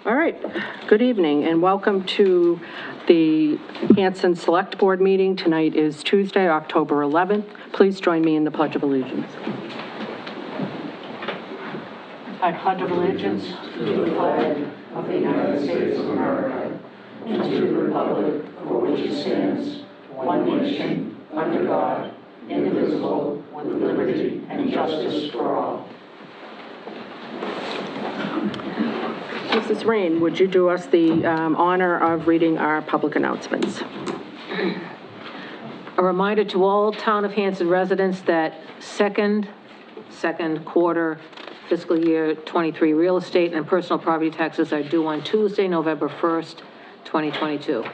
All right, good evening and welcome to the Hanson Select Board meeting. Tonight is Tuesday, October 11th. Please join me in the Pledge of Allegiance. I pledge allegiance to the flag of the United States of America and to the republic for which it stands, one nation, under God, indivisible, with liberty and justice for all. Mrs. Rain, would you do us the honor of reading our public announcements? A reminder to all Town of Hanson residents that second quarter fiscal year 23 real estate and personal property taxes are due on Tuesday, November 1st, 2022.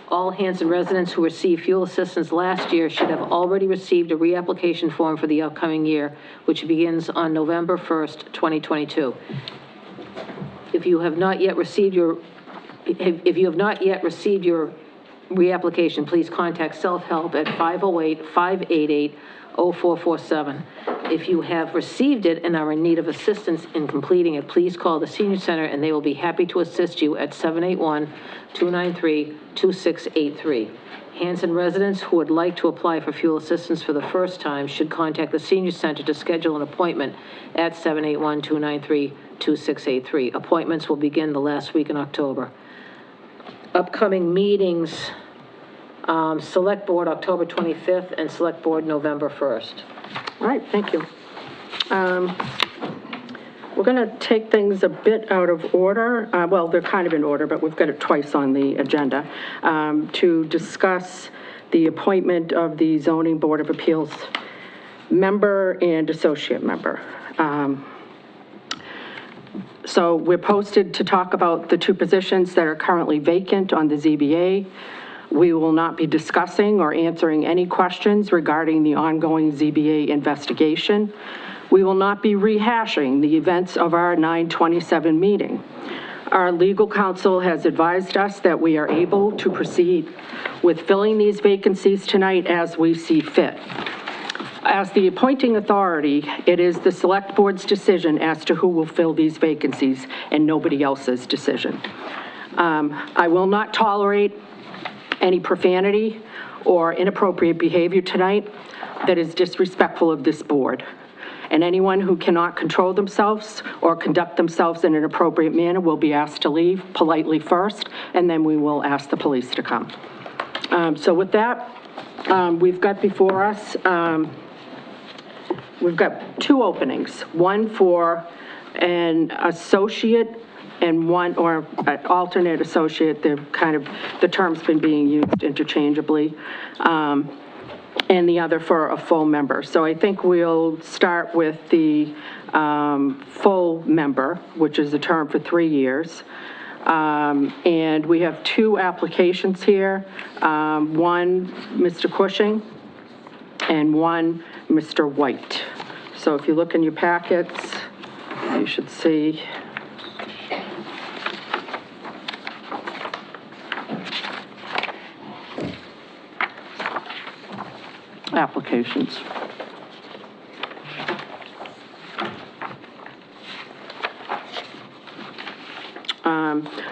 All Hanson residents who received fuel assistance last year should have already received a reapplication form for the upcoming year, which begins on November 1st, 2022. If you have not yet received your reapplication, please contact self-help at 508-588-0447. If you have received it and are in need of assistance in completing it, please call the Senior Center and they will be happy to assist you at 781-293-2683. Hanson residents who would like to apply for fuel assistance for the first time should contact the Senior Center to schedule an appointment at 781-293-2683. Appointments will begin the last week in October. Upcoming meetings, Select Board October 25th and Select Board November 1st. All right, thank you. We're going to take things a bit out of order. Well, they're kind of in order, but we've got it twice on the agenda to discuss the appointment of the Zoning Board of Appeals member and associate member. So we're posted to talk about the two positions that are currently vacant on the ZBA. We will not be discussing or answering any questions regarding the ongoing ZBA investigation. We will not be rehashing the events of our 9/27 meeting. Our legal counsel has advised us that we are able to proceed with filling these vacancies tonight as we see fit. As the appointing authority, it is the Select Board's decision as to who will fill these vacancies and nobody else's decision. I will not tolerate any profanity or inappropriate behavior tonight that is disrespectful of this board. And anyone who cannot control themselves or conduct themselves in an appropriate manner will be asked to leave politely first, and then we will ask the police to come. So with that, we've got before us, we've got two openings, one for an associate and one, or an alternate associate. They're kind of, the term's been being used interchangeably, and the other for a full member. So I think we'll start with the full member, which is a term for 3 years. And we have two applications here, one Mr. Cushing and one Mr. White. So if you look in your packets, you should see applications.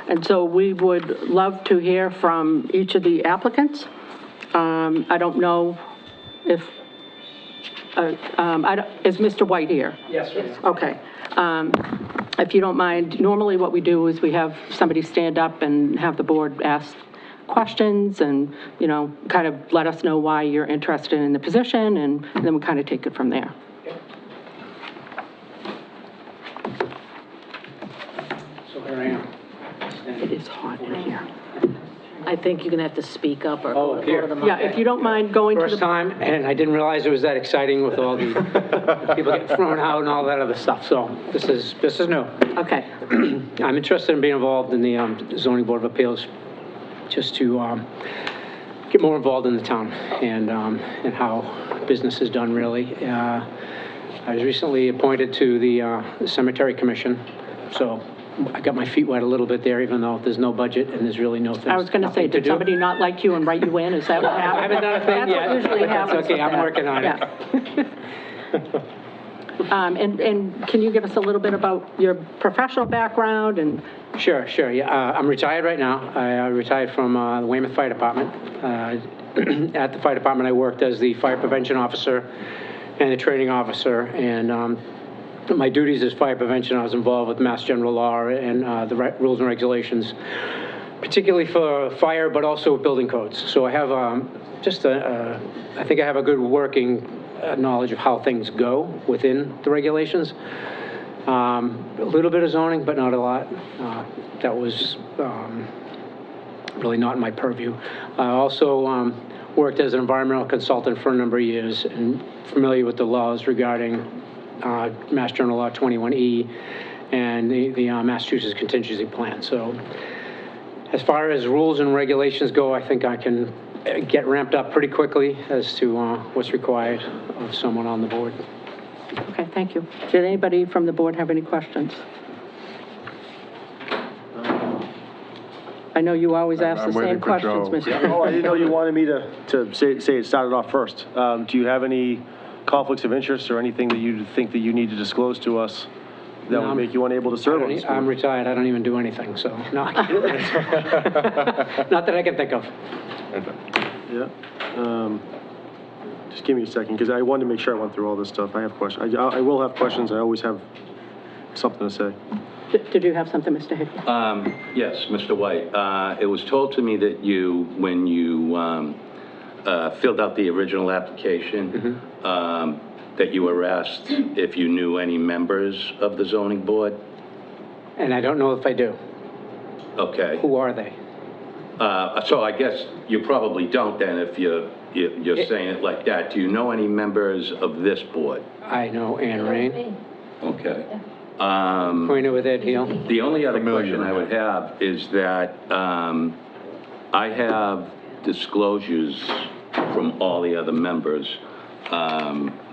And so we would love to hear from each of the applicants. I don't know if, is Mr. White here? Yes, ma'am. Okay. If you don't mind, normally what we do is we have somebody stand up and have the board ask questions and, you know, kind of let us know why you're interested in the position, and then we kind of take it from there. So here I am. It is hot in here. I think you're gonna have to speak up or Oh, go to here. the mic. Yeah, if you don't mind going to First the... time, and I didn't realize it was that exciting with all the people getting thrown out and all that other stuff, so this is new. Okay. I'm interested in being involved in the Zoning Board of Appeals, just to get more involved in the town and how business is done, really. I was recently appointed to the Cemetery Commission, so I got my feet wet a little bit there, even though there's no budget and there's really no things. I was going to say, did somebody not like you and write you in? Is that what happened? I haven't done a thing yet. That's what usually happens. That's okay, I'm working on it. And can you give us a little bit about your professional background and? Sure, yeah, I'm retired right now. I retired from the Weymouth Fire Department. At the fire department, I worked as the fire prevention officer and the training officer, and my duties as fire prevention, I was involved with Mass General Law and the rules and regulations, particularly for fire, but also building codes. So I have I think I have a good working knowledge of how things go within the regulations. A little bit of zoning, but not a lot. That was really not in my purview. I also worked as an environmental consultant for a number of years and familiar with the laws regarding Mass General Law 21E and the Massachusetts Contingency Plan. So as far as rules and regulations go, I think I can get ramped up pretty quickly as to what's required of someone on the board. Okay, thank you. Did anybody from the board have any questions? I know you always ask the same questions, Mr. Oh, I didn't know you wanted me to say it started off first. Do you have any conflicts of interest or anything that you think that you need to disclose to us that would make you unable to serve on this board? I'm retired. I don't even do anything, so no. Not that I can think of. Yeah. Just give me a second, because I wanted to make sure I went through all this stuff. I have questions. I will have questions. I always have something to say. Did you have something, Mr. Hickey? Yes, Mr. White. It was told to me that when you filled out the original application, that you were asked if you knew any members of the zoning board. And I don't know if I do. Okay. Who are they? So I guess you probably don't then if you're saying it like that. Do you know any members of this board? I know Anne Rain. Okay. Pointed with Ed Heel. The only other question I would have is that I have disclosures from all the other members,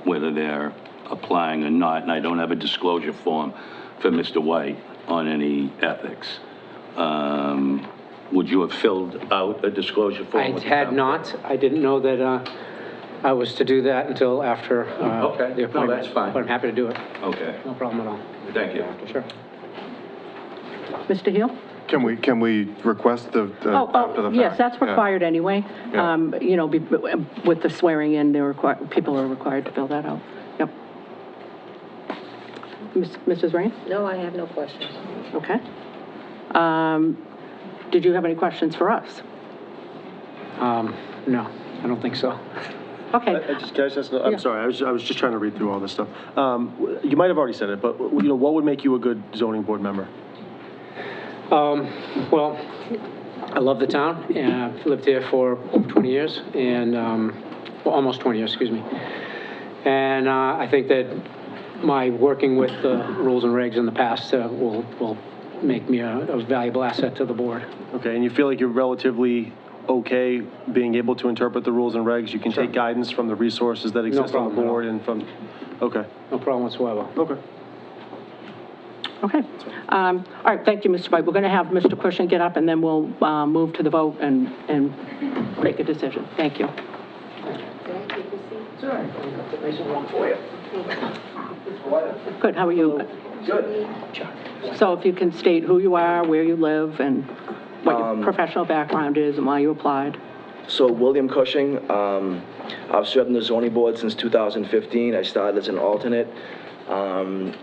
whether they're applying or not, and I don't have a disclosure form for Mr. White on any ethics. Would you have filled out a disclosure form? I had not. I didn't know that I was to do that until after Okay. the appointment. No, that's fine. But I'm happy to do it. Okay. No problem at all. Thank you. Sure. Mr. Hill? Can we request the after the fact? Yes, that's Yeah. required anyway. Yeah. You know, with the swearing in, people are required to fill that out. Yep. Mrs. Rain? No, I have no questions. Okay. Did you have any questions for us? No, I don't think so. Okay. I'm sorry, I was just trying to read through all this stuff. You might have already said it, but, you know, what would make you a good zoning board member? Well, I love the town, and I've lived here for over 20 years, and, well, almost 20 years, excuse me. And I think that my working with the rules and regs in the past will make me a valuable asset to the board. Okay, and you feel like you're relatively okay being able to interpret the rules and regs? You can take guidance from the resources that exist on the problem at all. board and from, okay, No problem whatsoever. okay. Okay. All right, thank you, Mr. White. We're going to have Mr. Cushion get up, and then we'll move to the vote and make a decision. Thank you. Good, how are you? Good. So if you can state who you are, where you live, and what your professional background is, and why you applied. So William Cushing, I've served in the zoning board since 2015. I started as an alternate and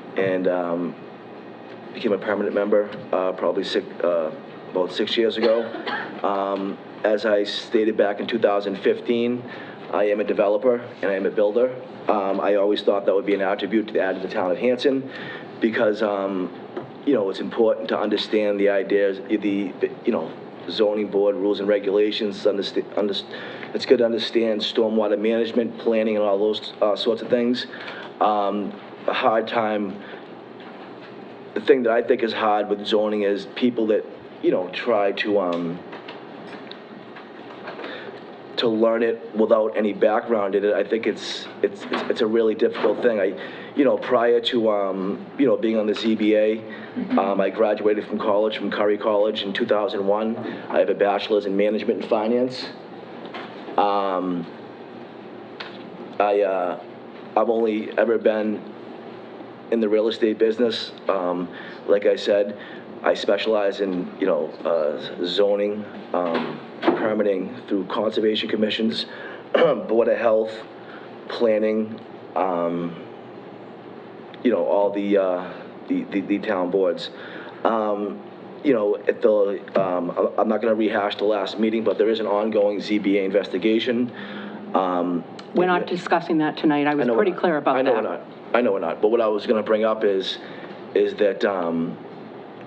became a permanent member probably about 6 years ago. As I stated back in 2015, I am a developer and I am a builder. I always thought that would be an attribute to add to the town of Hanson because, you know, it's important to understand the ideas, you know, zoning board rules and regulations. It's good to understand stormwater management, planning, and all those sorts of things. A hard time. The thing that I think is hard with zoning is people that, you know, try to learn it without any background in it. I think it's a really difficult thing. You know, prior to you know, being on the ZBA, I graduated from college, from Curry College in 2001. I have a bachelor's in management and finance. I've only ever been in the real estate business. Like I said, I specialize in, zoning, permitting through conservation commissions, Board of Health, planning, all the town boards. I'm not going to rehash the last meeting, but there is an ongoing ZBA investigation. We're not discussing that tonight. I was pretty clear about that. I know we're not. But what I was going to bring up is that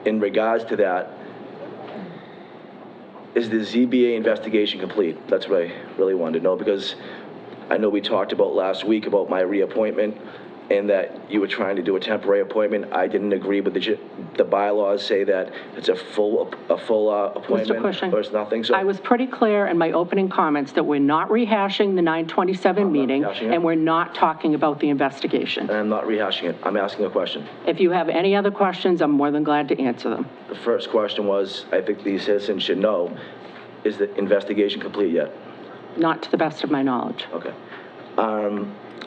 in regards to that, is the ZBA investigation complete? That's what I really wanted to know, because I know we talked about last week about my reappointment and that you were trying to do a temporary appointment. I didn't agree with the bylaws say that it's a full appointment. Mr. Cushing, or it's nothing. So I was pretty clear in my opening comments that we're not rehashing the 9/27 meeting, and we're not talking about the investigation. And I'm not rehashing it. I'm asking a question. If you have any other questions, I'm more than glad to answer them. The first question was, I think the citizens should know, is the investigation complete yet? Not to the best of my knowledge. Okay.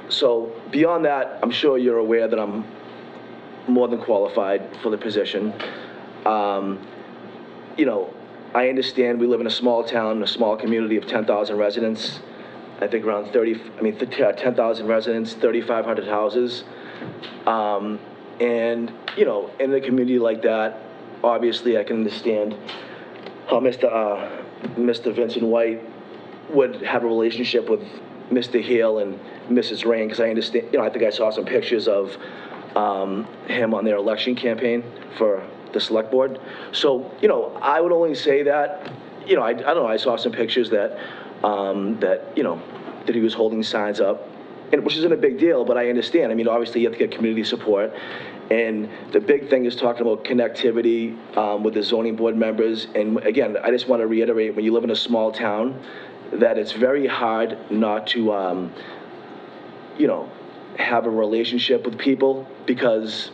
So beyond that, I'm sure you're aware that I'm more than qualified for the position. I understand we live in a small town, a small community of 10,000 residents. I think around 10,000 residents, 3,500 houses. And, in a community like that, obviously I can understand how Mr. Vincent White would have a relationship with Mr. Hale and Mrs. Rain, because I understand, I think I saw some pictures of him on their election campaign for the select board. So, I would only say that, I don't know, I saw some pictures that he was holding signs up, and which isn't a big deal, but I understand. I mean, obviously you have to get community support. And the big thing is talking about connectivity with the zoning board members. And again, I just want to reiterate, when you live in a small town, that it's very hard not to, have a relationship with people, because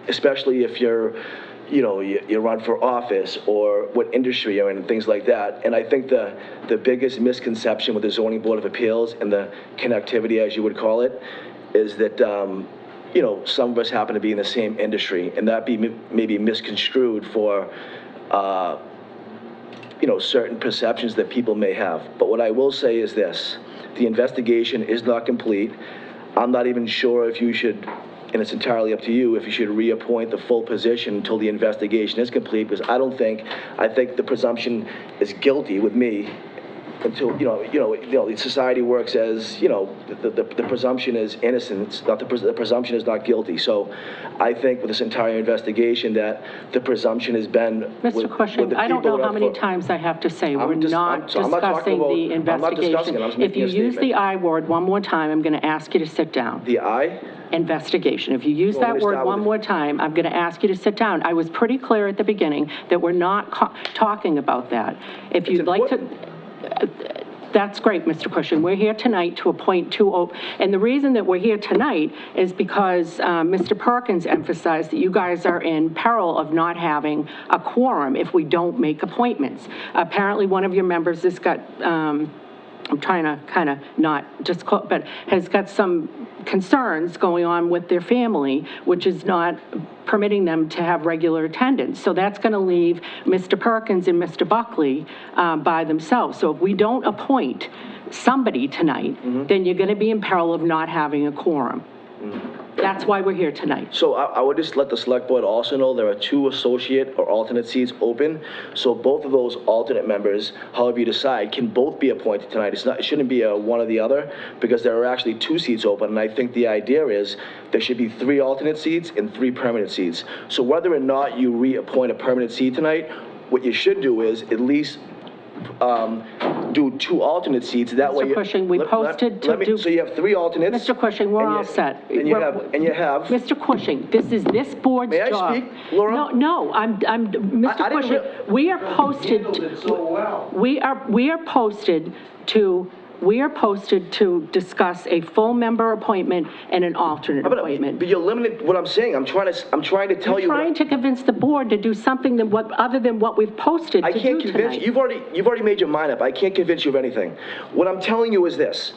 especially if you run for office or what industry you're in and things like that. And I think the biggest misconception with the Zoning Board of Appeals and the connectivity, as you would call it, is that, some of us happen to be in the same industry, and that maybe misconstrued for, certain perceptions that people may have. But what I will say is this: the investigation is not complete. I'm not even sure if you should, and it's entirely up to you, if you should reappoint the full position until the investigation is complete, because I think the presumption is guilty with me until, the society works as, the presumption is innocence, not the presumption is not guilty. So I think with this entire investigation that the presumption has been... Mr. Cushing, I don't know how many times I have to say, we're not discussing the investigation. If you use the I word one more time, I'm going to ask you to sit down. The I? Investigation. If you use that word one more time, I'm going to ask you to sit down. I was pretty clear at the beginning that we're not talking about that. If you'd like to... That's great, Mr. Cushing. We're here tonight to appoint two, and the reason that we're here tonight is because Mr. Perkins emphasized that you guys are in peril of not having a quorum if we don't make appointments. Apparently, one of your members has got, I'm trying to kind of not just call, but has got some concerns going on with their family, which is not permitting them to have regular attendance. So that's going to leave Mr. Perkins and Mr. Buckley by themselves. So if we don't appoint somebody tonight, then you're going to be in peril of not having a quorum. That's why we're here tonight. So I would just let the select board also know there are 2 associate or alternate seats open. So both of those alternate members, however you decide, can both be appointed tonight. It shouldn't be a one or the other, because there are actually 2 seats open. And I think the idea is there should be 3 alternate seats and 3 permanent seats. So whether or not you reappoint a permanent seat tonight, what you should do is at least do 2 alternate seats. That way, Mr. Cushing, we posted to do... So you have 3 alternates. Mr. Cushing, we're all set. And you have... Mr. Cushing, this is this board's job. May I speak, Laura? No, Mr. Cushing, we are posted... We are posted to discuss a full member appointment and an alternate appointment. But you're limited, what I'm saying, I'm trying to tell you... You're trying to convince the board to do something other than what we've posted to do tonight. I can't convince you. You've already made your mind up. I can't convince you of anything. What I'm telling you is this.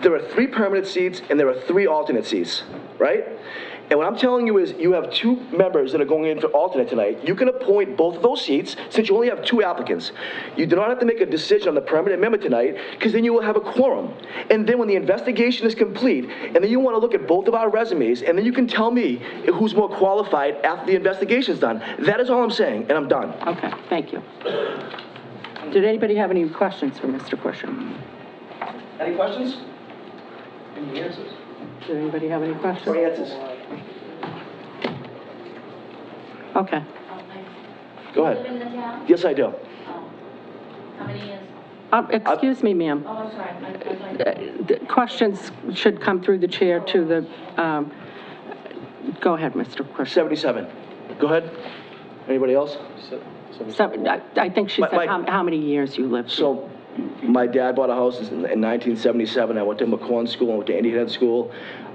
There are 3 permanent seats and there are 3 alternate seats, right? And what I'm telling you is you have 2 members that are going in for alternate tonight. You can appoint both of those seats since you only have 2 applicants. You do not have to make a decision on the permanent member tonight because then you will have a quorum. And then when the investigation is complete, and then you want to look at both of our resumes, and then you can tell me who's more qualified after the investigation is done. That is all I'm saying, and I'm done. Okay, thank you. Did anybody have any questions for Mr. Cushing? Any questions? Any answers? Did anybody have any questions? Any answers? Okay. Go Live ahead. in the town? Yes, I do. How many years? Excuse me, ma'am. Oh, I'm sorry. The questions should come through the chair to the, go ahead, Mr. Cushing. 77. Go ahead. Anybody else? I think she said how many years you lived here. So, my dad bought a house in 1977. I went to McCorn School, I went to Indian Head School.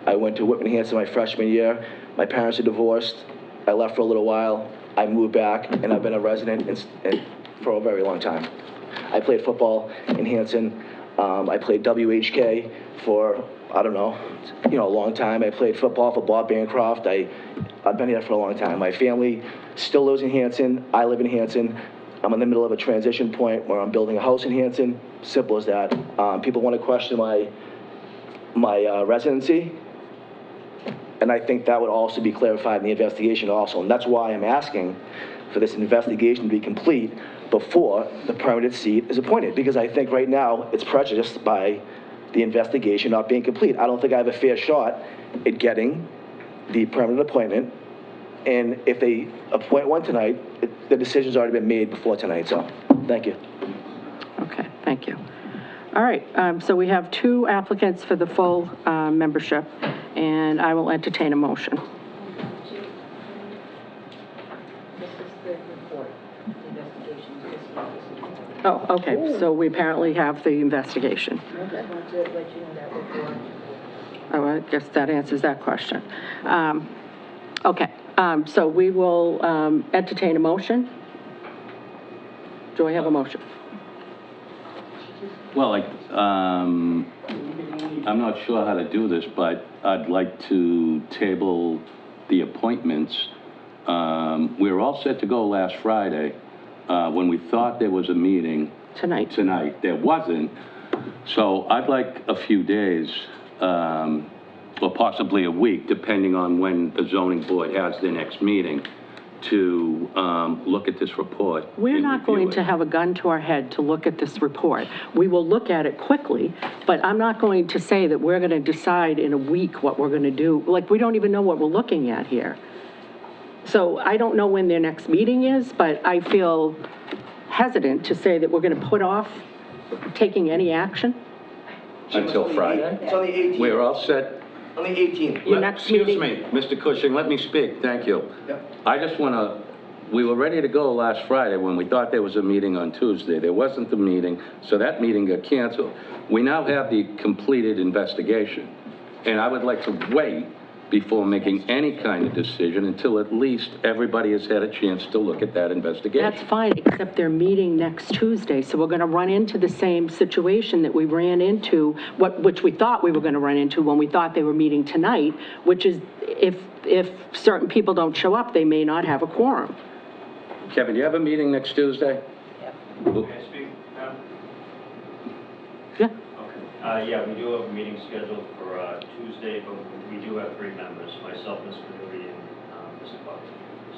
I went to Whitman Hanson my freshman year. My parents are divorced. I left for a little while. I moved back, and I've been a resident for a very long time. I played football in Hanson. I played WHK for, I don't know, a long time. I played football for Bob Bancroft. I've been here for a long time. My family still lives in Hanson. I live in Hanson. I'm in the middle of a transition point where I'm building a house in Hanson. Simple as that. People want to question my residency, and I think that would also be clarified in the investigation also. And that's why I'm asking for this investigation to be complete before the permanent seat is appointed, because I think right now it's prejudiced by the investigation not being complete. I don't think I have a fair shot at getting the permanent appointment, and if they appoint one tonight, the decision's already been made before tonight, so, thank you. Okay, thank you. All right, so we have 2 applicants for the full membership, and I will entertain a motion. This is the report, the investigation. Oh, okay, so we apparently have the investigation. I just want to let you know that report. Oh, I guess that answers that question. Okay, so we will entertain a motion. Do I have a motion? Well, I'm not sure how to do this, but I'd like to table the appointments. We were all set to go last Friday, when we thought there was a meeting. Tonight. Tonight. There wasn't. So I'd like a few days, or possibly a week, depending on when the zoning board has their next meeting, to look at this report. We're and not review going it. to have a gun to our head to look at this report. We will look at it quickly, but I'm not going to say that we're going to decide in a week what we're going to do. Like, we don't even know what we're looking at here. So I don't know when their next meeting is, but I feel hesitant to say that we're going to put off taking any action. Until Friday. It's on the 18th. We're all set. On the 18th. Your next Excuse meeting- me, Mr. Cushing, let me speak, thank you. Yep. I just want to, we were ready to go last Friday when we thought there was a meeting on Tuesday. There wasn't the meeting, so that meeting got canceled. We now have the completed investigation, and I would like to wait before making any kind of decision until at least everybody has had a chance to look at that investigation. That's fine, except they're meeting next Tuesday, so we're going to run into the same situation that we ran into, which we thought we were going to run into when we thought they were meeting tonight, which is if certain people don't show up, they may not have a quorum. Kevin, do you have a meeting next Tuesday? Can I speak now? Yeah, Okay. Yeah, we do have a meeting scheduled for Tuesday, but we do have 3 members, myself, Ms. Kennedy, and Mr. Buck.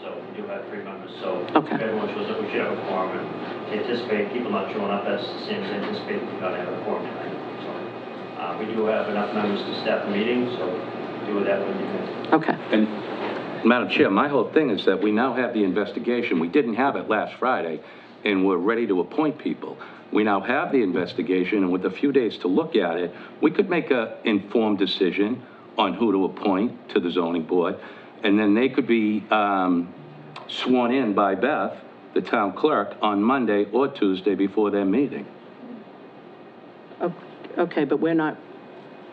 So we do have 3 members, so Okay. if everyone shows up, we should have a quorum. And anticipate people not showing up, that's the same as anticipate we're not have a quorum tonight. So we do have enough members to staff the meeting, so do with that when you can. okay. And Madam Chair, my whole thing is that we now have the investigation. We didn't have it last Friday, and we're ready to appoint people. We now have the investigation, and with a few days to look at it, we could make an informed decision on who to appoint to the zoning board, and then they could be sworn in by Beth, the town clerk, on Monday or Tuesday before their meeting. Okay, but we're not,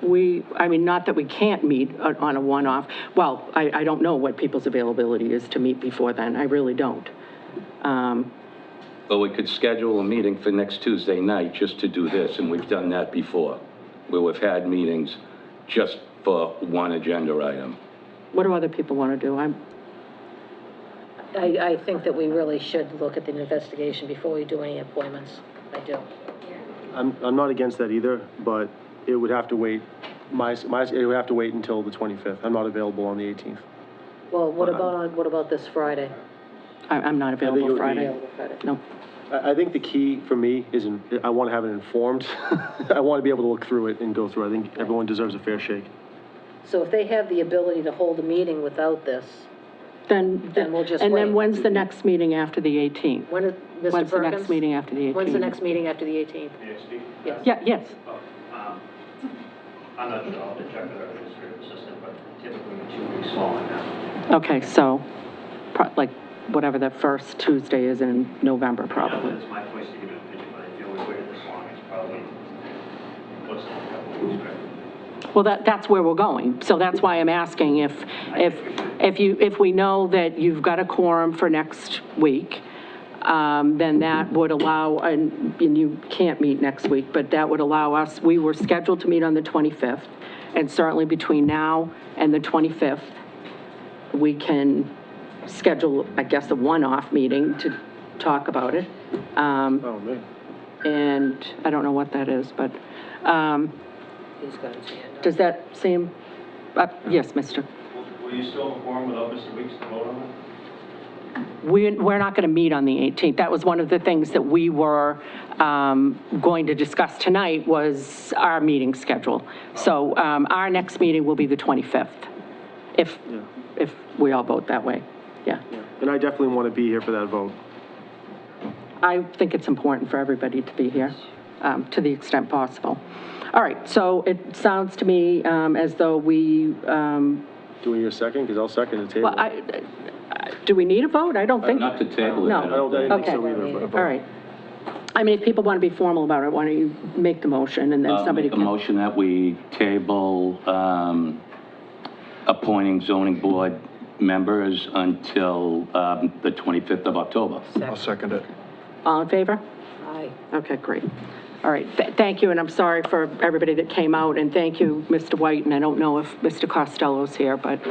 I mean, not that we can't meet on a one-off. Well, I don't know what people's availability is to meet before then. I really don't. But we could schedule a meeting for next Tuesday night just to do this, and we've done that before. where we've had meetings just for one agenda item. What do other people want to do? I think that we really should look at the investigation before we do any appointments. I do. I'm not against that either, but it would have to wait, it would have to wait until the 25th. I'm not available on the 18th. Well, what about this Friday? I'm not I think it available would be- Friday. No. I think the key for me is, I want to have it informed. I want to be able to look through it and go through. I think everyone deserves a fair shake. So if they have the ability to hold a meeting without this, Then we'll just And then wait. when's the next meeting after the 18th? when is, Mr. When's the next Perkins? meeting after the 18th? When's the next meeting after the 18th? May I speak? Yes. Yeah, yes. I'm not sure, I'll have to check with our administrative assistant, but typically 2 weeks following that. Okay, so, like, whatever the first Tuesday is in November, I know probably. that it's my place to give an opinion, but I feel we waited this long, it's probably, what's that, a couple of weeks, right? Well, that's where we're going. So that's why I'm asking if we know that you've got a quorum for next week, then that would allow, and you can't meet next week, but that would allow us, we were scheduled to meet on the 25th, and certainly between now and the 25th, we can schedule, I guess, a one-off meeting to talk about it. Oh, man. And I don't know what that is, but, He's got his hand up. does that seem, yes, Mr. Will you still have a quorum without Mr. Weeks to vote on that? We're not going to meet on the 18th. That was one of the things that we were going to discuss tonight was our meeting schedule. So our next meeting will be the 25th, if we all vote that way. Yeah. And I definitely want to be here for that vote. I think it's important for everybody to be here, to the extent possible. All right, so it sounds to me as though we, Do we need a second? Because I'll second the table. well, do we need a vote? I don't think. Not to table it. No. I I don't think Okay. so either, but. All right. I mean, if people want to be formal about it, why don't you make the motion and then somebody Make a can. motion that we table appointing zoning board members until the 25th of October. I'll second it. All in favor? Aye. Okay, great. All right, thank you, and I'm sorry for everybody that came out, and thank you, Mr. White, and I don't know if Mr. Costello's here, but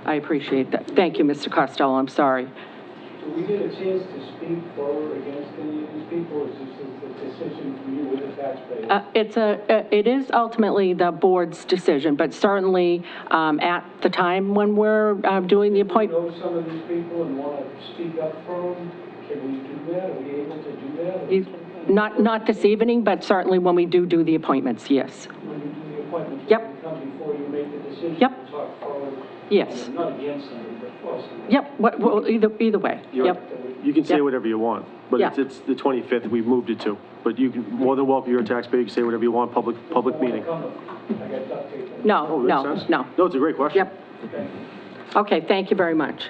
I appreciate that. Thank you, Mr. Costello, I'm sorry. Do we get a chance to speak for or against any of these people, or is this a decision from you with the taxpayer? It is ultimately the board's decision, but certainly at the time when we're doing the appointment. Know some of these people and want to speak up for them, can we do that? Are we able to do that? Not this evening, but certainly when we do the appointments, yes. When you do the appointments? Yep. When you come before you make the decision? Yep. and talk forward? Yes. Not against them, but for them? Yep, well, either way, yep. You can say Yeah. whatever you want, but Yeah. it's the 25th, we've moved it to. But you can, more than welcome, you're a taxpayer, you can say whatever you want, public meeting. I got duct tape. Oh, No, makes no, sense. no. No, it's a great question. Yep. Okay, thank you very much.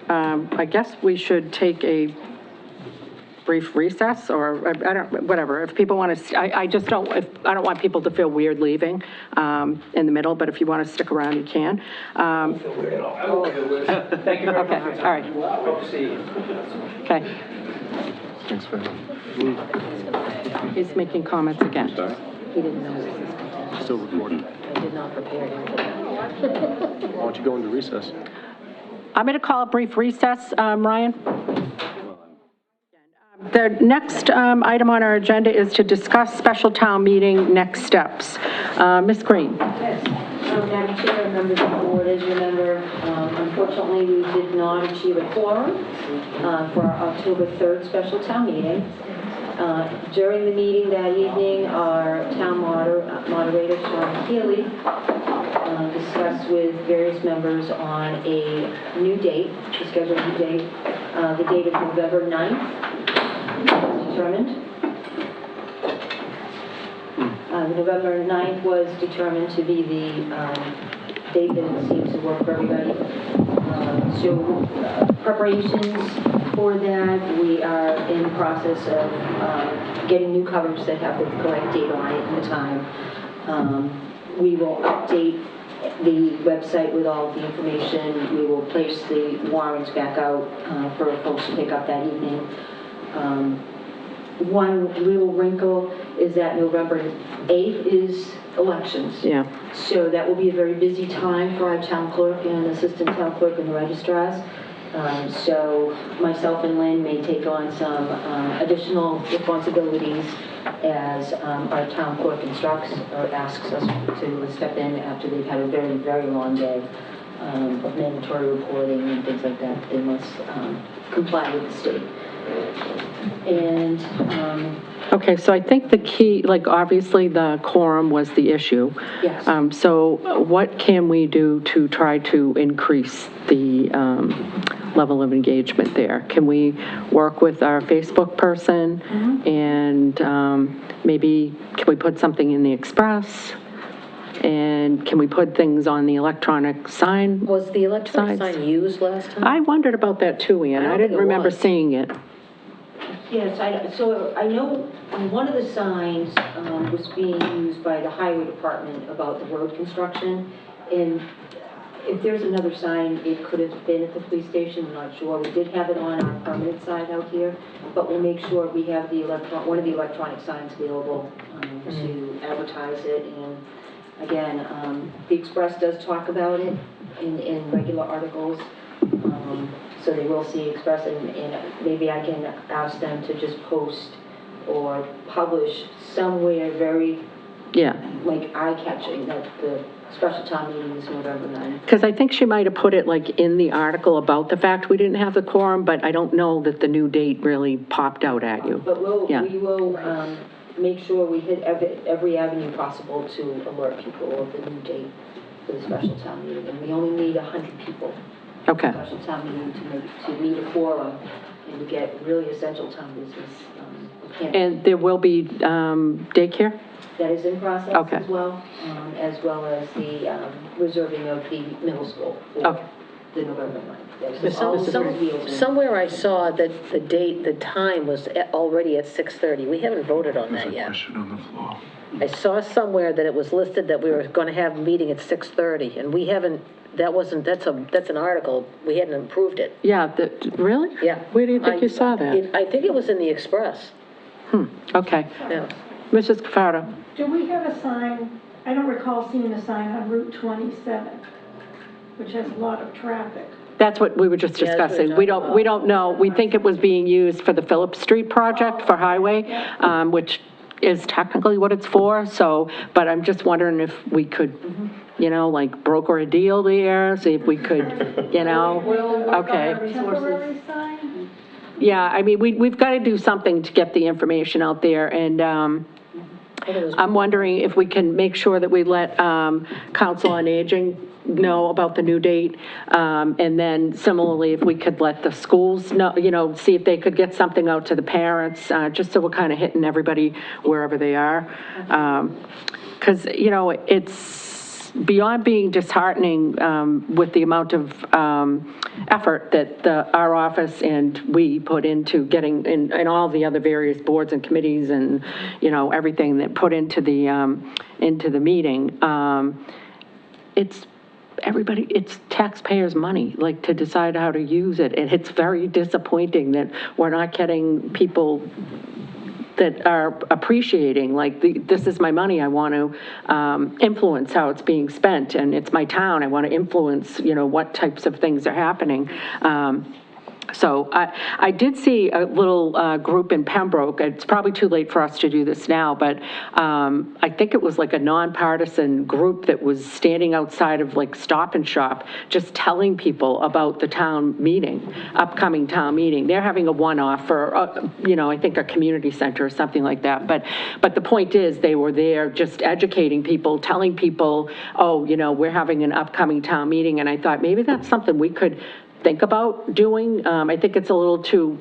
I guess we should take a brief recess, or I don't, whatever. If people want to, I just don't, I don't want people to feel weird leaving in the middle, but if you want to stick around, you can. Thank you very Okay, much. all right. Hope to see you. Okay, Thanks, Phil. he's making comments again. He didn't know this was Still recording. I did not prepare him for that. Why don't you go into recess? I'm going to call a brief recess, Ryan. The next item on our agenda is to discuss special town meeting next steps. Ms. Green. Yes. Madam Chair, members of the board, as you remember, unfortunately, we did not achieve a quorum for our October 3rd special town meeting. During the meeting that evening, our town moderator, Sean Healy, discussed with various members on a new date, to schedule a new date. The date is November 9th, determined. November 9th was determined to be the date that seems to work for everybody. So preparations for that, we are in the process of getting new coverage that have the correct date on it and the time. We will update the website with all of the information. We will place the warrants back out for folks to pick up that evening. one little wrinkle is that November 8th is elections. Yeah. So that will be a very busy time for our town clerk and assistant town clerk and the registrars. So myself and Lynn may take on some additional responsibilities as our town clerk instructs or asks us to step in after they've had a very, very long day of mandatory reporting and things like that. They must comply with the state. And Okay, so I think the key, like, obviously, the quorum was the issue. Yes. So what can we do to try to increase the level of engagement there? Can we work with our Facebook person? And maybe, can we put something in the Express? And can we put things on the electronic sign? Was the electronic Sides. sign used last time? I wondered about that too, Ann. I don't I didn't think it remember was. seeing it. yes, so I know one of the signs was being used by the highway department about the road construction. And if there's another sign, it could have been at the police station, I'm not sure. We did have it on our permanent side out here, but we'll make sure we have the one of the electronic signs available to advertise it. And again, the Express does talk about it in regular articles, so they will see Express, and maybe I can ask them to just post or publish somewhere very, like, eye-catching that the special town meeting is November 9th. Because I think she might have put it like in the article about the fact we didn't have the quorum, but I don't know that the new date really popped out at you. But we will make sure we hit every avenue possible to alert people of the new date for the special town meeting. And we only need 100 people. Okay. Special town meeting to meet a quorum and to get really essential town business. And there will be daycare? That is in process Okay. as well as the reserving of the middle school for the November 9th. That is all wheels in. Somewhere I saw that the time was already at 6:30. We haven't voted on that yet. Question on the floor. I saw somewhere that it was listed that we were going to have a meeting at 6:30, and we haven't, that's an article, we hadn't approved it. Yeah, really? Yeah. Where do you think you saw that? I think it was in the Express. Okay. Yeah. Mrs. Cafardo? Do we have a sign, I don't recall seeing a sign on Route 27, which has a lot of traffic. That's what we were just Yeah, that's what discussing. we're We don't know. We think it was being used for the Phillips Street project for highway, which is technically what it's for, so, but I'm just wondering if we could, like, broker a deal there, see if we could, okay. Temporary sign? Yeah, I mean, we've got to do something to get the information out there, and I'm wondering if we can make sure that we let Council on Aging know about the new date, and then similarly, if we could let the schools know, see if they could get something out to the parents, just so we're kind of hitting everybody wherever they are. Because, it's beyond being disheartening with the amount of effort that our office and we put into getting, and all the other various boards and committees and, everything that put into the meeting. It's taxpayers' money, like, to decide how to use it. And it's very disappointing that we're not getting people that are appreciating, like, this is my money, I want to influence how it's being spent, and it's my town, I want to influence, what types of things are happening. So I did see a little group in Pembroke. It's probably too late for us to do this now, but I think it was like a nonpartisan group that was standing outside of, like, Stop and Shop, just telling people about the town meeting, upcoming town meeting. They're having a one-off for, I think a community center or something like that. But the point is, they were there just educating people, telling people, we're having an upcoming town meeting. And I thought maybe that's something we could think about doing. I think it's a little too,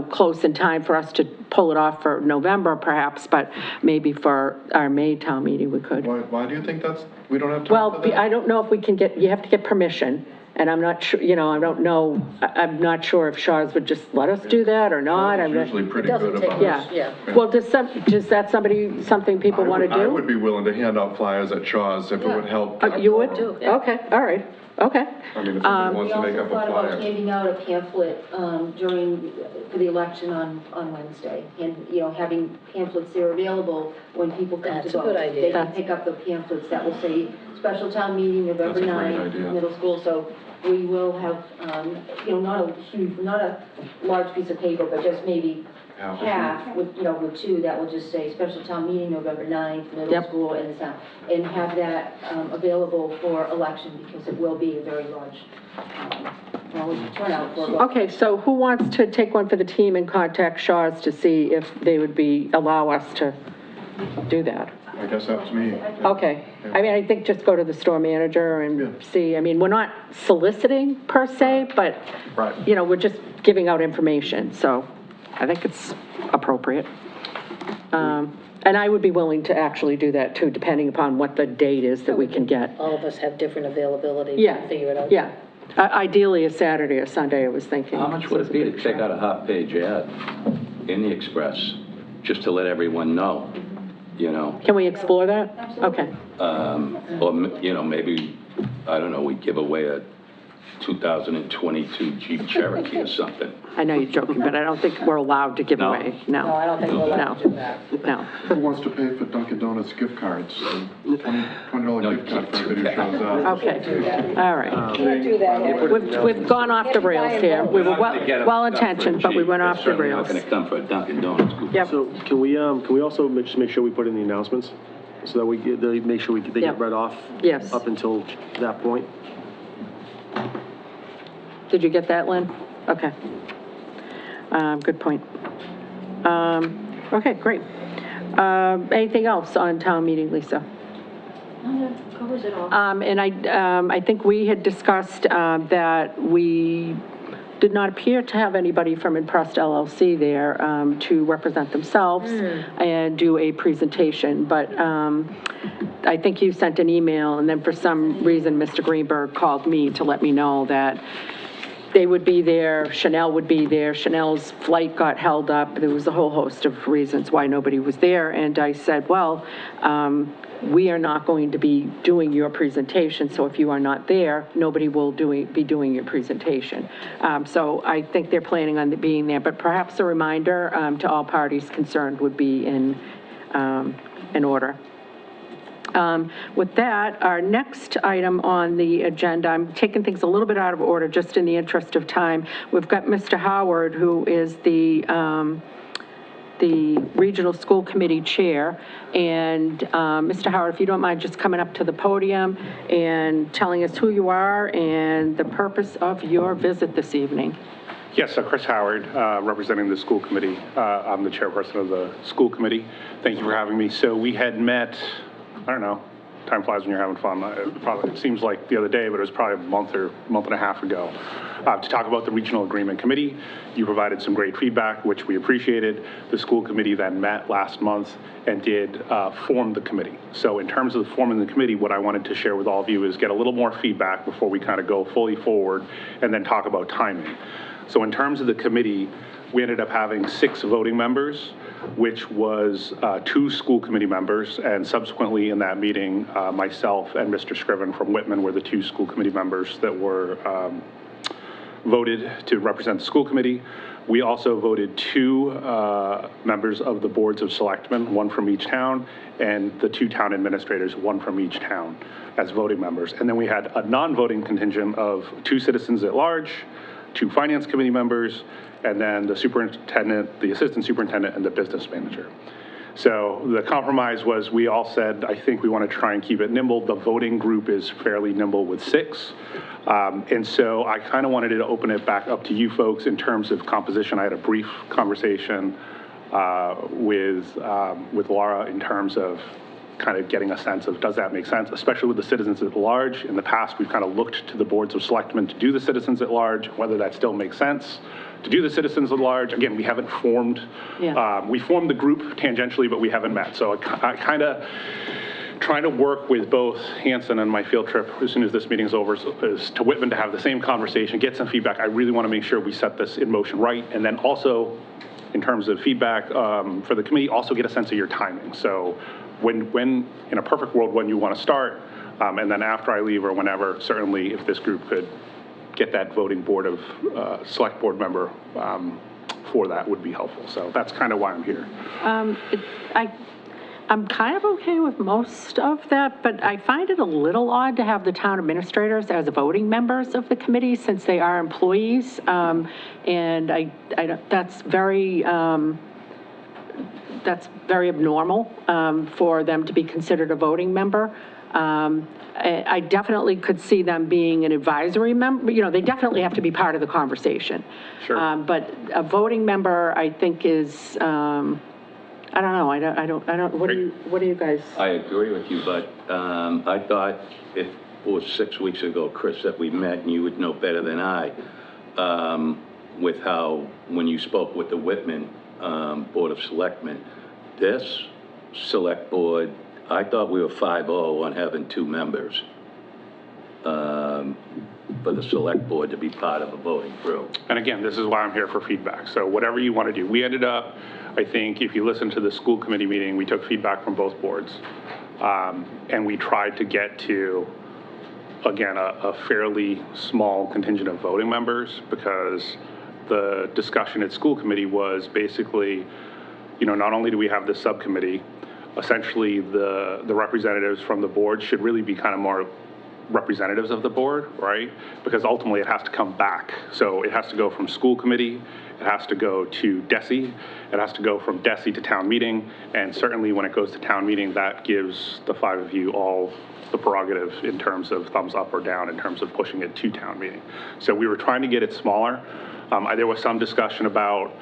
close in time for us to pull it off for November perhaps, but maybe for our May town meeting we could. Why do you think we don't have time Well, for that? I don't know if we can you have to get permission, and I'm not sure, I don't know, I'm not sure if Shaw's would just let us do that or not. It's usually pretty doesn't good take about much, it. yeah. Well, does that something people want to do? I would be willing to hand out flyers at Shaw's if it would help. You would? Yeah. Okay, all right. Okay. I mean, if somebody We wants to make also up thought a about flyer. handing out a pamphlet for the election on Wednesday. And, having pamphlets there available when people come to That's a vote. good idea. They can pick up the pamphlets that will say, special town meeting, November That's a great 9th, idea. middle school. So we will have, not a large piece of paper, but just maybe half with, with two that will just say, special town meeting, November 9th, middle Yep. school, and the town. And have that available for election, because it will be a very large turnout for a vote. Okay, so who wants to take one for the team and contact Shaw's to see if they would allow us to do that? I guess that's me. Okay, I mean, I think just go to the store manager Yeah. and see, I mean, we're not soliciting per se, but, Right. we're just giving out information, so I think it's appropriate. And I would be willing to actually do that too, depending upon what the date is that we can get. All of us have different availability. Yeah, Figure it out. yeah. Ideally a Saturday or Sunday, I was thinking. How much would it be to take out a half-page ad in the Express, just to let everyone know, Can we explore that? Okay. Or, maybe, I don't know, we give away a 2022 Jeep Cherokee or something. I know you're joking, but I don't think we're allowed to give No? away, No, I don't think we're allowed to do that. No. Who wants to pay for Dunkin' Donuts gift cards? $20 No, gift card for can't everybody do who shows up. Okay, all right. Can't do that. We've gone off the rails here. We were well-intentioned, but we went off the Certainly not rails. going to come for a Dunkin' Donuts. Yep. So can we also just make sure we put in the announcements? So that they make sure they Yeah. get read off? Yes. Up until that point? Did you get that, Lynn? Okay. Good point. Okay, great. Anything else on town meeting, Lisa? No, that covers it all. And I think we had discussed that we did not appear to have anybody from Impressed LLC there to represent themselves and do a presentation, but I think you sent an email, and then for some reason, Mr. Greenberg called me to let me know that they would be there, Chanel would be there, Chanel's flight got held up, there was a whole host of reasons why nobody was there, and I said, well, we are not going to be doing your presentation, so if you are not there, nobody will be doing your presentation. So I think they're planning on being there, but perhaps a reminder to all parties concerned would be in order. With that, our next item on the agenda, I'm taking things a little bit out of order just in the interest of time. We've got Mr. Howard, who is the Regional School Committee Chair. And Mr. Howard, if you don't mind just coming up to the podium and telling us who you are and the purpose of your visit this evening. Yes, Chris Howard, representing the school committee. I'm the chairperson of the school committee. Thank you for having me. So we had met, I don't know, time flies when you're having fun. It seems like the other day, but it was probably a month and a half ago, to talk about the Regional Agreement Committee. You provided some great feedback, which we appreciated. The school committee then met last month and did form the committee. So in terms of forming the committee, what I wanted to share with all of you is get a little more feedback before we kind of go fully forward and then talk about timing. So in terms of the committee, we ended up having 6 voting members, which was 2 school committee members, and subsequently in that meeting, myself and Mr. Scriven from Whitman were the 2 school committee members that were voted to represent the school committee. We also voted 2 members of the boards of selectmen, 1 from each town, and the 2 town administrators, 1 from each town, as voting members. And then we had a non-voting contingent of 2 citizens at large, 2 finance committee members, and then the superintendent, the assistant superintendent, and the business manager. So the compromise was we all said, I think we want to try and keep it nimble. The voting group is fairly nimble with 6. And so I kind of wanted to open it back up to you folks in terms of composition. I had a brief conversation with Laura in terms of kind of getting a sense of, does that make sense, especially with the citizens at large. In the past, we've kind of looked to the boards of selectmen to do the citizens at large, whether that still makes sense. To do the citizens at large, again, we haven't formed, we formed the group tangentially, but we haven't met. So I kind of trying to work with both Hanson and my field trip as soon as this meeting's over is to Whitman to have the same conversation, get some feedback. I really want to make sure we set this in motion right. And then also, in terms of feedback for the committee, also get a sense of your timing. So when in a perfect world, when you want to start, And then after I leave or whenever, certainly if this group could get that voting board of, select board member for that would be helpful. So that's kind of why I'm here. I'm kind of okay with most of that, but I find it a little odd to have the town administrators as voting members of the committee since they are employees. And that's very abnormal for them to be considered a voting member. I definitely could see them being an advisory member. You know, they definitely have to be part of the conversation. Sure. But a voting member, I think, is, I don't know. I don't, what do you guys? I agree with you, but I thought if it was 6 weeks ago, Chris, that we met, and you would know better than I, with how, when you spoke with the Whitman Board of Selectmen, this select board, I thought we were 5-0 on having 2 members for the select board to be part of a voting crew. And again, this is why I'm here for feedback. So whatever you want to do. We ended up, I think, if you listen to the school committee meeting, we took feedback from both boards. And we tried to get to, again, a fairly small contingent of voting members, because the discussion at school committee was basically, you know, not only do we have this subcommittee, essentially the representatives from the board should really be kind of more representatives of the board, right? Because ultimately it has to come back. So it has to go from school committee, it has to go to DESI, it has to go from DESI to town meeting, and certainly when it goes to town meeting, that gives the 5 of you all the prerogative in terms of thumbs up or down in terms of pushing it to town meeting. So we were trying to get it smaller. There was some discussion about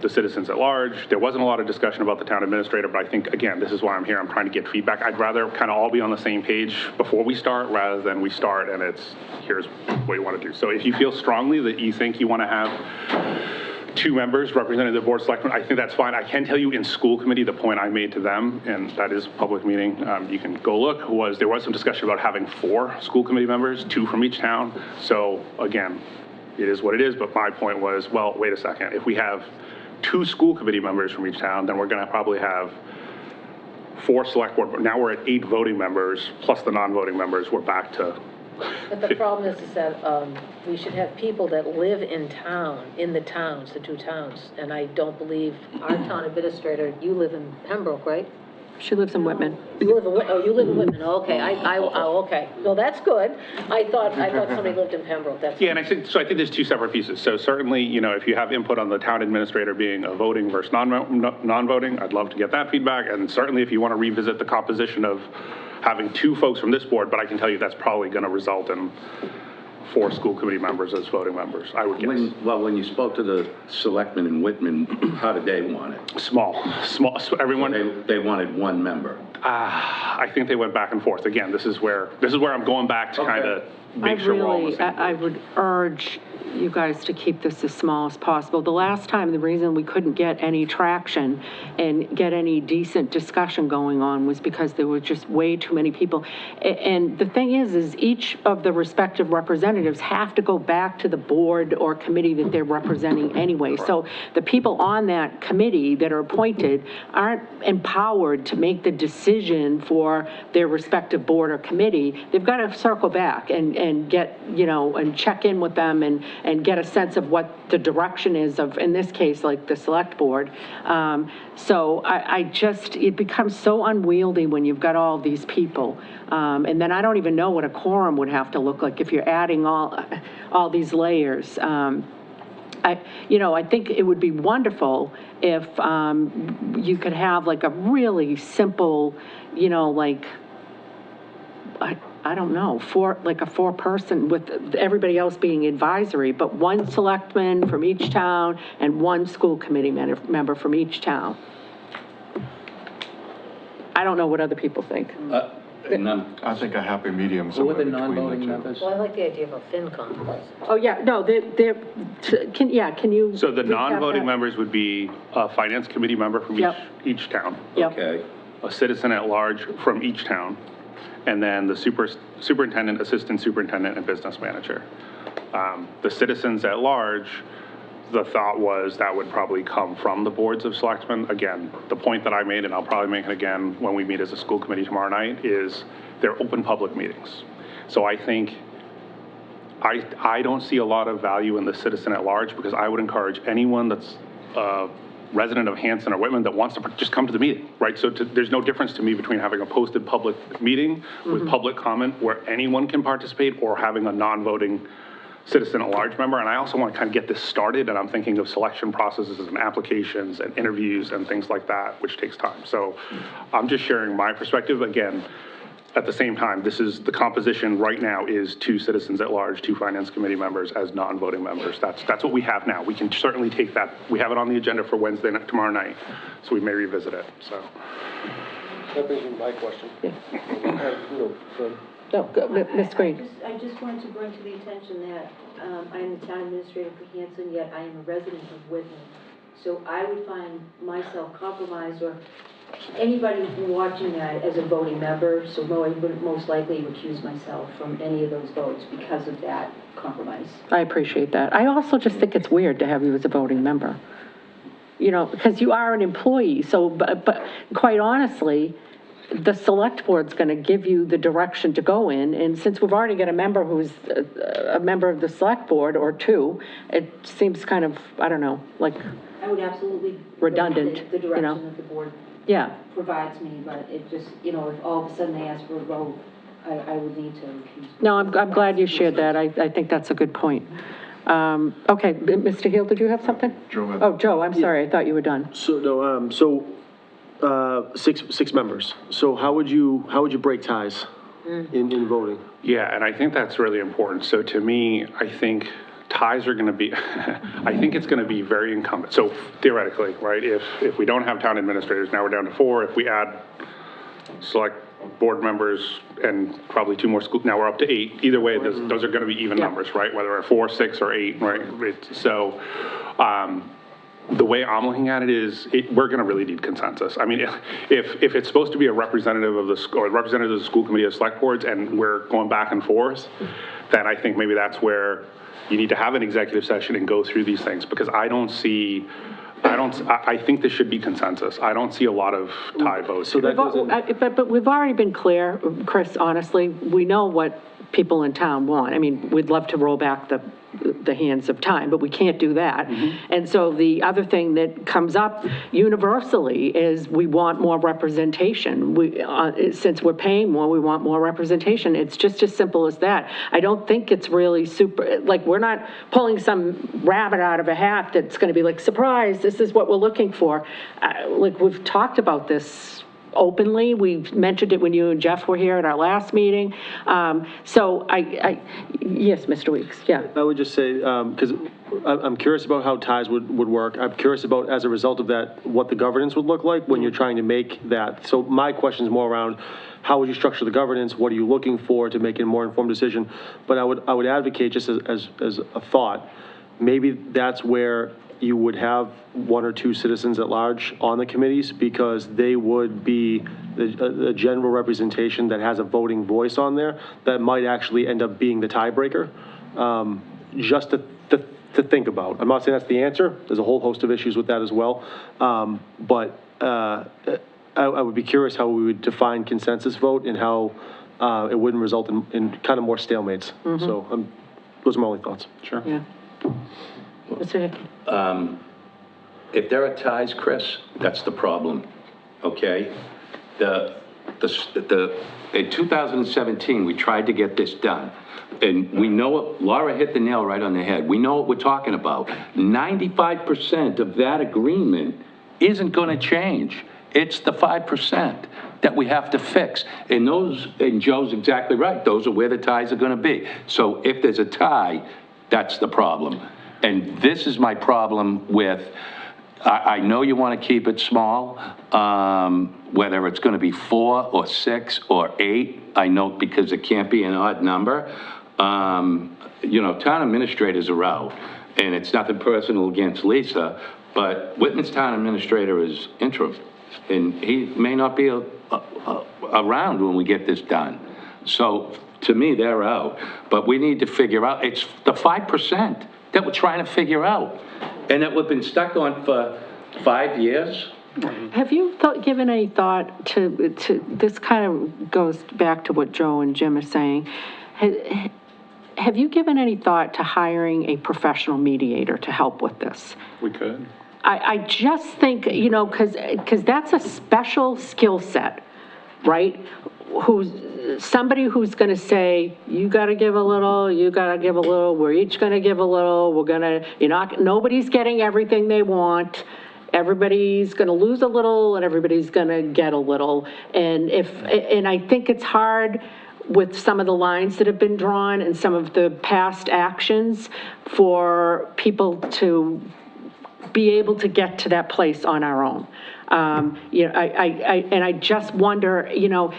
the citizens at large. There wasn't a lot of discussion about the town administrator, but I think, again, this is why I'm here. I'm trying to get feedback. I'd rather kind of all be on the same page before we start rather than we start and it's, here's what you want to do. So if you feel strongly that you think you want to have 2 members representing the board of selectmen, I think that's fine. I can tell you in school committee, the point I made to them, and that is a public meeting, you can go look, was there was some discussion about having 4 school committee members, 2 from each town. So again, it is what it is, but my point was, well, wait a second. If we have 2 school committee members from each town, then we're going to probably have 4 select board. Now we're at 8 voting members, plus the non-voting members. We're back to. But the problem is that we should have people that live in town, in the towns, the 2 towns. And I don't believe our town administrator, you live in Pembroke, right? She lives in Whitman. You live in you live in Whitman, okay, okay. Well, that's good. I thought somebody lived in Pembroke, that's. Yeah, and I think there's 2 separate pieces. So certainly, you know, if you have input on the town administrator being a voting versus non-voting, I'd love to get that feedback. And certainly if you want to revisit the composition of having 2 folks from this board, but I can tell you that's probably going to result in 4 school committee members as voting members, I would guess. When you spoke to the selectmen in Whitman, how did they want it? Small, everyone. So they wanted 1 member. I think they went back and forth. Again, this is where I'm going back to kind of make sure we're all on the same page. I would urge you guys to keep this as small as possible. The last time, the reason we couldn't get any traction and get any decent discussion going on was because there were just way too many people. And the thing is each of the respective representatives have to go back to the board or committee that they're representing anyway. So the people on that committee that are appointed aren't empowered to make the decision for their respective board or committee. They've got to circle back and get, you know, and check in with them and get a sense of what the direction is of, in this case, like the select board. So I just, it becomes so unwieldy when you've got all these people. And then I don't even know what a quorum would have to look like if you're adding all these layers. I think it would be wonderful if you could have like a really simple, you know, like, I don't know, like a 4-person with everybody else being advisory, but 1 selectman from each town and 1 school committee member from each town. I don't know what other people think. I think a happy medium somewhere between the 2. Well, I like the idea of a FinCom. Oh, yeah, no, can you? So the non-voting members would be a finance committee member from each town. Yep. Okay. A citizen at large from each town, and then the superintendent, assistant superintendent, and business manager. The citizens at large, the thought was that would probably come from the boards of selectmen. Again, the point that I made, and I'll probably make it again when we meet as a school committee tomorrow night, is they're open public meetings. So I think, I don't see a lot of value in the citizen at large, because I would encourage anyone that's a resident of Hanson or Whitman that wants to just come to the meeting, right? So there's no difference to me between having a posted public meeting with public comment where anyone can participate, or having a non-voting citizen at large member. And I also want to kind of get this started, and I'm thinking of selection processes and applications and interviews and things like that, which takes time. So I'm just sharing my perspective. Again, at the same time, this is, the composition right now is 2 citizens at large, 2 finance committee members as non-voting members. That's what we have now. We can certainly take that. We have it on the agenda for Wednesday, tomorrow night, so we may revisit it, so. That brings me to my question. No, Ms. Green. I just wanted to bring to the attention that I am the town administrator for Hanson, yet I am a resident of Whitman. So I would find myself compromised, or anybody watching that, as a voting member, so I would most likely recuse myself from any of those votes because of that compromise. I appreciate that. I also just think it's weird to have you as a voting member. You know, because you are an employee, so, but quite honestly, the select board's going to give you the direction to go in, and since we've already got a member who's a member of the select board, or 2, it seems kind of, I don't know, like I would absolutely redundant, the direction you know? that the board Yeah. provides me, but it just, you know, if all of a sudden they ask for a vote, I would need to recuse. No, I'm glad you shared that. I think that's a good point. Okay, Mr. Hill, did you have something? Joe. Oh, Joe, I'm sorry, I thought you were done. So, no, six members. So how would you break ties in voting? Yeah, and I think that's really important. So to me, I think ties are going to be, I think it's going to be very incumbent. So theoretically, right, if we don't have town administrators, now we're down to 4. If we add select board members and probably 2 more schools, now we're up to 8. Either way, those are going to be even numbers, right? Whether we're 4, 6, or 8, right? So the way I'm looking at it is, we're going to really need consensus. I mean, if it's supposed to be a representative of the school, or representative of the school committee of select boards, and we're going back and forth, then I think maybe that's where you need to have an executive session and go through these things, because I think there should be consensus. I don't see a lot of tie votes. So that But we've already been clear, Chris, honestly, we know what people in town want. I mean, we'd love to roll back the hands of time, but we can't do that. And so the other thing that comes up universally is we want more representation. Since we're paying more, we want more representation. It's just as simple as that. I don't think it's really super, like, we're not pulling some rabbit out of a hat that's going to be like, surprise, this is what we're looking for. Like, we've talked about this openly. We mentioned it when you and Jeff were here at our last meeting. So yes, Mr. Weeks, yeah. I would just say, because I'm curious about how ties would work. I'm curious about, as a result of that, what the governance would look like when you're trying to make that. So my question is more around, how would you structure the governance? What are you looking for to make a more informed decision? But I would advocate, just as a thought, maybe that's where you would have 1 or 2 citizens at large on the committees, because they would be the general representation that has a voting voice on there that might actually end up being the tiebreaker, just to think about. I'm not saying that's the answer. There's a whole host of issues with that as well. But I would be curious how we would define consensus vote, and how it wouldn't result in kind of more stalemates. So those are my only thoughts. Sure. Yeah. Mr. Hickey? If there are ties, Chris, that's the problem, okay? In 2017, we tried to get this done, and we know, Laura hit the nail right on the head. We know what we're talking about. 95% of that agreement isn't going to change. It's the 5% that we have to fix. And Joe's exactly right. Those are where the ties are going to be. So if there's a tie, that's the problem. And this is my problem with, I know you want to keep it small, whether it's going to be 4 or 6 or 8, I know, because it can't be an odd number. You know, town administrators are out, and it's nothing personal against Lisa, but Whitman's town administrator is interim, and he may not be around when we get this done. So to me, they're out. But we need to figure out, it's the 5% that we're trying to figure out, and that we've been stuck on for 5 years. Have you given any thought to, this kind of goes back to what Joe and Jim are saying. Have you given any thought to hiring a professional mediator to help with this? We could. I just think, you know, because that's a special skill set, right? Somebody who's going to say, you got to give a little, you got to give a little, we're each going to give a little, nobody's getting everything they want. Everybody's going to lose a little and everybody's going to get a little. And I think it's hard with some of the lines that have been drawn and some of the past actions for people to be able to get to that place on our own. I just wonder,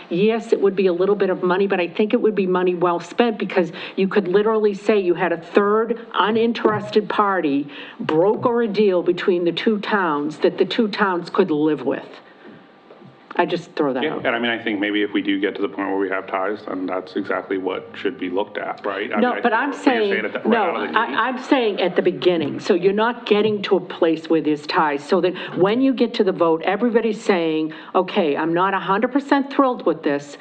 yes, it would be a little bit of money, but I think it would be money well spent because you could literally say you had a third uninterested party broker a deal between the two towns that the two towns could live with. I just throw that out. And I mean, I think maybe if we do get to the point where we have ties, then that's exactly what should be looked at, right? I'm saying at the beginning. So you're not getting to a place where there's ties. So that when you get to the vote, everybody's saying, okay, I'm not 100% thrilled with this,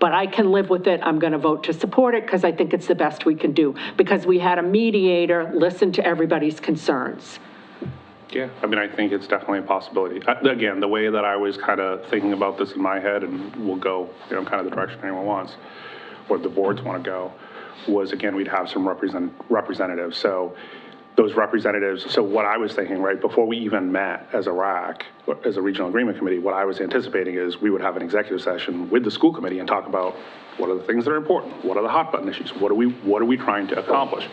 but I can live with it. I'm going to vote to support it because I think it's the best we can do. Because we had a mediator listen to everybody's concerns. Yeah, I mean, I think it's definitely a possibility. Again, the way that I was kind of thinking about this in my head, and we'll go, kind of the direction anyone wants, or the boards want to go, was, again, we'd have some representatives. So those representatives, so what I was thinking, right, before we even met as a RAC, as a Regional Agreement Committee, what I was anticipating is we would have an executive session with the school committee and talk about what are the things that are important, what are the hot button issues, what are we trying to accomplish.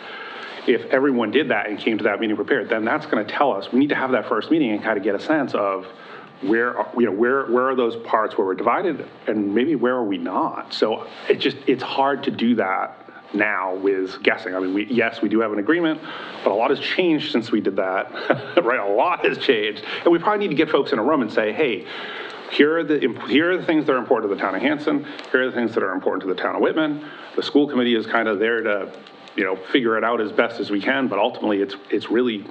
If everyone did that and came to that meeting prepared, then that's going to tell us, we need to have that first meeting and kind of get a sense of where are those parts where we're divided and maybe where are we not? So it's hard to do that now with guessing. I mean, yes, we do have an agreement, but a lot has changed since we did that, right? A lot has changed. And we probably need to get folks in a room and say, hey, here are the things that are important to the town of Hanson. Here are the things that are important to the town of Whitman. The school committee is kind of there to figure it out as best as we can, but ultimately it's really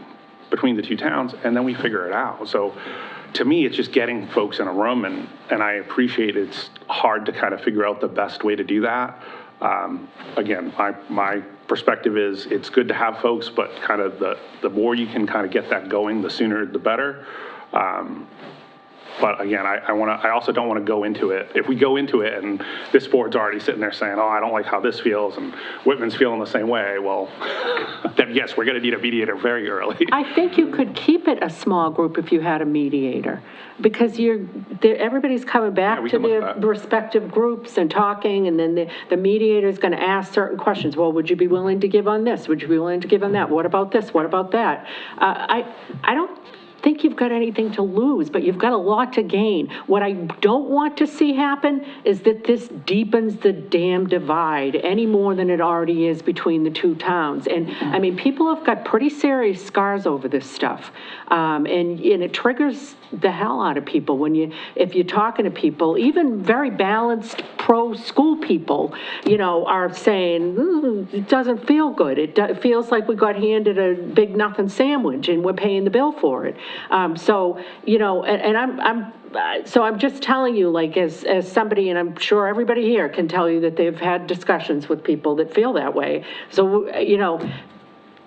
between the two towns, and then we figure it out. So to me, it's just getting folks in a room, and I appreciate it's hard to kind of figure out the best way to do that. Again, my perspective is it's good to have folks, but kind of the more you can kind of get that going, the sooner the better. But again, I also don't want to go into it. If we go into it and this board's already sitting there saying, oh, I don't like how this feels, and Whitman's feeling the same way, well, then yes, we're going to need a mediator very early. I think you could keep it a small group if you had a mediator, because everybody's coming back to their respective groups and talking, and then the mediator's going to ask certain questions. Well, would you be willing to give on this? Would you be willing to give on that? What about this? What about that? I don't think you've got anything to lose, but you've got a lot to gain. What I don't want to see happen is that this deepens the damn divide any more than it already is between the two towns. And I mean, people have got pretty serious scars over this stuff. And it triggers the hell out of people if you're talking to people, even very balanced pro-school people, are saying, it doesn't feel good. It feels like we got handed a big nothing sandwich and we're paying the bill for it. So I'm just telling you, like, as somebody, and I'm sure everybody here can tell you that they've had discussions with people that feel that way. So,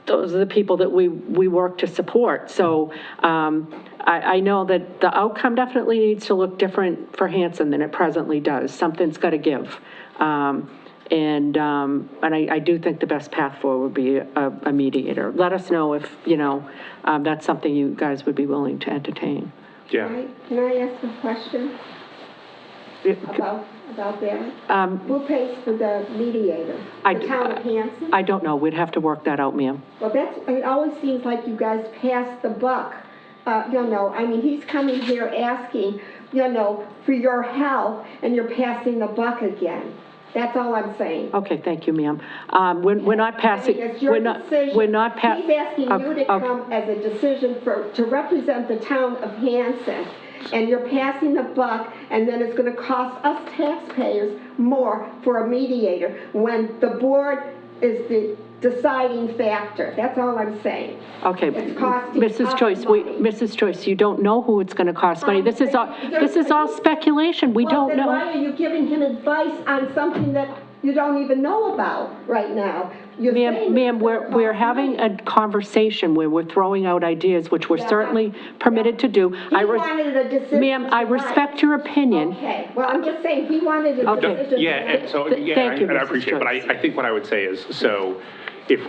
those are the people that we work to support. So I know that the outcome definitely needs to look different for Hanson than it presently does. Something's got to give. And I do think the best path forward would be a mediator. Let us know if, that's something you guys would be willing to entertain. Yeah. Can I ask a question about that? Who pays for the mediator? The town of Hanson? I don't know. We'd have to work that out, ma'am. Well, it always seems like you guys pass the buck. I mean, he's coming here asking, for your help, and you're passing the buck again. That's all I'm saying. Okay, thank you, ma'am. We're not passing. It's your decision. We're not He's asking you to come as a decision to represent the town of Hanson, and you're passing the buck, and then it's going to cost us taxpayers more for a mediator when the board is the deciding factor. That's all I'm saying. Okay, It's costing Mrs. us Joyce, money. Mrs. Joyce, you don't know who it's gonna cost money. This is all speculation. We don't Well, then why know. are you giving him advice on something that you don't even know about right now? You're saying Ma'am, it's gonna we're cost having money. a conversation where we're throwing out ideas, which we're certainly permitted to do. He wanted a decision Ma'am, I tonight. respect your opinion. Okay, well, I'm just saying, he wanted a Okay. decision. Yeah, and so, yeah, Thank you, and I Mrs. appreciate it, but Joyce. I think what I would say is, so,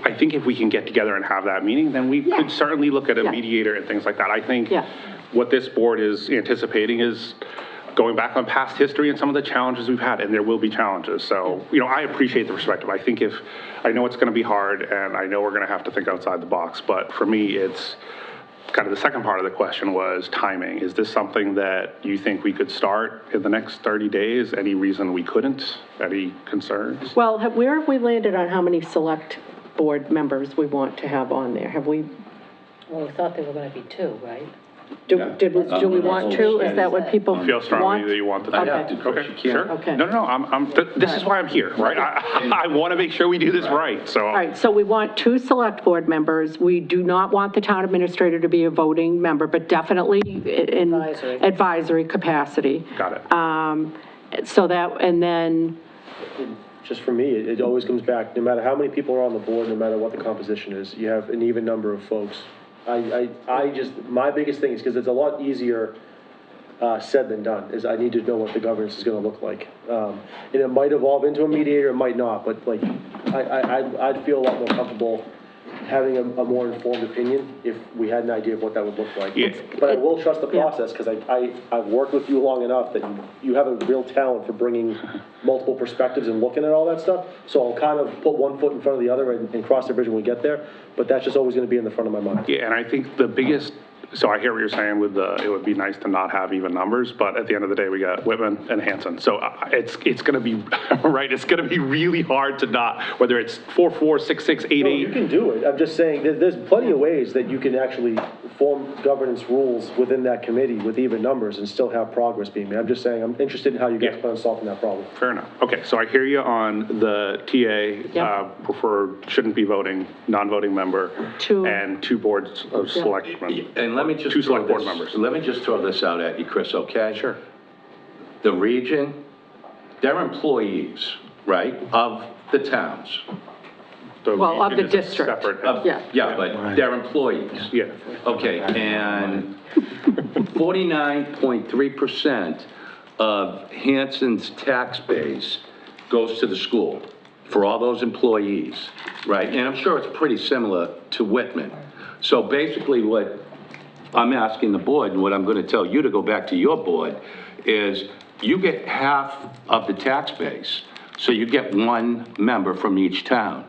I think if we can get together and have that meeting, then we Yeah. could certainly look at a Yeah. mediator and things like that. I think Yeah. what this board is anticipating is going back on past history and some of the challenges we've had, and there will be challenges. So, I appreciate the perspective. I think I know it's gonna be hard, and I know we're gonna have to think outside the box, but for me, it's kind of the second part of the question was timing. Is this something that you think we could start in the next 30 days? Any reason we couldn't? Any concerns? Well, where have we landed on how many select board members we want to have on there? Have we, Well, we thought there were gonna be 2, right? do we want to? Is that what people Feel strongly want? that you want the. I'd have to, Okay, you can't. sure. Okay. No, this is why I'm here, right? I want to make sure we do this right, so. All right, so we want 2 select board members. We do not want the town administrator to be a voting member, but definitely in Advisory. advisory capacity. Got it. So that, and then, Just for me, it always comes back, no matter how many people are on the board, no matter what the composition is, you have an even number of folks. My biggest thing is, because it's a lot easier said than done, is I need to know what the governance is gonna look like. And it might evolve into a mediator, it might not, but like, I'd feel a lot more comfortable having a more informed opinion if we had an idea of what that would look like. Yeah. But I will trust the process, because I've worked with you long enough that you have a real talent for bringing multiple perspectives and looking at all that stuff. So I'll kind of put one foot in front of the other and cross the bridge when we get there, but that's just always gonna be in the front of my mind. Yeah, and I think the biggest, so I hear what you're saying with it would be nice to not have even numbers, but at the end of the day, we got Whitman and Hanson. So it's gonna be, right, it's gonna be really hard to not, whether it's 4-4, 6-6, 8-8. No, you can do it. I'm just saying, there's plenty of ways that you can actually form governance rules within that committee with even numbers and still have progress being made. I'm just saying, I'm interested in how you guys plan on solving that problem. Fair enough. Okay, so I hear you on the TA, Yep. preferred, shouldn't be voting, non-voting member, 2. and 2 boards of selectmen. And let me just 2 throw select board this, members. let me just throw this out at you, Chris, okay? Sure. The region, they're employees, right, of the towns. Well, of the It is a district. separate- Yeah. Yeah, but they're employees. Yeah. Okay, and 49.3% of Hanson's tax base goes to the school for all those employees, right? And I'm sure it's pretty similar to Whitman. So basically what I'm asking the board, and what I'm gonna tell you to go back to your board, is you get half of the tax base, so you get 1 member from each town.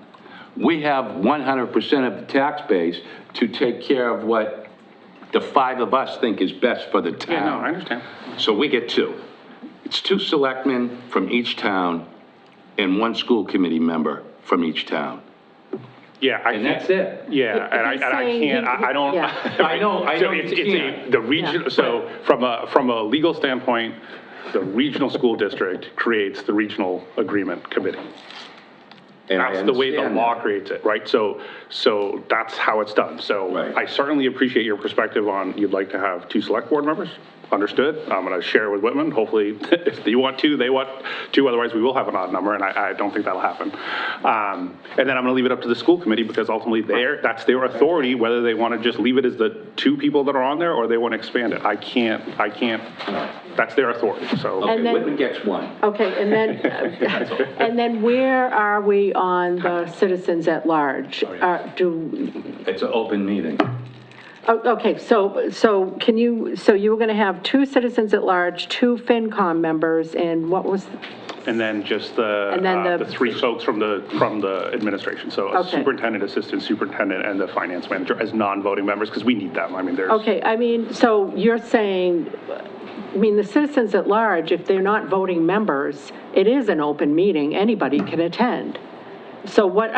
We have 100% of the tax base to take care of what the 5 of us think is best for the town. Yeah, no, I understand. So we get 2. It's 2 selectmen from each town and 1 school committee member from each town. Yeah, I And can't. that's it. Yeah, and I can't, I don't. Yeah. I know So you it's can't. the region, so from a legal standpoint, the regional school district creates the regional agreement committee. And I That's the way the understand law that. creates it, right? So that's how it's done. So Right. I certainly appreciate your perspective on, you'd like to have 2 select board members. Understood. I'm going to share with Whitman. Hopefully, if you want 2, they want 2. Otherwise, we will have an odd number, and I don't think that'll happen. And then I'm going to leave it up to the school committee, because ultimately that's their authority, whether they want to just leave it as the 2 people that are on there or they want to expand it. I can't, that's their authority, so. And Okay, then- Whitman gets 1. Okay, and then where are we on the citizens at large? It's an open meeting. Okay, so can you, so you were gonna have 2 citizens at large, 2 FinCom members, and what was, And then just And then the 3 folks from the administration. So a Okay. superintendent, assistant superintendent, and the finance manager as non-voting members, because we need them. I mean, there's. okay, I mean, so you're saying, I mean, the citizens at large, if they're not voting members, it is an open meeting, anybody can attend. So what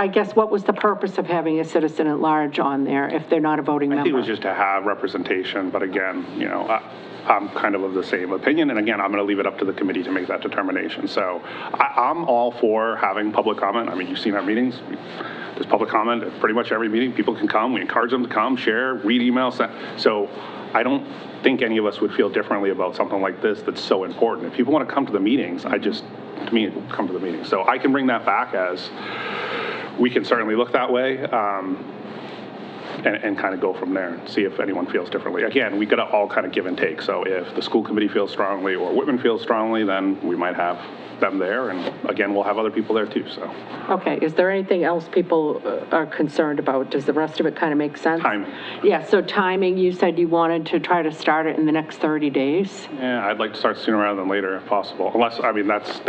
was the purpose of having a citizen at large on there if they're not a voting I member? think it was just to have representation, but again, I'm kind of the same opinion, and again, I'm going to leave it up to the committee to make that determination. So I'm all for having public comment. I mean, you've seen our meetings. there's public comment at pretty much every meeting. People can come. We encourage them to come, share, read emails. So I don't think any of us would feel differently about something like this that's so important. If people want to come to the meetings, to me, come to the meetings. So I can bring that back as, we can certainly look that way, and kind of go from there and see if anyone feels differently. Again, we got to all kind of give and take. So if the school committee feels strongly or Whitman feels strongly, then we might have them there. And again, we'll have other people there too, so. Okay, is there anything else people are concerned about? Does the rest of it kind of make sense? Timing. Yeah, so timing, you said you wanted to try to start it in the next 30 days? Yeah, I'd like to start sooner rather than later if possible. Unless, I mean, that's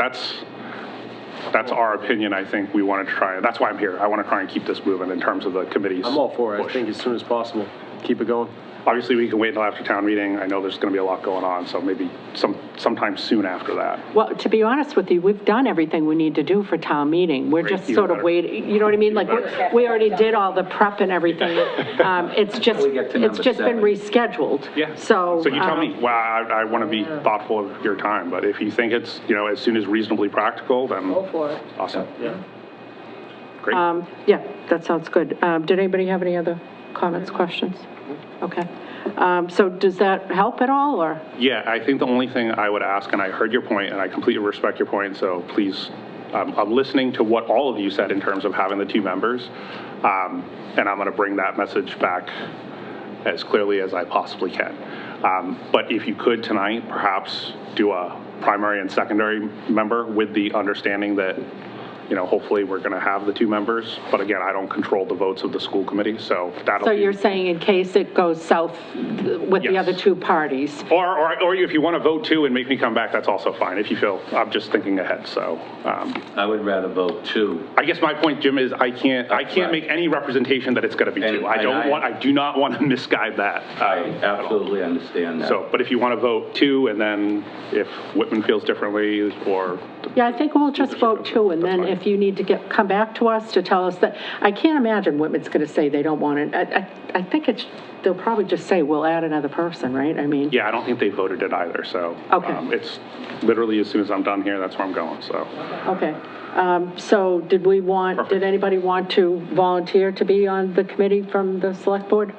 our opinion. I think we wanted to try, that's why I'm here. I want to try and keep this moving in terms of the committee's I'm all for it. push. I think as soon as possible, keep it going. Obviously, we can wait until after town meeting. I know there's going to be a lot going on, so maybe sometime soon after that. Well, to be honest with you, we've done everything we need to do for town meeting. We're Great, just even sort of better. waiting, you know what I mean? Like, we already did all the prep and everything. It's just we get to number been 7. rescheduled. Yeah. So you tell me. Well, I want to be thoughtful of your time, but if you think it's, as soon as reasonably practical, then. Go for it. Awesome. Yeah. Great. Yeah, that sounds good. Did anybody have any other comments, questions? Okay. So does that help at all, or? Yeah, I think the only thing I would ask, and I heard your point, and I completely respect your point, so please, I'm listening to what all of you said in terms of having the 2 members, and I'm going to bring that message back as clearly as I possibly can. But if you could tonight, perhaps do a primary and secondary member with the understanding that, hopefully we're going to have the 2 members. But again, I don't control the votes of the school committee, so that'll So be. you're saying in case it goes south with the Yes. other 2 parties? Or if you want to vote 2 and make me come back, that's also fine. If you feel, I'm just thinking ahead, so. I would rather vote 2. I guess my point, Jim, is I can't make any representation that it's going to be 2. I do not want to misguide that. I absolutely understand that. So, but if you want to vote 2, and then if Whitman feels differently, or. Yeah, I think we'll just vote 2, and then if you need to come back to us to tell us that, I can't imagine Whitman's going to say they don't want it. I think they'll probably just say, we'll add another person, right? I mean. Yeah, I don't think they voted it either, so. Okay. It's literally as soon as I'm done here, that's where I'm going, so. Okay. So did anybody want to volunteer to be on the committee from the select board?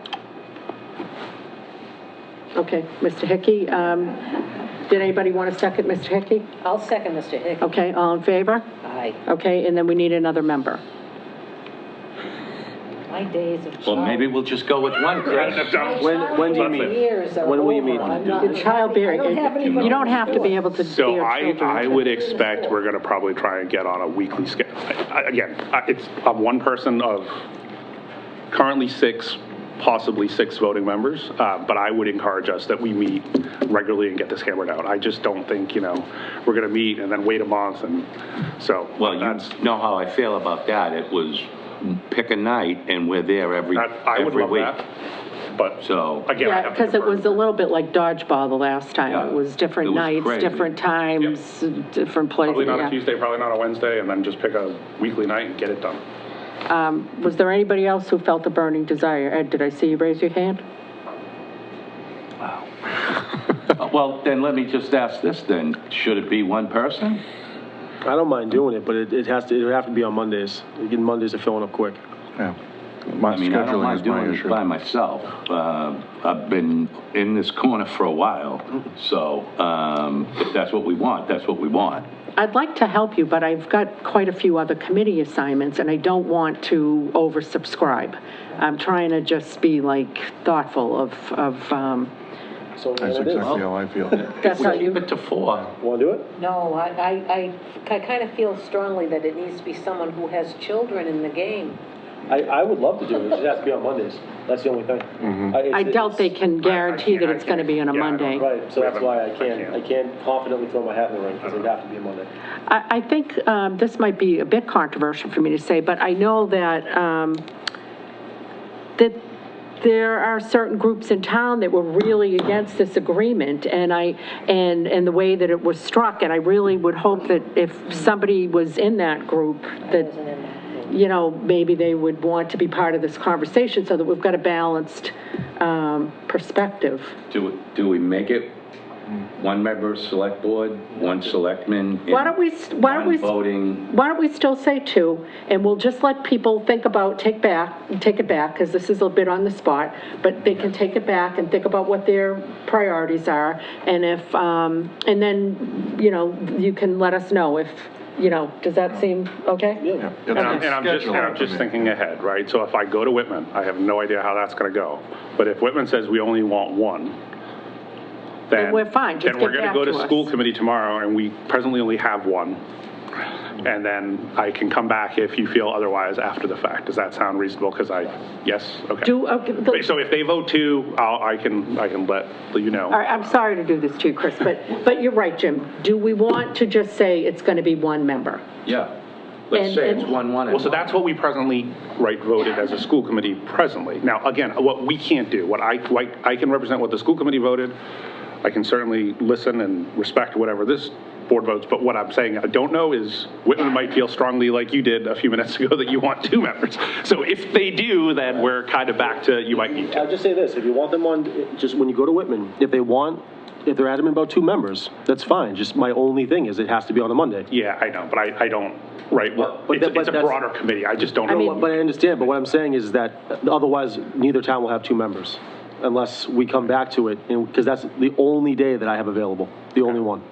Okay, Mr. Hickey, did anybody want to second Mr. Hickey? I'll second Mr. Hickey. Okay, all in favor? Aye. Okay, and then we need another member. My days of Well, maybe we'll just go with 1, Chris. When do you meet? When will you meet? The childbearing, you don't have to be able to So bear I children. would expect we're going to probably try and get on a weekly schedule. Again, I'm one person of currently 6, possibly 6 voting members, but I would encourage us that we meet regularly and get this hammered out. I just don't think, we're going to meet and then wait a month, and so. Well, you know how I feel about that. It was pick a night and we're there every I would love week. that, but So, again, I Yeah, have to because it defer. was a little bit like dodgeball the last time. Yeah. It was different It was nights, crazy. different times, different places. Probably not yeah. a Tuesday, probably not a Wednesday, and then just pick a weekly night and get it done. Was there anybody else who felt a burning desire? Ed, did I see you raise your hand? well, then let me just ask this then. Should it be 1 person? I don't mind doing it, but it would have to be on Mondays. Again, Mondays are filling up quick. Yeah. My I mean, I don't scheduling mind is my doing it issue. by myself. I've been in this corner for a while, so if that's what we want, that's what we want. I'd like to help you, but I've got quite a few other committee assignments, and I don't want to oversubscribe. I'm trying to just be like thoughtful of So That's exactly how I feel. that's how you, Keep it to 4. Want to do it? No, I kind of feel strongly that it needs to be someone who has children in the game. I would love to do it. It just has to be on Mondays. That's the only thing. I doubt they can guarantee that it's going to be on a Monday. Right, so that's why I can't confidently throw my hat in the ring, because it'd have to be a Monday. I think this might be a bit controversial for me to say, but I know that that there are certain groups in town that were really against this agreement, and the way that it was struck, and I really would hope that if somebody was in that group, that, maybe they would want to be part of this conversation so that we've got a balanced perspective. Do we make it one member select board, one selectman, Why don't we, one voting. why don't we still say two, and we'll just let people think about, take it back, because this is a bit on the spot, but they can take it back and think about what their priorities are, and if, and then, you know, you can let us know if, you know, does that seem okay? Yeah. And I'm just thinking ahead, right? So if I go to Whitman, I have no idea how that's gonna go. But if Whitman says we only want one, then we're fine. Just then we're get gonna back go to to us. school committee tomorrow, and we presently only have one. And then I can come back if you feel otherwise after the fact. Does that sound reasonable? Because yes, okay. So if they vote two, I can let you know. All right, I'm sorry to do this to you, Chris, but you're right, Jim. Do we want to just say it's going to be one member? Yeah. Let's say it's 1-1. Well, so that's what we presently, voted as a school committee presently. Now, again, what we can't do, I can represent what the school committee voted. I can certainly listen and respect whatever this board votes, but what I'm saying I don't know is Whitman might feel strongly like you did a few minutes ago that you want two members. So if they do, then we're kind of back to you might need to. I'll just say this, if you want them on, just when you go to Whitman, if they're adamant about two members, that's fine. Just my only thing is it has to be on a Monday. Yeah, I know, but I don't, right, it's a broader committee, I just don't know. No, but I understand, but what I'm saying is that otherwise, neither town will have two members unless we come back to it, because that's the only day that I have available, the only one.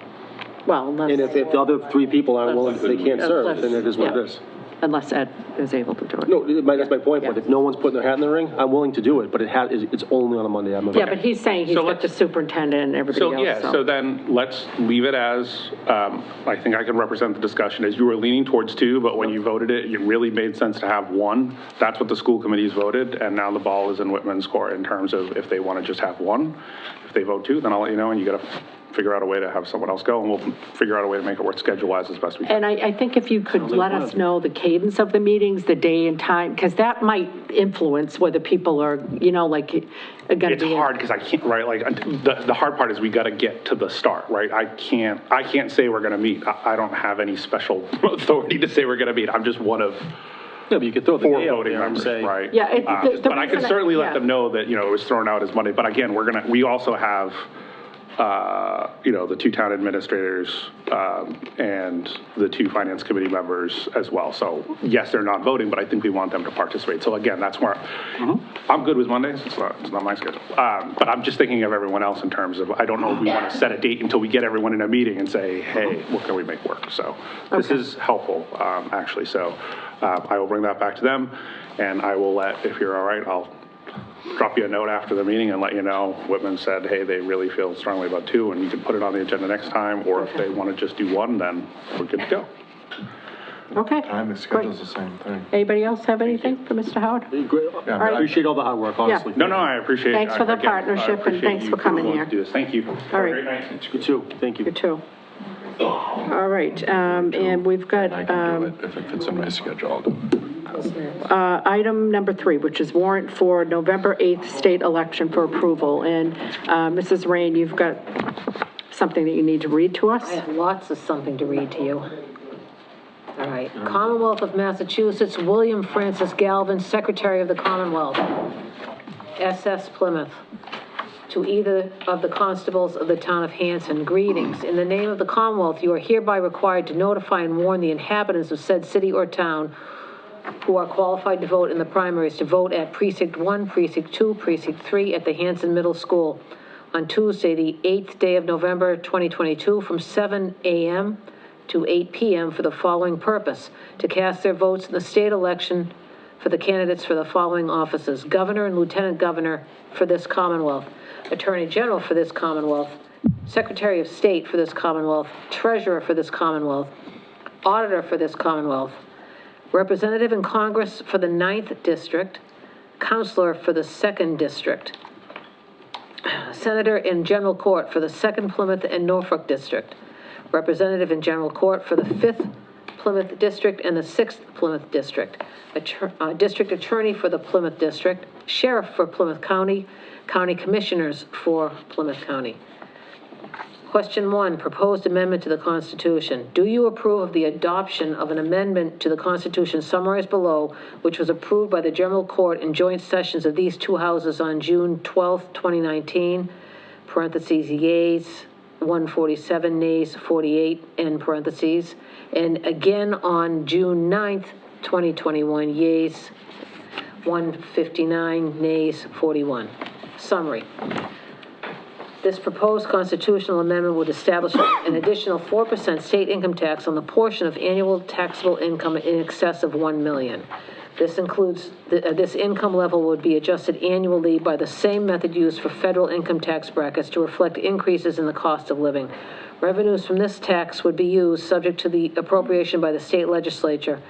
Well, unless... And if the other three people aren't willing, they can't serve, then it is what it is. Unless Ed is able to do it. No, that's my point, but if no one's putting their hat in the ring, I'm willing to do it, but it's only on a Monday. Yeah, but he's saying he's got the superintendent and everybody else, so then let's leave it as, I think I can represent the discussion as you were leaning towards two, but when you voted it, it really made sense to have one. That's what the school committees voted, and now the ball is in Whitman's court in terms of if they want to just have one. If they vote two, then I'll let you know, and you got to figure out a way to have someone else go, and we'll figure out a way to make it work schedule-wise as best we can. And I think if you could let us know the cadence of the meetings, the day and time, because that might influence whether people are, you know, like, going to be... It's hard, because I can't, right, like, the hard part is we got to get to the start, right? I can't say we're going to meet. I don't have any special authority to say we're going to meet. I'm just one of... Yeah, but you could throw the four day out voting there and members, say... right? Yeah, but I can certainly let them know that, you know, it was thrown out as Monday. But again, we also have, you know, the two town administrators and the two finance committee members as well. So yes, they're not voting, but I think we want them to participate. So again, that's where I'm good with Mondays. It's not my schedule. But I'm just thinking of everyone else in terms of, I don't know if we want to set a date until we get everyone in a meeting and say, hey, what can we make work? So this is helpful, actually. So I will bring that back to them, and I will if you're all right, I'll drop you a note after the meeting and let you know Whitman said, hey, they really feel strongly about two, and you can put it on the agenda next time, or if they want to just do one, then we're good to go. Okay. Time, the schedule's the same thing. Anybody else have anything for Mr. Howard? Great. Yeah, I appreciate all the hard work, honestly. No, I appreciate it. Thanks for the Again, partnership, I appreciate and thanks you for coming willing here. to do this. Thank you. All Have a right. great night. You too, thank you. You too. All right, and we've got... I can do it. If it fits in my schedule, I'll do it. Item number 3, which is warrant for November 8th state election for approval. And Mrs. Rain, you've got something that you need to read to us? I have lots of something to read to you. All right. Commonwealth of Massachusetts, William Francis Galvin, Secretary of the Commonwealth, SS Plymouth. To either of the constables of the town of Hanson, greetings. In the name of the Commonwealth, you are hereby required to notify and warn the inhabitants of said city or town who are qualified to vote in the primaries to vote at Precinct 1, Precinct 2, Precinct 3 at the Hanson Middle School on Tuesday, the 8th day of November, 2022, from 7 a.m. to 8 p.m. for the following purpose: to cast their votes in the state election for the candidates for the following offices: Governor and Lieutenant Governor for this Commonwealth, Attorney General for this Commonwealth, Secretary of State for this Commonwealth, Treasurer for this Commonwealth, Auditor for this Commonwealth, Representative in Congress for the 9th District, Counselor for the 2nd District, Senator in General Court for the 2nd Plymouth and Norfolk District, Representative in General Court for the 5th Plymouth District and the 6th Plymouth District, District Attorney for the Plymouth District, Sheriff for Plymouth County, County Commissioners for Plymouth County. Question 1, proposed amendment to the Constitution. Do you approve of the adoption of an amendment to the Constitution summarized below, which was approved by the General Court in joint sessions of these two houses on June 12, 2019, parentheses, yeas, 147, nays 48, in parentheses. And again on June 9th, 2021, yeas 159, nays 41. Summary. This proposed constitutional amendment would establish an additional 4% state income tax on the portion of annual taxable income in excess of $1 million. This includes, this income level would be adjusted annually by the same method used for federal income tax brackets to reflect increases in the cost of living. Revenues from this tax would be used, subject to the appropriation by the state legislature,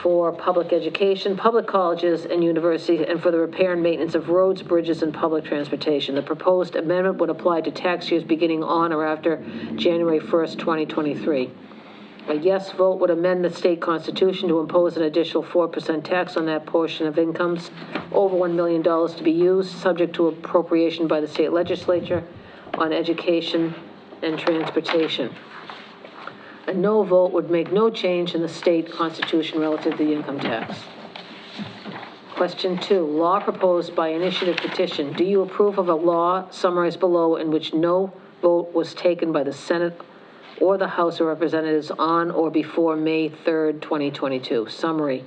for public education, public colleges and universities, and for the repair and maintenance of roads, bridges, and public transportation. The proposed amendment would apply to tax years beginning on or after January 1st, 2023. A yes vote would amend the state constitution to impose an additional 4% tax on that portion of incomes over $1 million to be used, subject to appropriation by the state legislature, on education and transportation. A no vote would make no change in the state constitution relative to the income tax. Question 2, law proposed by initiative petition. Do you approve of a law summarized below in which no vote was taken by the Senate or the House of Representatives on or before May 3rd, 2022? Summary.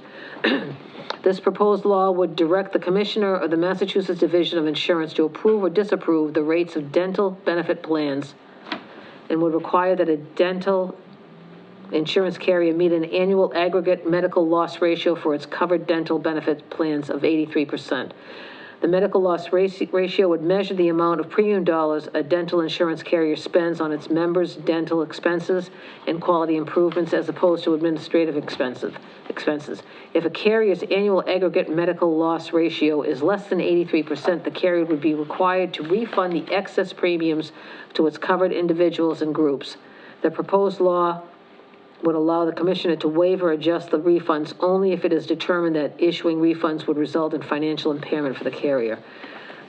This proposed law would direct the Commissioner of the Massachusetts Division of Insurance to approve or disapprove the rates of dental benefit plans and would require that a dental insurance carrier meet an annual aggregate medical loss ratio for its covered dental benefit plans of 83%. The medical loss ratio would measure the amount of premium dollars a dental insurance carrier spends on its members' dental expenses and quality improvements as opposed to administrative expenses. If a carrier's annual aggregate medical loss ratio is less than 83%, the carrier would be required to refund the excess premiums to its covered individuals and groups. The proposed law would allow the Commissioner to waive or adjust the refunds only if it is determined that issuing refunds would result in financial impairment for the carrier.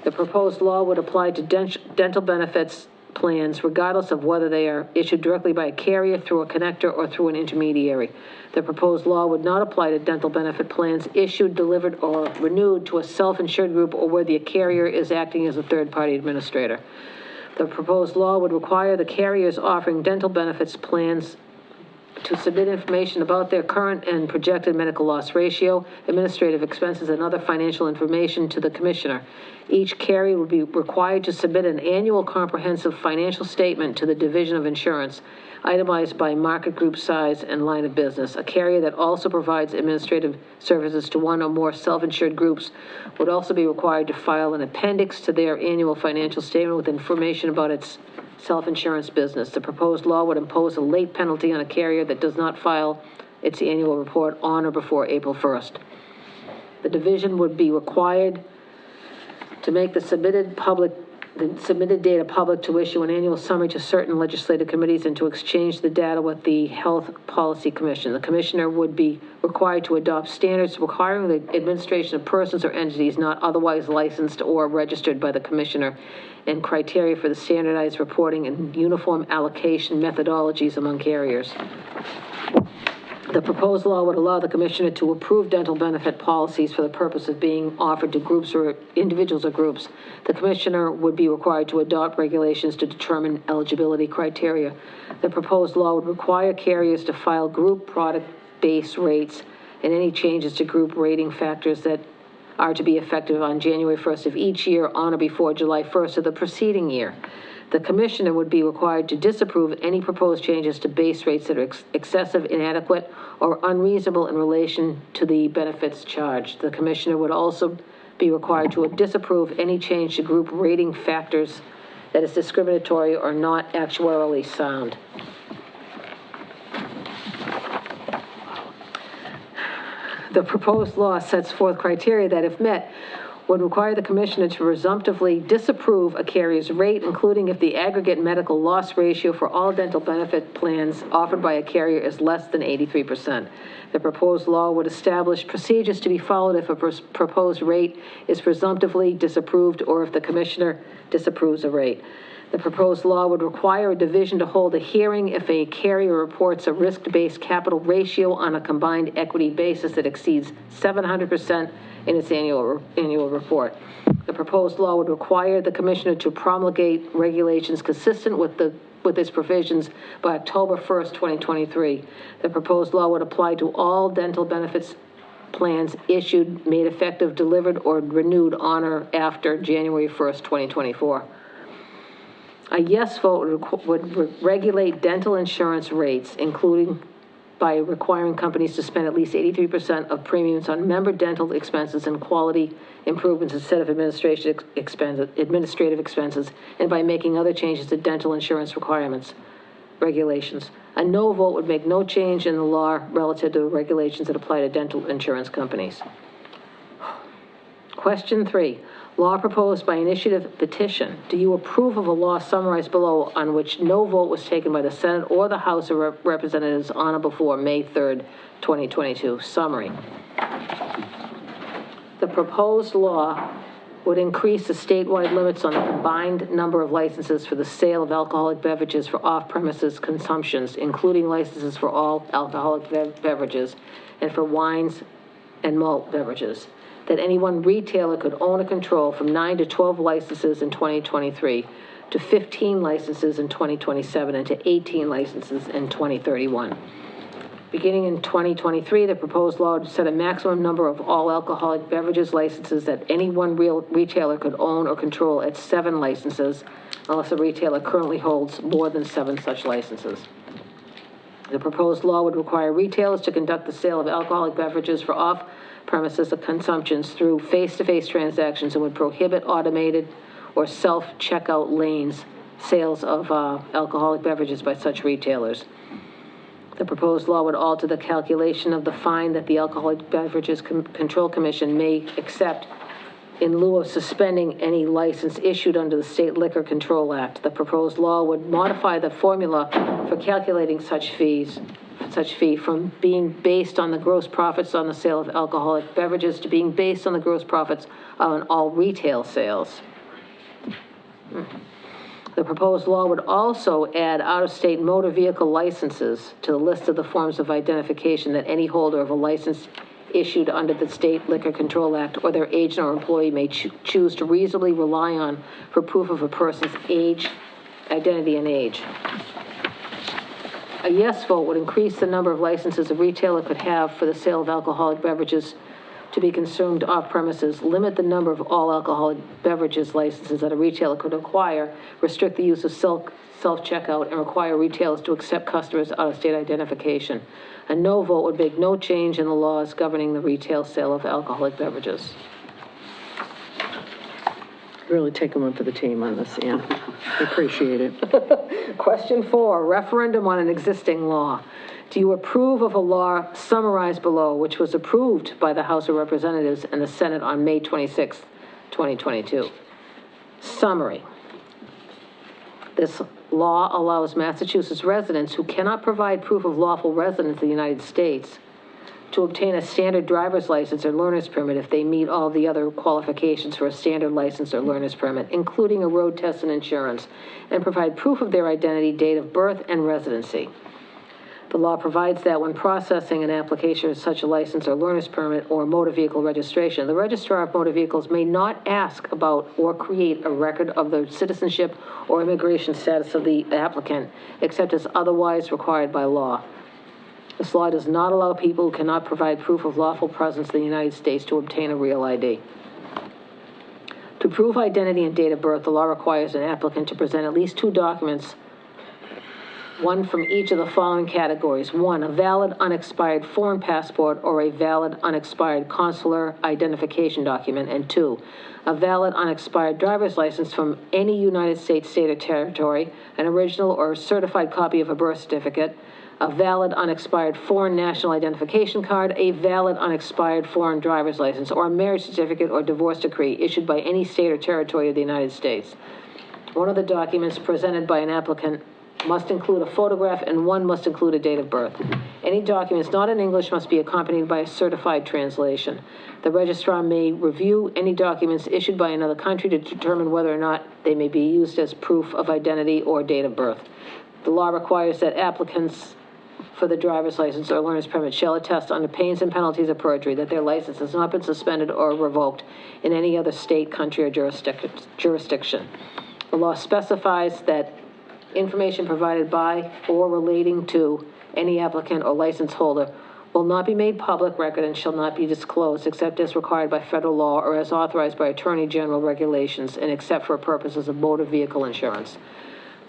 The proposed law would apply to dental benefits plans regardless of whether they are issued directly by a carrier, through a connector, or through an intermediary. The proposed law would not apply to dental benefit plans issued, delivered, or renewed to a self-insured group or where the carrier is acting as a third-party administrator. The proposed law would require the carriers offering dental benefits plans to submit information about their current and projected medical loss ratio, administrative expenses, and other financial information to the Commissioner. Each carrier would be required to submit an annual comprehensive financial statement to the Division of Insurance, itemized by market group size and line of business. A carrier that also provides administrative services to one or more self-insured groups would also be required to file an appendix to their annual financial statement with information about its self-insurance business. The proposed law would impose a late penalty on a carrier that does not file its annual report on or before April 1st. The division would be required to make the submitted data public, to issue an annual summary to certain legislative committees, and to exchange the data with the Health Policy Commission. The Commissioner would be required to adopt standards requiring the administration of persons or entities not otherwise licensed or registered by the Commissioner, and criteria for the standardized reporting and uniform allocation methodologies among carriers. The proposed law would allow the Commissioner to approve dental benefit policies for the purpose of being offered to groups or individuals or groups. The Commissioner would be required to adopt regulations to determine eligibility criteria. The proposed law would require carriers to file group product base rates and any changes to group rating factors that are to be effective on January 1st of each year, on or before July 1st of the preceding year. The Commissioner would be required to disapprove any proposed changes to base rates that are excessive, inadequate, or unreasonable in relation to the benefits charged. The Commissioner would also be required to disapprove any change to group rating factors that is discriminatory or not actuarially sound. The proposed law sets forth criteria that, if met, would require the Commissioner to presumptively disapprove a carrier's rate, including if the aggregate medical loss ratio for all dental benefit plans offered by a carrier is less than 83%. The proposed law would establish procedures to be followed if a proposed rate is presumptively disapproved or if the Commissioner disapproves a rate. The proposed law would require a division to hold a hearing if a carrier reports a risk-based capital ratio on a combined equity basis that exceeds 700% in its annual report. The proposed law would require the Commissioner to promulgate regulations consistent with the with its provisions by October 1st, 2023. The proposed law would apply to all dental benefits plans issued, made effective, delivered, or renewed on or after January 1st, 2024. A yes vote would regulate dental insurance rates, including by requiring companies to spend at least 83% of premiums on member dental expenses and quality improvements instead of administrative expenses, and by making other changes to dental insurance regulations. A no vote would make no change in the law relative to the regulations that apply to dental insurance companies. Question 3, law proposed by initiative petition. Do you approve of a law summarized below on which no vote was taken by the Senate or the House of Representatives on or before May 3rd, 2022? Summary. The proposed law would increase the statewide limits on the combined number of licenses for the sale of alcoholic beverages for off-premises consumptions, including licenses for all alcoholic beverages and for wines and malt beverages, that any one retailer could own or control, from 9 to 12 licenses in 2023 to 15 licenses in 2027 and to 18 licenses in 2031. Beginning in 2023, the proposed law would set a maximum number of all alcoholic beverages licenses that any one retailer could own or control at 7 licenses, unless a retailer currently holds more than 7 such licenses. The proposed law would require retailers to conduct the sale of alcoholic beverages for off-premises consumptions through face-to-face transactions, and would prohibit automated or self-checkout lanes sales of alcoholic beverages by such retailers. The proposed law would alter the calculation of the fine that the Alcoholic Beverages Control Commission may accept in lieu of suspending any license issued under the State Liquor Control Act. The proposed law would modify the formula for calculating such fee from being based on the gross profits on the sale of alcoholic beverages to being based on the gross profits on all retail sales. The proposed law would also add out-of-state motor vehicle licenses to the list of the forms of identification that any holder of a license issued under the State Liquor Control Act or their agent or employee may choose to reasonably rely on for proof of a person's identity and age. A yes vote would increase the number of licenses a retailer could have for the sale of alcoholic beverages to be consumed off-premises, limit the number of all alcoholic beverages licenses that a retailer could acquire, restrict the use of self-checkout, and require retailers to accept customers' out-of-state identification. A no vote would make no change in the laws governing the retail sale of alcoholic beverages. Really taking one for the team on this, Ann. I appreciate it. Question 4, referendum on an existing law. Do you approve of a law summarized below, which was approved by the House of Representatives and the Senate on May 26, 2022? Summary. This law allows Massachusetts residents who cannot provide proof of lawful residence in the United States to obtain a standard driver's license or learner's permit if they meet all the other qualifications for a standard license or learner's permit, including a road test and insurance, and provide proof of their identity, date of birth, and residency. The law provides that when processing an application for such a license or learner's permit or motor vehicle registration, the registrar of motor vehicles may not ask about or create a record of the citizenship or immigration status of the applicant, except as otherwise required by law. This law does not allow people who cannot provide proof of lawful presence in the United States to obtain a real ID. To prove identity and date of birth, the law requires an applicant to present at least 2 documents, one from each of the following categories. 1, a valid unexpired foreign passport or a valid unexpired consular identification document. And 2, a valid unexpired driver's license from any United States state or territory, an original or certified copy of a birth certificate, a valid unexpired foreign national identification card, a valid unexpired foreign driver's license, or a marriage certificate or divorce decree issued by any state or territory of the United States. One of the documents presented by an applicant must include a photograph, and one must include a date of birth. Any documents not in English must be accompanied by a certified translation. The registrar may review any documents issued by another country to determine whether or not they may be used as proof of identity or date of birth. The law requires that applicants for the driver's license or learner's permit shall attest under pains and penalties of perjury that their license has not been suspended or revoked in any other state, country, or jurisdiction. The law specifies that information provided by or relating to any applicant or license holder will not be made public record and shall not be disclosed except as required by federal law or as authorized by Attorney General regulations and except for purposes of motor vehicle insurance.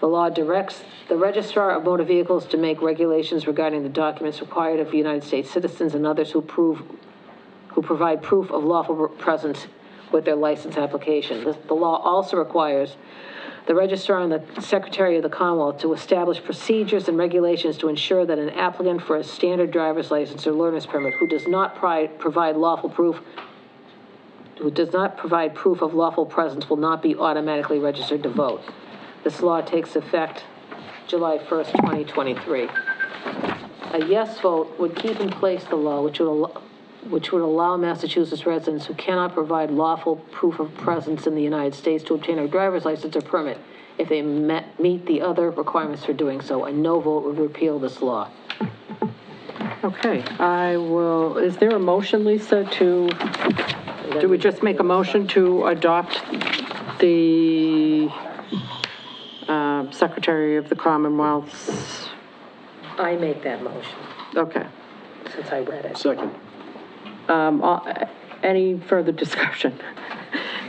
The law directs the Registrar of Motor Vehicles to make regulations regarding the documents required of United States citizens and others who provide proof of lawful presence with their license application. The law also requires the Registrar and the Secretary of the Commonwealth to establish procedures and regulations to ensure that an applicant for a standard driver's license or learner's permit who does not provide proof of lawful presence will not be automatically registered to vote. This law takes effect July 1st, 2023. A yes vote would keep in place the law, which would allow Massachusetts residents who cannot provide lawful proof of presence in the United States to obtain a driver's license or permit if they meet the other requirements for doing so. A no vote would repeal this law. Okay, is there a motion, Lisa, do we just make a motion to adopt the Secretary of the Commonwealth's? I make that motion, Okay. since I read it. Second. Any further discussion?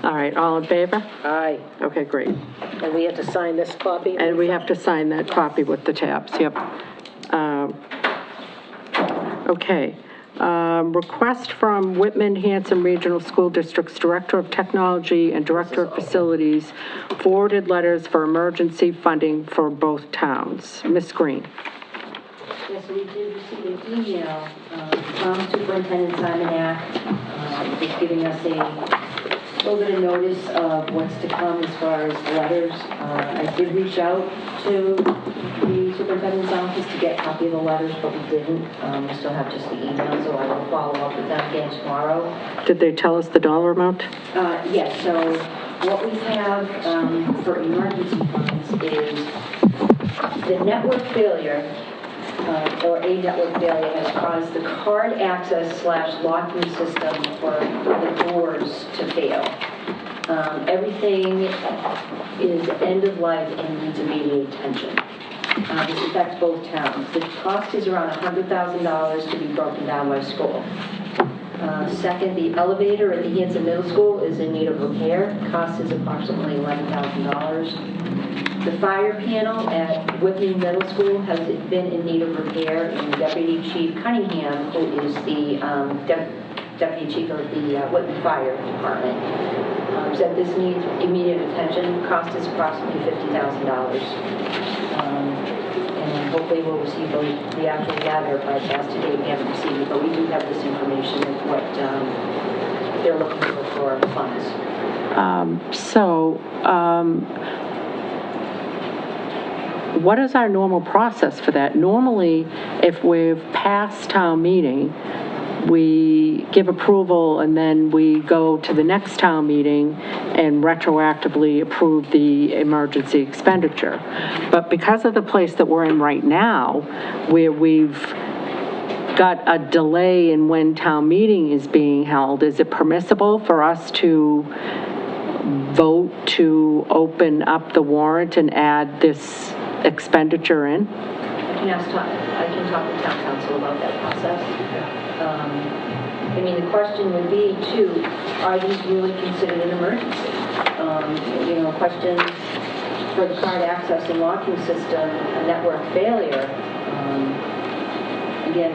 All right, all in favor? Aye. Okay, great. And we have to sign this copy? And we have to sign that copy with the tabs, yep. Okay. Request from Whitman Hanson Regional School District's Director of Technology and Director of Facilities forwarded letters for emergency funding for both towns. Ms. Green. Yes, we did receive an email from Superintendent Simonak, just giving us a little bit of notice of what's to come as far as letters. I did reach out to the superintendent's office to get a copy of the letters, but we didn't. We still have just the email, so I will follow up with them again tomorrow. Did they tell us the dollar amount? Yes, so what we have for emergency funds is the network failure, or a network failure has caused the card access / locking system for the doors to fail. Everything is end of life and needs immediate attention. This affects both towns. The cost is around $100,000 to be broken down by school. Second, the elevator at the Hanson Middle School is in need of repair. Cost is approximately $11,000. The fire panel at Whitman Middle School has been in need of repair, and Deputy Chief Cunningham, who is the Deputy Chief of the Whitman Fire Department, said this needs immediate attention. Cost is approximately $50,000. And hopefully we'll receive the actual data by past today. We haven't received it, but we do have this information of what they're looking for funds. What is our normal process for that? Normally, if we've passed town meeting, we give approval and then we go to the next town meeting and retroactively approve the emergency expenditure. But because of the place that we're in right now, where we've got a delay in when town meeting is being held, is it permissible for us to vote to open up the warrant and add this expenditure in? I can talk to town council about that process. I mean, the question would be, too, are these really considered an emergency? Questions for the card access and locking system, a network failure. Again,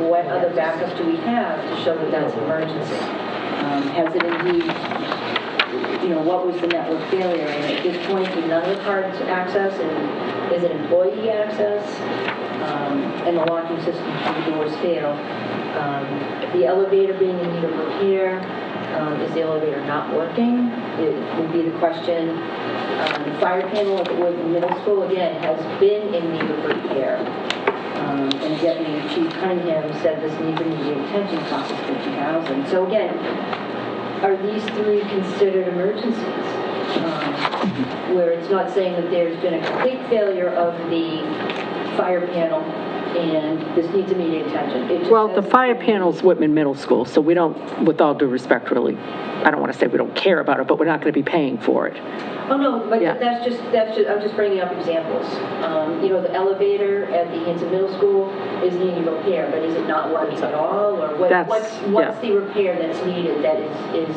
what other backups do we have to show that that's an emergency? Has it indeed, what was the network failure? And at this point, did none of the cards access, and is it employee access? And the locking system for the doors fail. The elevator being in need of repair, is the elevator not working? It would be the question. The fire panel at the Woodland Middle School, again, has been in need of repair. And Deputy Chief Cunningham said this needs immediate attention, cost is $50,000. So again, are these three considered emergencies? Where it's not saying that there's been a complete failure of the fire panel and this needs immediate attention. It just Well, the says- fire panel's Whitman Middle School, so we don't, with all due respect, really, I don't want to say we don't care about it, but we're not going to be paying for it. Oh, no, but Yeah. that's just, I'm just bringing up examples. You know, the elevator at the Hanson Middle School is needing repair, but is it not working at all? Or what's the repair that's needed that is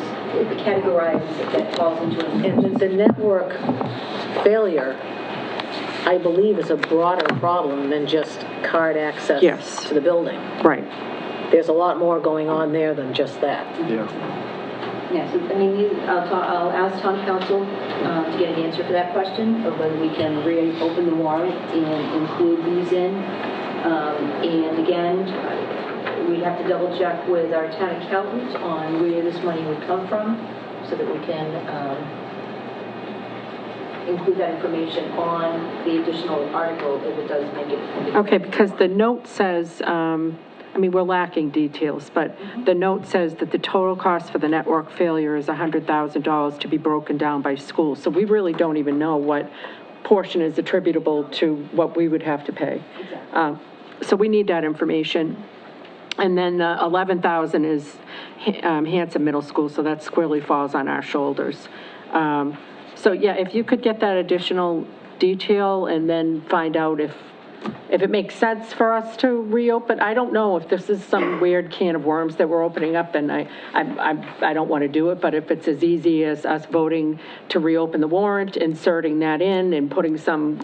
categorized, that falls into an... And the network failure, I believe, is a broader problem than just card access Yes. to the building. Right. There's a lot more going on there than just that. Yeah. Yes, I mean, I'll ask town council to get an answer for that question, of whether we can reopen the warrant and include these in. And again, we have to double check with our town accountant on where this money would come from, so that we can include that information on the additional article if it does make it. Okay, because the note says, I mean, we're lacking details, but the note says that the total cost for the network failure is $100,000 to be broken down by school. So we really don't even know what portion is attributable to what we would have to pay. So we need that information. And then 11,000 is Hanson Middle School, so that squarely falls on our shoulders. So yeah, if you could get that additional detail and then find out if it makes sense for us to reopen. I don't know if this is some weird can of worms that we're opening up, and I don't want to do it, but if it's as easy as us voting to reopen the warrant, inserting that in, and putting some,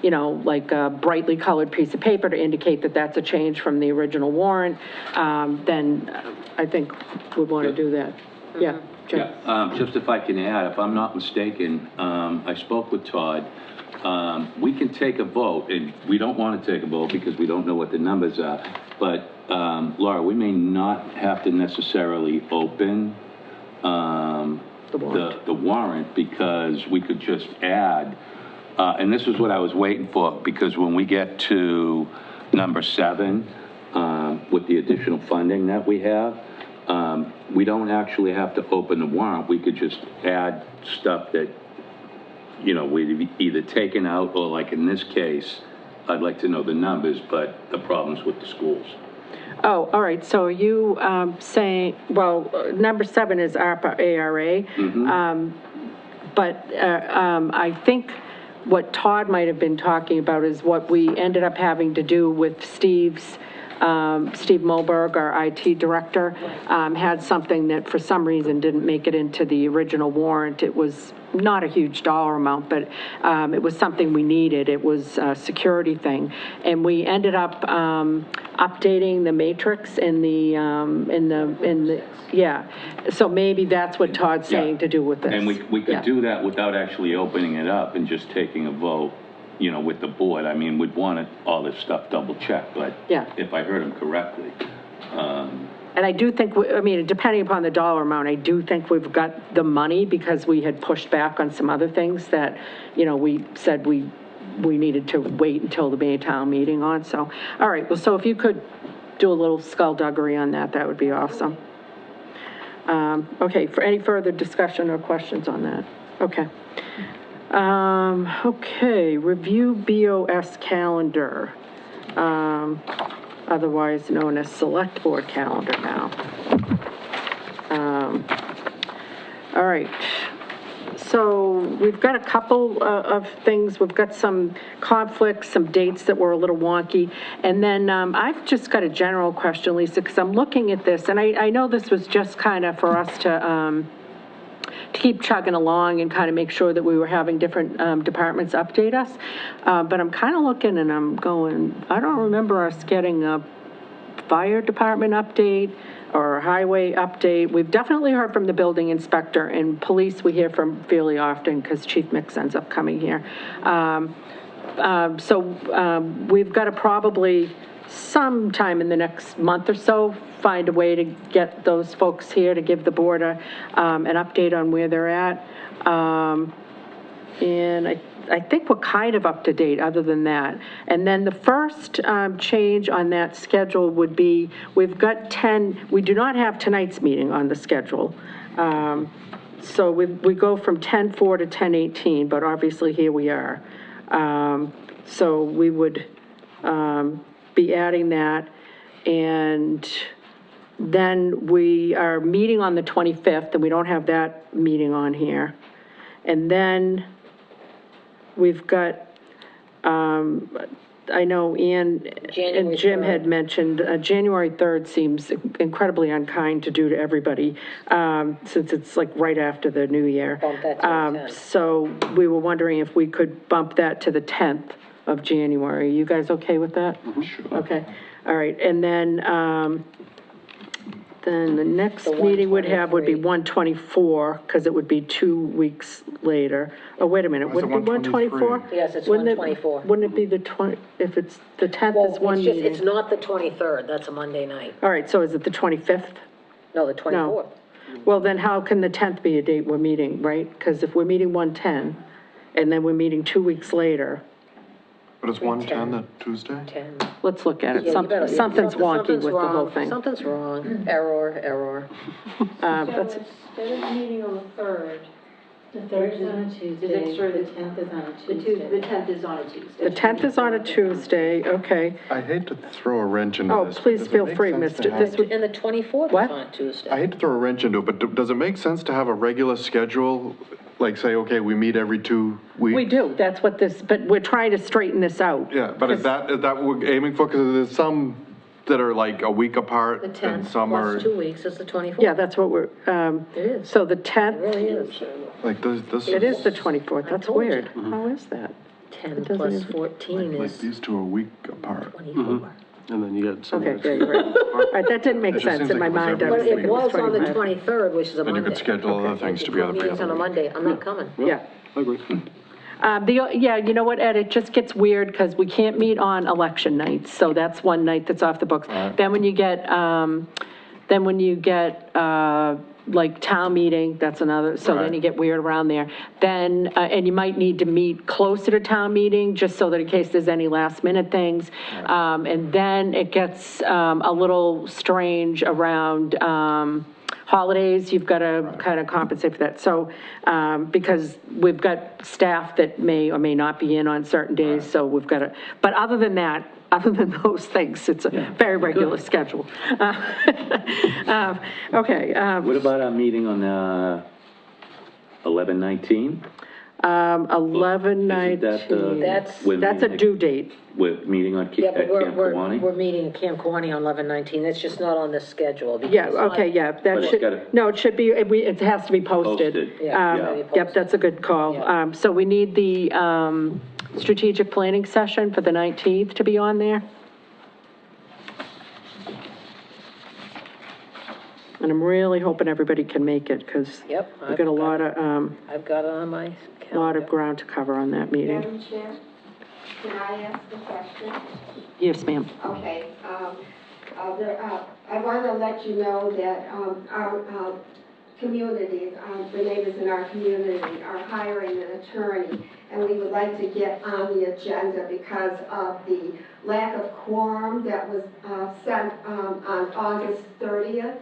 you know, like a brightly colored piece of paper to indicate that that's a change from the original warrant, then I think we want to do that. Yeah, Jim? Yeah, just if I can add, if I'm not mistaken, I spoke with Todd. We can take a vote, and we don't want to take a vote because we don't know what the numbers are. But, Laura, we may not have to necessarily open the warrant because we could just add, and this is what I was waiting for, because when we get to number 7, with the additional funding that we have, we don't actually have to open the warrant. We could just add stuff that, you know, we've either taken out, or like in this case, I'd like to know the numbers, but the problems with the schools. Oh, all right, so are you saying, well, number 7 is ARPA, ARA, but I think what Todd might have been talking about is what we ended up having to do with Steve Moberg, our IT director, had something that for some reason didn't make it into the original warrant. It was not a huge dollar amount, but it was something we needed. It was a security thing. And we ended up updating the matrix in the yeah. So maybe that's what Todd's saying to do with this. And we could do that without actually opening it up and just taking a vote, you know, with the board. I mean, we'd want all this stuff double checked, but if I heard him correctly. And I do think, I mean, depending upon the dollar amount, I do think we've got the money because we had pushed back on some other things that, you know, we said we needed to wait until the May town meeting on. So, all right, well, so if you could do a little skullduggery on that, that would be awesome. Okay, for any further discussion or questions on that? Okay. Okay, review BOS calendar, otherwise known as select board calendar now. All right, so we've got a couple of things. We've got some conflicts, some dates that were a little wonky, and then I've just got a general question, Lisa, because I'm looking at this, and I know this was just kind of for us to keep chugging along and kind of make sure that we were having different departments update us. But I'm kind of looking and I'm going, I don't remember us getting a fire department update or a highway update. We've definitely heard from the building inspector, and police we hear from fairly often because Chief Mix ends up coming here. So we've got to probably sometime in the next month or so find a way to get those folks here to give the board an update on where they're at. And I think we're kind of up to date other than that. And then the first change on that schedule would be, we've got 10, we do not have tonight's meeting on the schedule. So we go from 10:04 to 10:18, but obviously here we are. So we would be adding that. And then we are meeting on the 25th, and we don't have that meeting on here. And then we've got, I know Ann and January Jim 3rd. had mentioned, January 3rd seems incredibly unkind to do to everybody, since it's like right after the new year. Bump that to the 10th. So we were wondering if we could bump that to the 10th of January. You guys okay with that? Sure. Okay, all right, and then the next The meeting would be 123. 124, because it would be 2 weeks later. Oh, wait a minute, would it be 124? Yes, it's Wouldn't it- 124. Wouldn't it be the 20, if it's, the 10th Well, is one it's just, meeting? it's not the 23rd, that's a Monday night. All right, so is it the 25th? No, the 24th. Well, then how can the 10th be a date we're meeting, right? Because if we're meeting 110, and then we're meeting 2 weeks later, But it's 110 that Tuesday? 10. let's look at it. Yeah, you better- Something's wonky something's with the whole wrong. thing. Something's wrong. Error. That's- Instead of meeting on the 3rd, The third is on a Tuesday, the 10th is on a Tuesday. the 10th is on a Tuesday. The 10th is on a Tuesday, okay. I hate to throw a wrench into Oh, this. but please does it feel make free, sense to Mr. have- This would, And the 24th What? is on a Tuesday. I hate to throw a wrench into it, but does it make sense to have a regular schedule? Like say, okay, we meet every 2 weeks? we do, that's what this, but we're trying to straighten this out. Yeah, but is that what we're aiming for? Because there's some that are like a week apart The and 10th some are, plus 2 weeks is the 24th. Yeah, that's what we're, It is. so the It 10th, really is. like this. it is the 24th, that's told you. weird. How is that? 10 doesn't plus even- 14 Like is these two are a week apart. 24. And then you got some. Okay, yeah, you're right. All right, that didn't make It just sense seems in my like it was mind. I every was But thinking it was on the 25. 23rd, which is a And you Monday. could schedule other things to be other Meetings on a Monday, I'm not coming. Yeah. I agree. Yeah, you know what, Ed, it just gets weird because we can't meet on election nights, so that's one night that's off the books. Then when you get, like town meeting, that's another, so then Right. you get weird around there. Then, and you might need to meet closer to town meeting, just so that in case there's any last minute things. And then it gets a little strange around holidays, you've got to kind of compensate for that. So, because we've got staff that may or may not be in on certain days, so we've got to, but other than that, other than those things, it's a very regular schedule. Okay. What about our meeting on 11/19? 11/19. That's a due date. We're meeting on Yeah, at but Camp Kawani? we're meeting at Camp Kawani on 11/19, that's just not on the schedule. because Yeah, it's not- okay, yeah, But that it's should, gotta- no, it should be, it has to be posted. Posted. Yeah, Yeah. it's Yep, posted. that's a good call. Yeah. So we need the strategic planning session for the 19th to be on there. And I'm really hoping everybody can make it, because Yep, we've got a lot of my calendar. ground to cover on that meeting. Madam Chair, can I ask a question? Yes, ma'am. Okay, I want to let you know that our community, the neighbors in our community are hiring an attorney, and we would like to get on the agenda because of the lack of quorum that was sent on August 30th,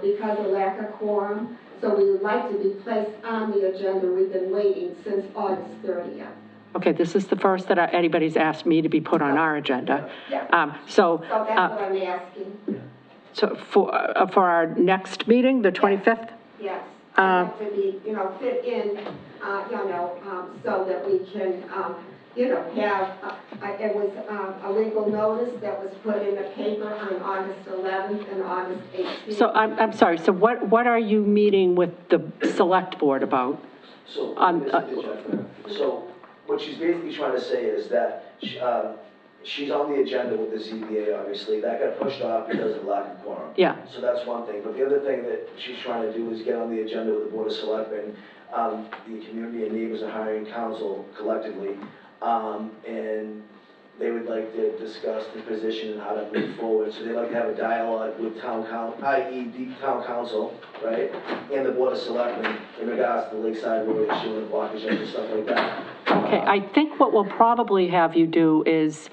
because of lack of quorum. So we would like to be placed on the agenda. We've been waiting since August 30th. Okay, this is the first that anybody's asked me to be put on our agenda. Yeah. So, So that's what I'm asking. so for our next meeting, the 25th? Yes, I'd like to be, fit in, so that we can, have, it was a legal notice that was put in the paper on August 11th and August 18th. So I'm sorry, so what are you meeting with the select board about? So, so what she's basically trying to say is that she's on the agenda with the ZBA, obviously. That got pushed off because of lack of quorum. Yeah. So that's one thing. But the other thing that she's trying to do is get on the agenda with the Board of Selectmen. The community and neighbors are hiring counsel collectively. And they would like to discuss the position and how to move forward. So they'd like to have a dialogue with town council, i.e. the town council, right? And the Board of Selectmen in regards to the Lakeside Road issue and blockage and stuff like that. Okay, I think what we'll probably have you do is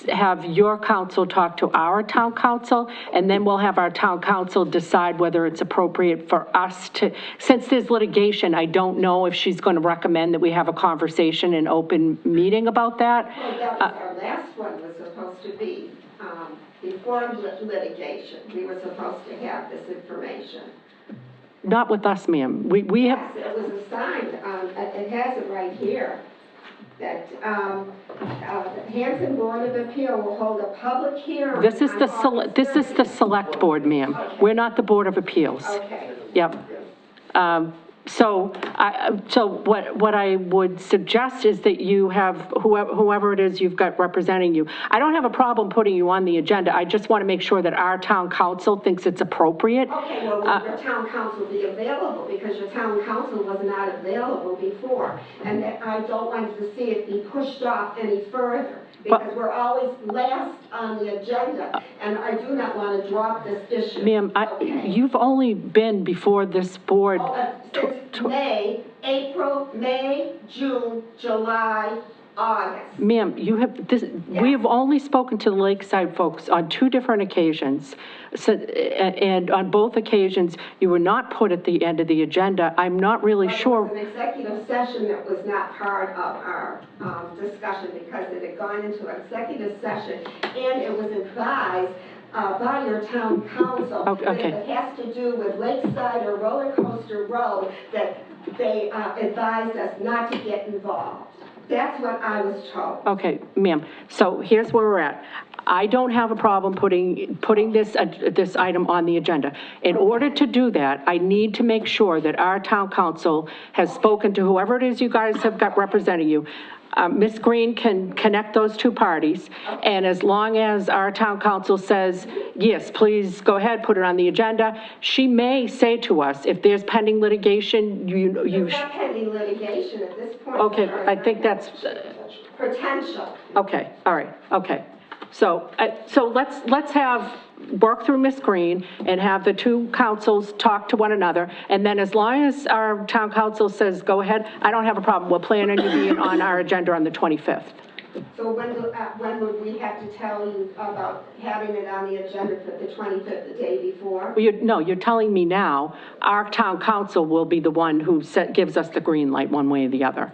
have your council talk to our town council, and then we'll have our town council decide whether it's appropriate for us to, since there's litigation, I don't know if she's going to recommend that we have a conversation in open meeting about that. Well, that was our last one was supposed to be, before litigation. We were supposed to have this information. Not with us, ma'am. We have, Yes, it was assigned, it has it right here, that the Hanson Board of Appeal will hold a public hearing. this is on the August this is the 30th. select board, ma'am. We're not the Board of Appeals. Okay. Yep. So what I would suggest is that you have whoever it is you've got representing you. I don't have a problem putting you on the agenda. I just want to make sure that our town council thinks it's appropriate. Okay, well, will your town council be available? Because your town council was not available before. And that I don't want to see it be pushed off any further. Because we're always last on the agenda, and I do not want to drop this issue. Ma'am, you've only been before this board. Since May, April, May, June, July, August. Ma'am, you have this, we have only spoken to the Lakeside folks on 2 different occasions. So, and on both occasions, you were not put at the end of the agenda. I'm not really sure. It was an executive session that was not part of our discussion because it had gone into executive session and it was advised by your town council. Okay. That if it has to do with Lakeside or Roller Coaster Road, that they advised us not to get involved. That's what I was told. Okay, ma'am, so here's where we're at. I don't have a problem putting this item on the agenda. In order to do that, I need to make sure that our town council has spoken to whoever it is you guys have got representing you. Ms. Green can connect those 2 parties, and as long as our town council says, yes, please go ahead, put it on the agenda, she may say to us, if there's pending litigation, There's not pending litigation at this point. Okay, I think that's, Potential. okay, all right, okay. So let's work through Ms. Green and have the 2 councils talk to one another, and then as long as our town council says, go ahead, I don't have a problem. We'll plan on you being on our agenda on the 25th. So when would we have to tell you about having it on the agenda for the 25th, the day before? No, you're telling me now, our town council will be the one who gives us the green light one way or the other.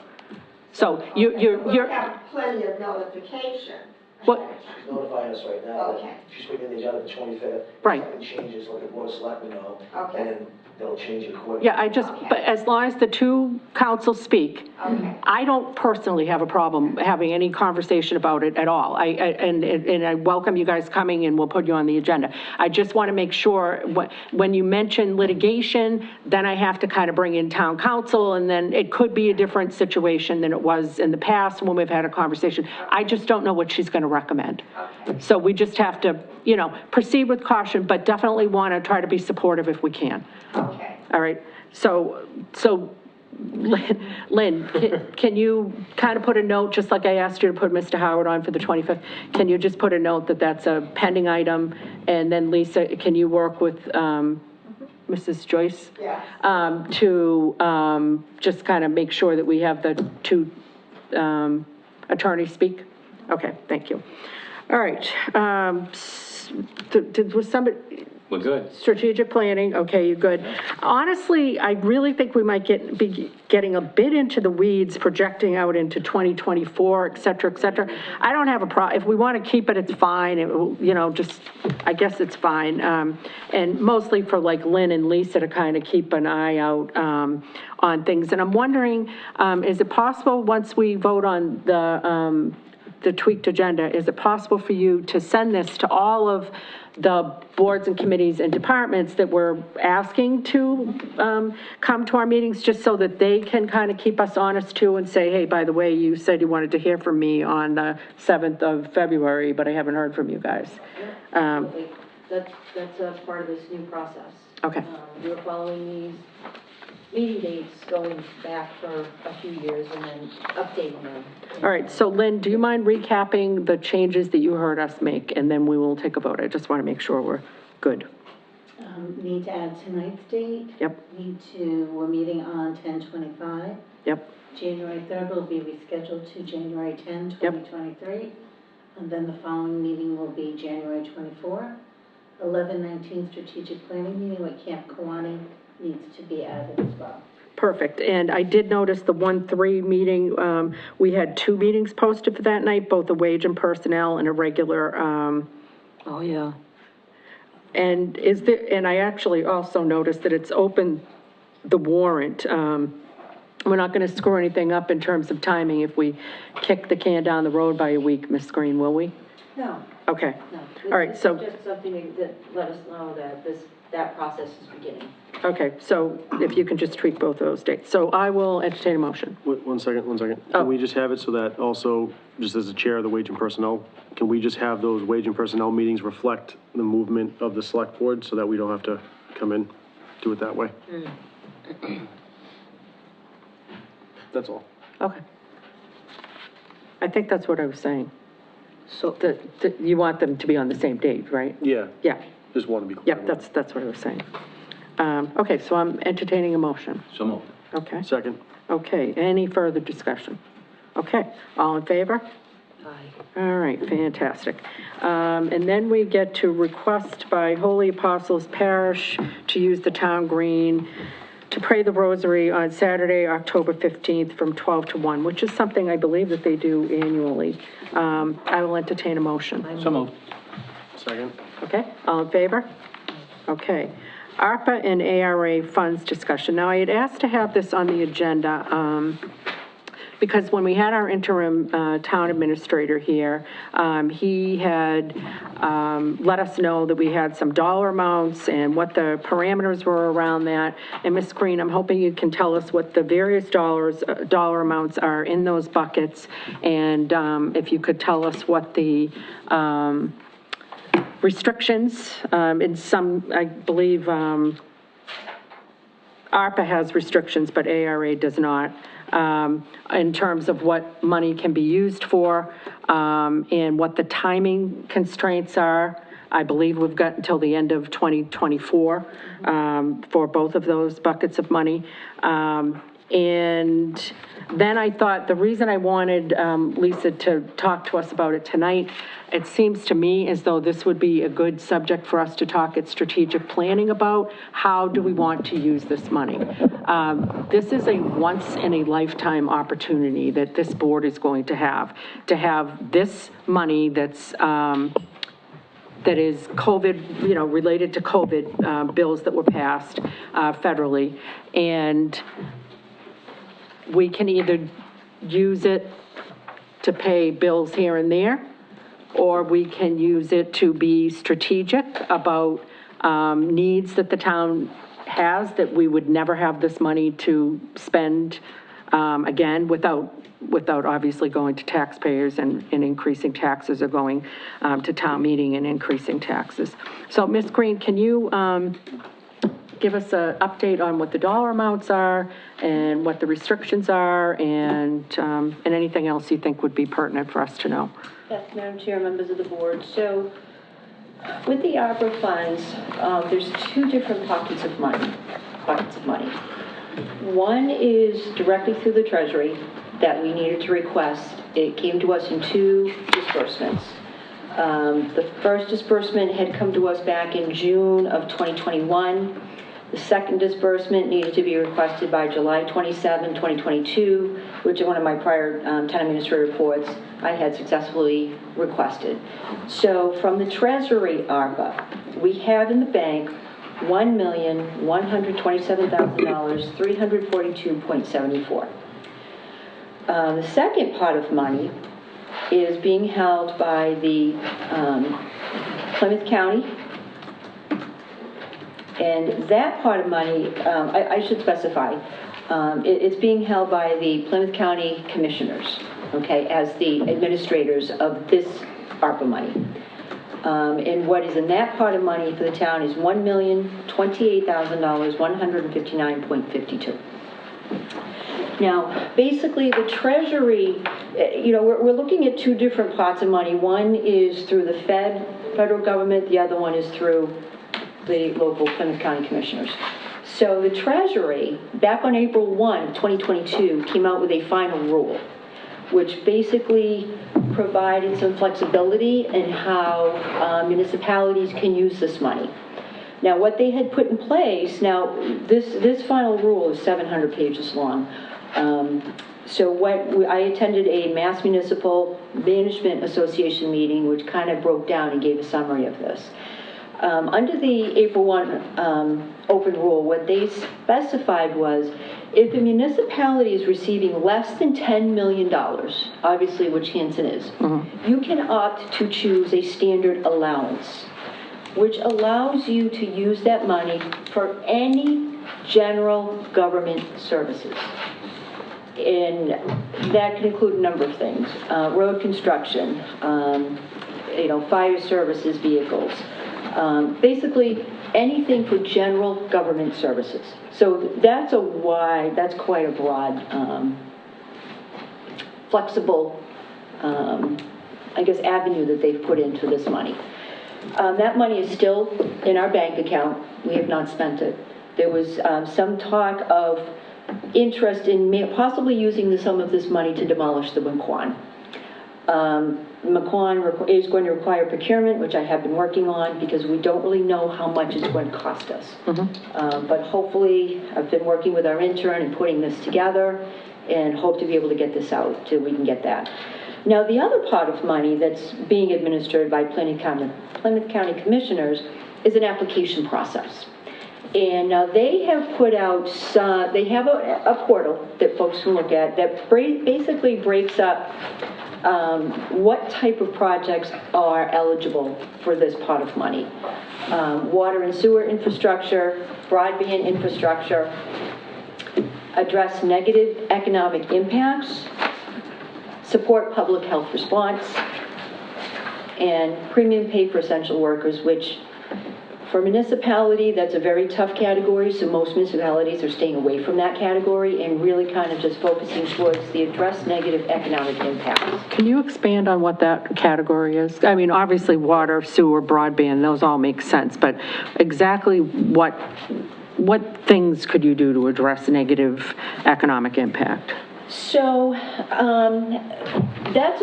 So We'll have plenty of notification. What? She's notifying us right now. Okay. She's putting the agenda the 25th. Right. If something changes, let the board of selectmen know. Okay. And then they'll change it accordingly. Yeah, but as long as the 2 councils speak, Okay. I don't personally have a problem having any conversation about it at all. And I welcome you guys coming, and we'll put you on the agenda. I just want to make sure, when you mention litigation, then I have to kind of bring in town council, and then it could be a different situation than it was in the past when we've had a conversation. I just don't know what she's going to recommend. Okay. So we just have to, proceed with caution, but definitely want to try to be supportive if we can. Okay. All right, so Lynn, can you kind of put a note, just like I asked you to put Mr. Howard on for the 25th? Can you just put a note that that's a pending item? And then Lisa, can you work with Mrs. Joyce? Yes. To just kind of make sure that we have the 2 attorneys speak? Okay, thank you. All right, was somebody... We're good. Strategic planning, okay, you're good. Honestly, I really think we might be getting a bit into the weeds, projecting out into 2024, et cetera, et cetera. I don't have a problem. If we want to keep it, it's fine. I guess it's fine. And mostly for like Lynn and Lisa to kind of keep an eye out on things. And I'm wondering, is it possible, once we vote on the tweaked agenda, is it possible for you to send this to all of the boards and committees and departments that we're asking to come to our meetings, just so that they can kind of keep us honest too, and say, hey, by the way, you said you wanted to hear from me on the 7th of February, but I haven't heard from you guys. Absolutely. That's a part of this new process. Okay. We're following these meeting dates going back for a few years and then updating them. All right, so Lynn, do you mind recapping the changes that you heard us make, and then we will take a vote? I just want to make sure we're good. Need to add tonight's date. Yep. We're meeting on 10/25. Yep. January 3rd will be rescheduled to January 10, 2023. And then the following meeting will be January 24. 11/19 strategic planning meeting with Camp Kawani needs to be added as well. Perfect. And I did notice the 1-3 meeting, we had 2 meetings posted for that night, both a wage and personnel and a regular, Oh, yeah. and and I actually also noticed that it's open, the warrant. We're not going to screw anything up in terms of timing if we kick the can down the road by a week, Ms. Green, will we? No, Okay. no. All right, so, It's just something that let us know that that process is beginning. okay, so if you can just tweak both of those dates. So I will entertain a motion. One second. Oh. Can we just have it so that also, just as the chair of the Wage and Personnel, can we just have those Wage and Personnel meetings reflect the movement of the select board so that we don't have to come in, do it that way? That's all. Okay. I think that's what I was saying. So, That you want them to be on the same date, right? Yeah, Yeah, just want to be clear. yep, that's what I was saying. Okay, so I'm entertaining a motion. So moved. Okay, Second. okay, any further discussion? Okay, all in favor? aye. All right, fantastic. And then we get to request by Holy Apostles Parish to use the town green to pray the rosary on Saturday, October 15th from 12 to 1, which is something I believe that they do annually. I will entertain a motion. So moved. Second. Okay, all in favor? Okay. ARPA and ARA funds discussion. Now, I had asked to have this on the agenda, because when we had our interim town administrator here, he had let us know that we had some dollar amounts and what the parameters were around that. And Ms. Green, I'm hoping you can tell us what the various dollar amounts are in those buckets, and if you could tell us what the restrictions, in some, I believe, ARPA has restrictions, but ARA does not, in terms of what money can be used for, and what the timing constraints are. I believe we've got until the end of 2024 for both of those buckets of money. And then I thought, the reason I wanted Lisa to talk to us about it tonight, it seems to me as though this would be a good subject for us to talk at strategic planning about. How do we want to use this money? This is a once-in-a-lifetime opportunity that this board is going to have this money that's, that is COVID, related to COVID bills that were passed federally. And we can either use it to pay bills here and there, or we can use it to be strategic about needs that the town has that we would never have this money to spend again without obviously going to taxpayers and increasing taxes, or going to town meeting and increasing taxes. So Ms. Green, can you give us an update on what the dollar amounts are and what the restrictions are, and anything else you think would be pertinent for us to know? Yes, Madam Chair, members of the board. So with the ARPA funds, there's 2 different buckets of money. One is directly through the Treasury that we needed to request. It came to us in 2 disbursements. The first disbursement had come to us back in June of 2021. The second disbursement needed to be requested by July 27, 2022, which in one of my prior town administrator reports I had successfully requested. So from the Treasury ARPA, we have in the bank $1,127,000, $342.74. The second pot of money is being held by the Plymouth County. And that part of money, I should specify, it's being held by the Plymouth County Commissioners, okay, as the administrators of this ARPA money. And what is in that pot of money for the town is $1,028,000, $159.52. Now, basically, the Treasury, we're looking at 2 different pots of money. One is through the federal government. The other one is through the local Plymouth County Commissioners. So the Treasury, back on April 1, 2022, came out with a final rule, which basically provided some flexibility in how municipalities can use this money. Now, what they had put in place, now, this final rule is 700 pages long. So I attended a Mass Municipal Management Association meeting, which kind of broke down and gave a summary of this. Under the April 1 open rule, what they specified was if a municipality is receiving less than $10 million, obviously which Hanson is, you can opt to choose a standard allowance, which allows you to use that money for any general government services. And that can include a number of things, road construction, fire services vehicles, basically anything for general government services. So that's quite a broad, flexible, avenue that they've put into this money. That money is still in our bank account. We have not spent it. There was some talk of interest in possibly using some of this money to demolish the McQuan. McQuan is going to require procurement, which I have been working on, because we don't really know how much it's going to cost us. But hopefully, I've been working with our intern and putting this together, and hope to be able to get this out till we can get that. Now, the other pot of money that's being administered by Plymouth County Commissioners is an application process. And now they have put out they have a portal that folks can look at that basically breaks up what type of projects are eligible for this pot of money. Water and sewer infrastructure, broadband infrastructure, address negative economic impacts, support public health response, and premium pay for essential workers, which for municipality, that's a very tough category, so most municipalities are staying away from that category and really kind of just focusing towards the address negative economic impacts. Can you expand on what that category is? I mean, obviously, water, sewer, broadband, those all make sense, but exactly what things could you do to address negative economic impact? So that's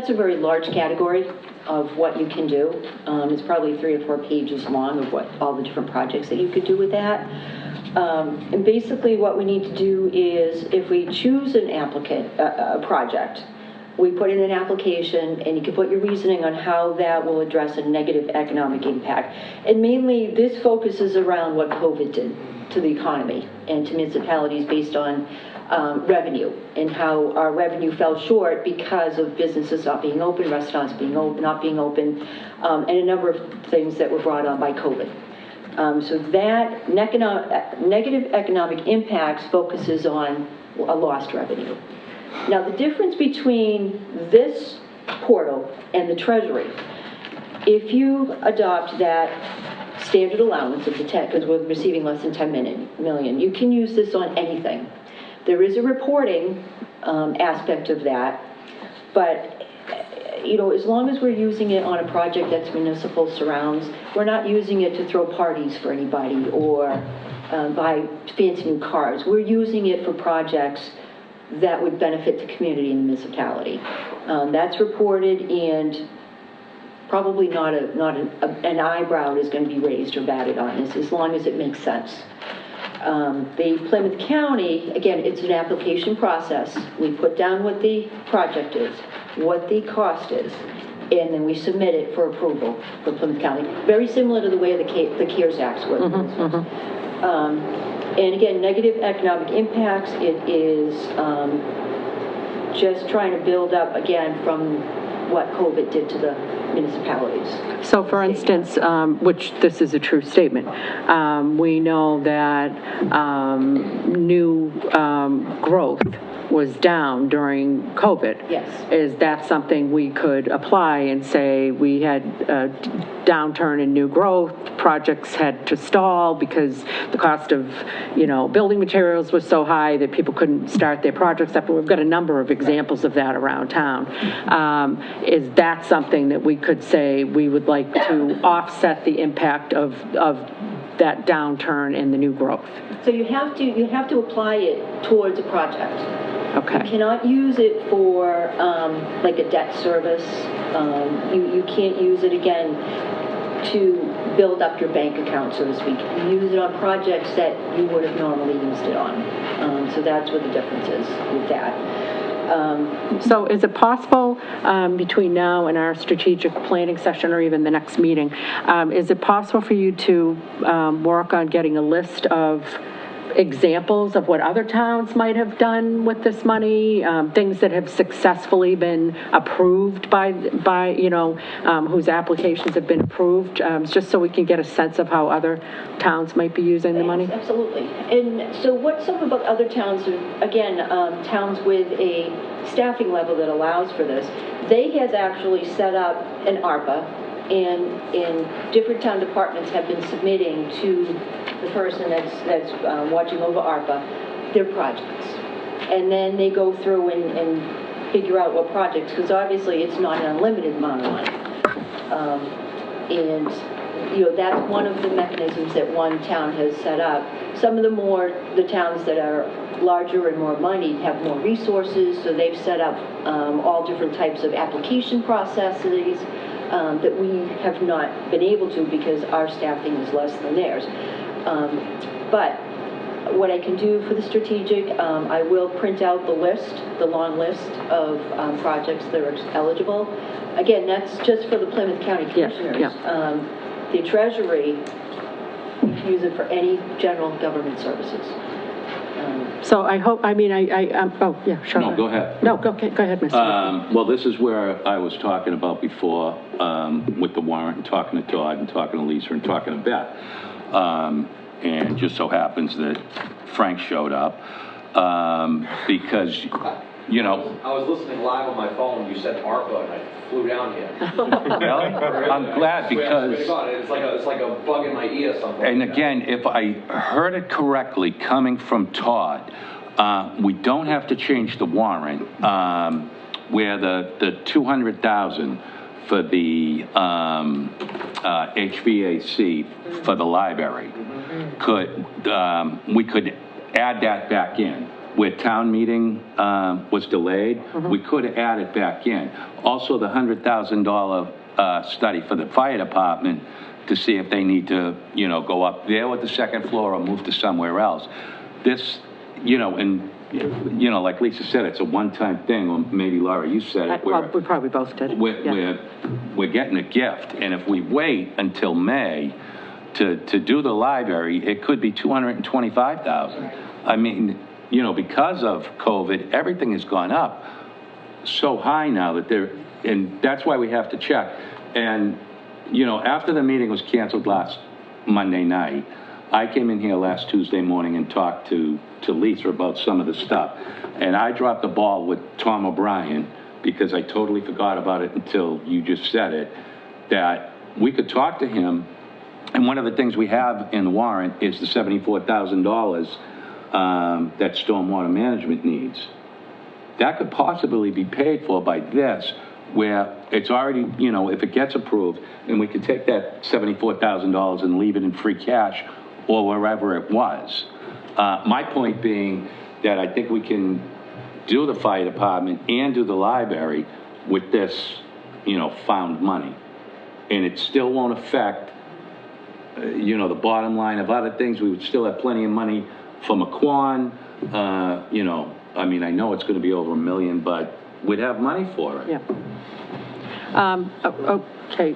a very large category of what you can do. It's probably 3 or 4 pages long of what all the different projects that you could do with that. And basically what we need to do is if we choose an applicant, a project, we put in an application and you can put your reasoning on how that will address a negative economic impact. And mainly this focuses around what COVID did to the economy and to municipalities based on revenue and how our revenue fell short because of businesses not being open, restaurants being open, not being open, and a number of things that were brought on by COVID. So that negative economic impacts focuses on a lost revenue. Now the difference between this portal and the Treasury, if you adopt that standard allowance of the 10, because we're receiving less than 10 million, you can use this on anything. There is a reporting aspect of that, but as long as we're using it on a project that's municipal surrounds, we're not using it to throw parties for anybody or buy fancy new cars. We're using it for projects that would benefit the community and the municipality. That's reported, and probably not an eyebrow is going to be raised or batted on this, as long as it makes sense. The Plymouth County, again, it's an application process. We put down what the project is, what the cost is, and then we submit it for approval for Plymouth County. Very similar to the way the CARES Act works. And again, negative economic impacts, it is just trying to build up, again, from what COVID did to the municipalities. So for instance, which this is a true statement, we know that new growth was down during COVID. Yes. Is that something we could apply and say we had a downturn in new growth, projects had to stall because the cost of, building materials was so high that people couldn't start their projects up? We've got a number of examples of that around town. Is that something that we could say we would like to offset the impact of that downturn in the new growth? So you have to apply it towards a project. Okay. You cannot use it for, like a debt service. You can't use it again to build up your bank account, so to speak. You use it on projects that you would have normally used it on. So that's what the difference is with that. So is it possible, between now and our strategic planning session, or even the next meeting, is it possible for you to work on getting a list of examples of what other towns might have done with this money, things that have successfully been approved by whose applications have been approved, just so we can get a sense of how other towns might be using the money? Absolutely. And so what's some about other towns, again, towns with a staffing level that allows for this, they has actually set up an Arpa, and different town departments have been submitting to the person that's watching over Arpa their projects. And then they go through and figure out what projects, because obviously it's not an unlimited amount of money. And that's one of the mechanisms that one town has set up. Some of the towns that are larger and more money have more resources, so they've set up all different types of application processes that we have not been able to because our staffing is less than theirs. But what I can do for the strategic, I will print out the long list of projects that are eligible. Again, that's just for the Plymouth County Commissioners. Yeah. The Treasury, you can use it for any general government services. So I hope, oh, yeah, sure. No, go ahead. No, go ahead, Mr. Well, this is where I was talking about before with the warrant, and talking to Todd, and talking to Lisa, and talking to Beth. And just so happens that Frank showed up because, I was listening live on my phone. You said Arpa, and I flew down here. Really? I'm glad because... It's like a bug in my ear or something. And again, if I heard it correctly, coming from Todd, we don't have to change the warrant where the $200,000 for the HVAC for the library we could add that back in. Where town meeting was delayed, we could add it back in. Also, the $100,000 study for the fire department to see if they need to, go up there with the second floor or move to somewhere else. This, like Lisa said, it's a one-time thing, or maybe Laura, you said it. We probably both did. We're getting a gift, and if we wait until May to do the library, it could be $225,000. I mean, because of COVID, everything has gone up so high now and that's why we have to check. And, after the meeting was canceled last Monday night, I came in here last Tuesday morning and talked to Lisa about some of the stuff. And I dropped the ball with Tom O'Brien because I totally forgot about it until you just said it, that we could talk to him. And one of the things we have in the warrant is the $74,000 that stormwater management needs. That could possibly be paid for by this, where it's already, if it gets approved, and we could take that $74,000 and leave it in free cash or wherever it was. My point being that I think we can do the fire department and do the library with this, found money. And it still won't affect, the bottom line of other things. We would still have plenty of money for McQuon, I know it's going to be over $1 million, but we'd have money for it. Yeah. Okay.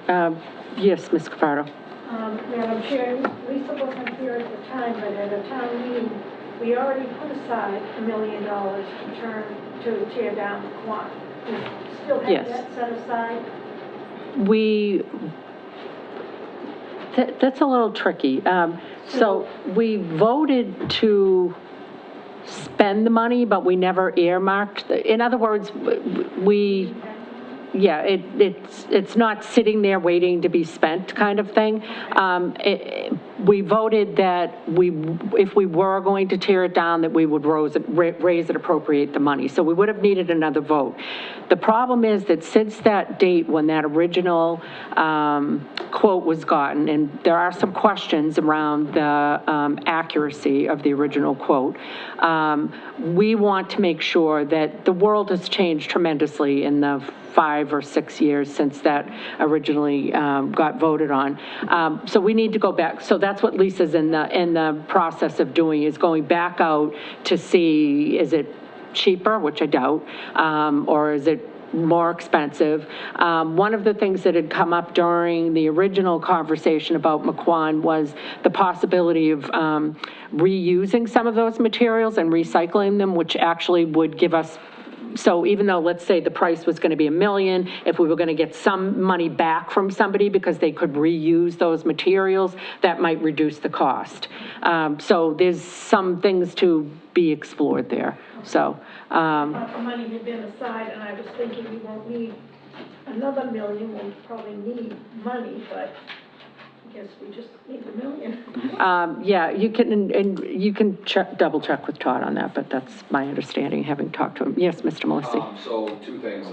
Yes, Ms. Capardo. Madam Chair, Lisa wasn't here at the time, but at a town meeting, we already put aside $1 million to tear down the Quant. We still have that set aside? That's a little tricky. So we voted to spend the money, but we never earmarked. In other words, it's not sitting there waiting to be spent kind of thing. we voted that if we were going to tear it down, that we would raise it, appropriate the money. So we would have needed another vote. The problem is that since that date, when that original quote was gotten, and there are some questions around the accuracy of the original quote, we want to make sure that the world has changed tremendously in the 5 or 6 years since that originally got voted on. So we need to go back. So that's what Lisa's in the process of doing, is going back out to see, is it cheaper, which I doubt, or is it more expensive. One of the things that had come up during the original conversation about McQuon was the possibility of reusing some of those materials and recycling them, which actually would give us, so even though, let's say the price was going to be $1 million, if we were going to get some money back from somebody because they could reuse those materials, that might reduce the cost. So there's some things to be explored there. So. Money had been aside, and I was thinking we won't need another $1 million. We'll probably need money, but I guess we just need $1 million. Yeah, you can, and you can double check with Todd on that, but that's my understanding, having talked to him. Yes, Mr. Melisi. So two things.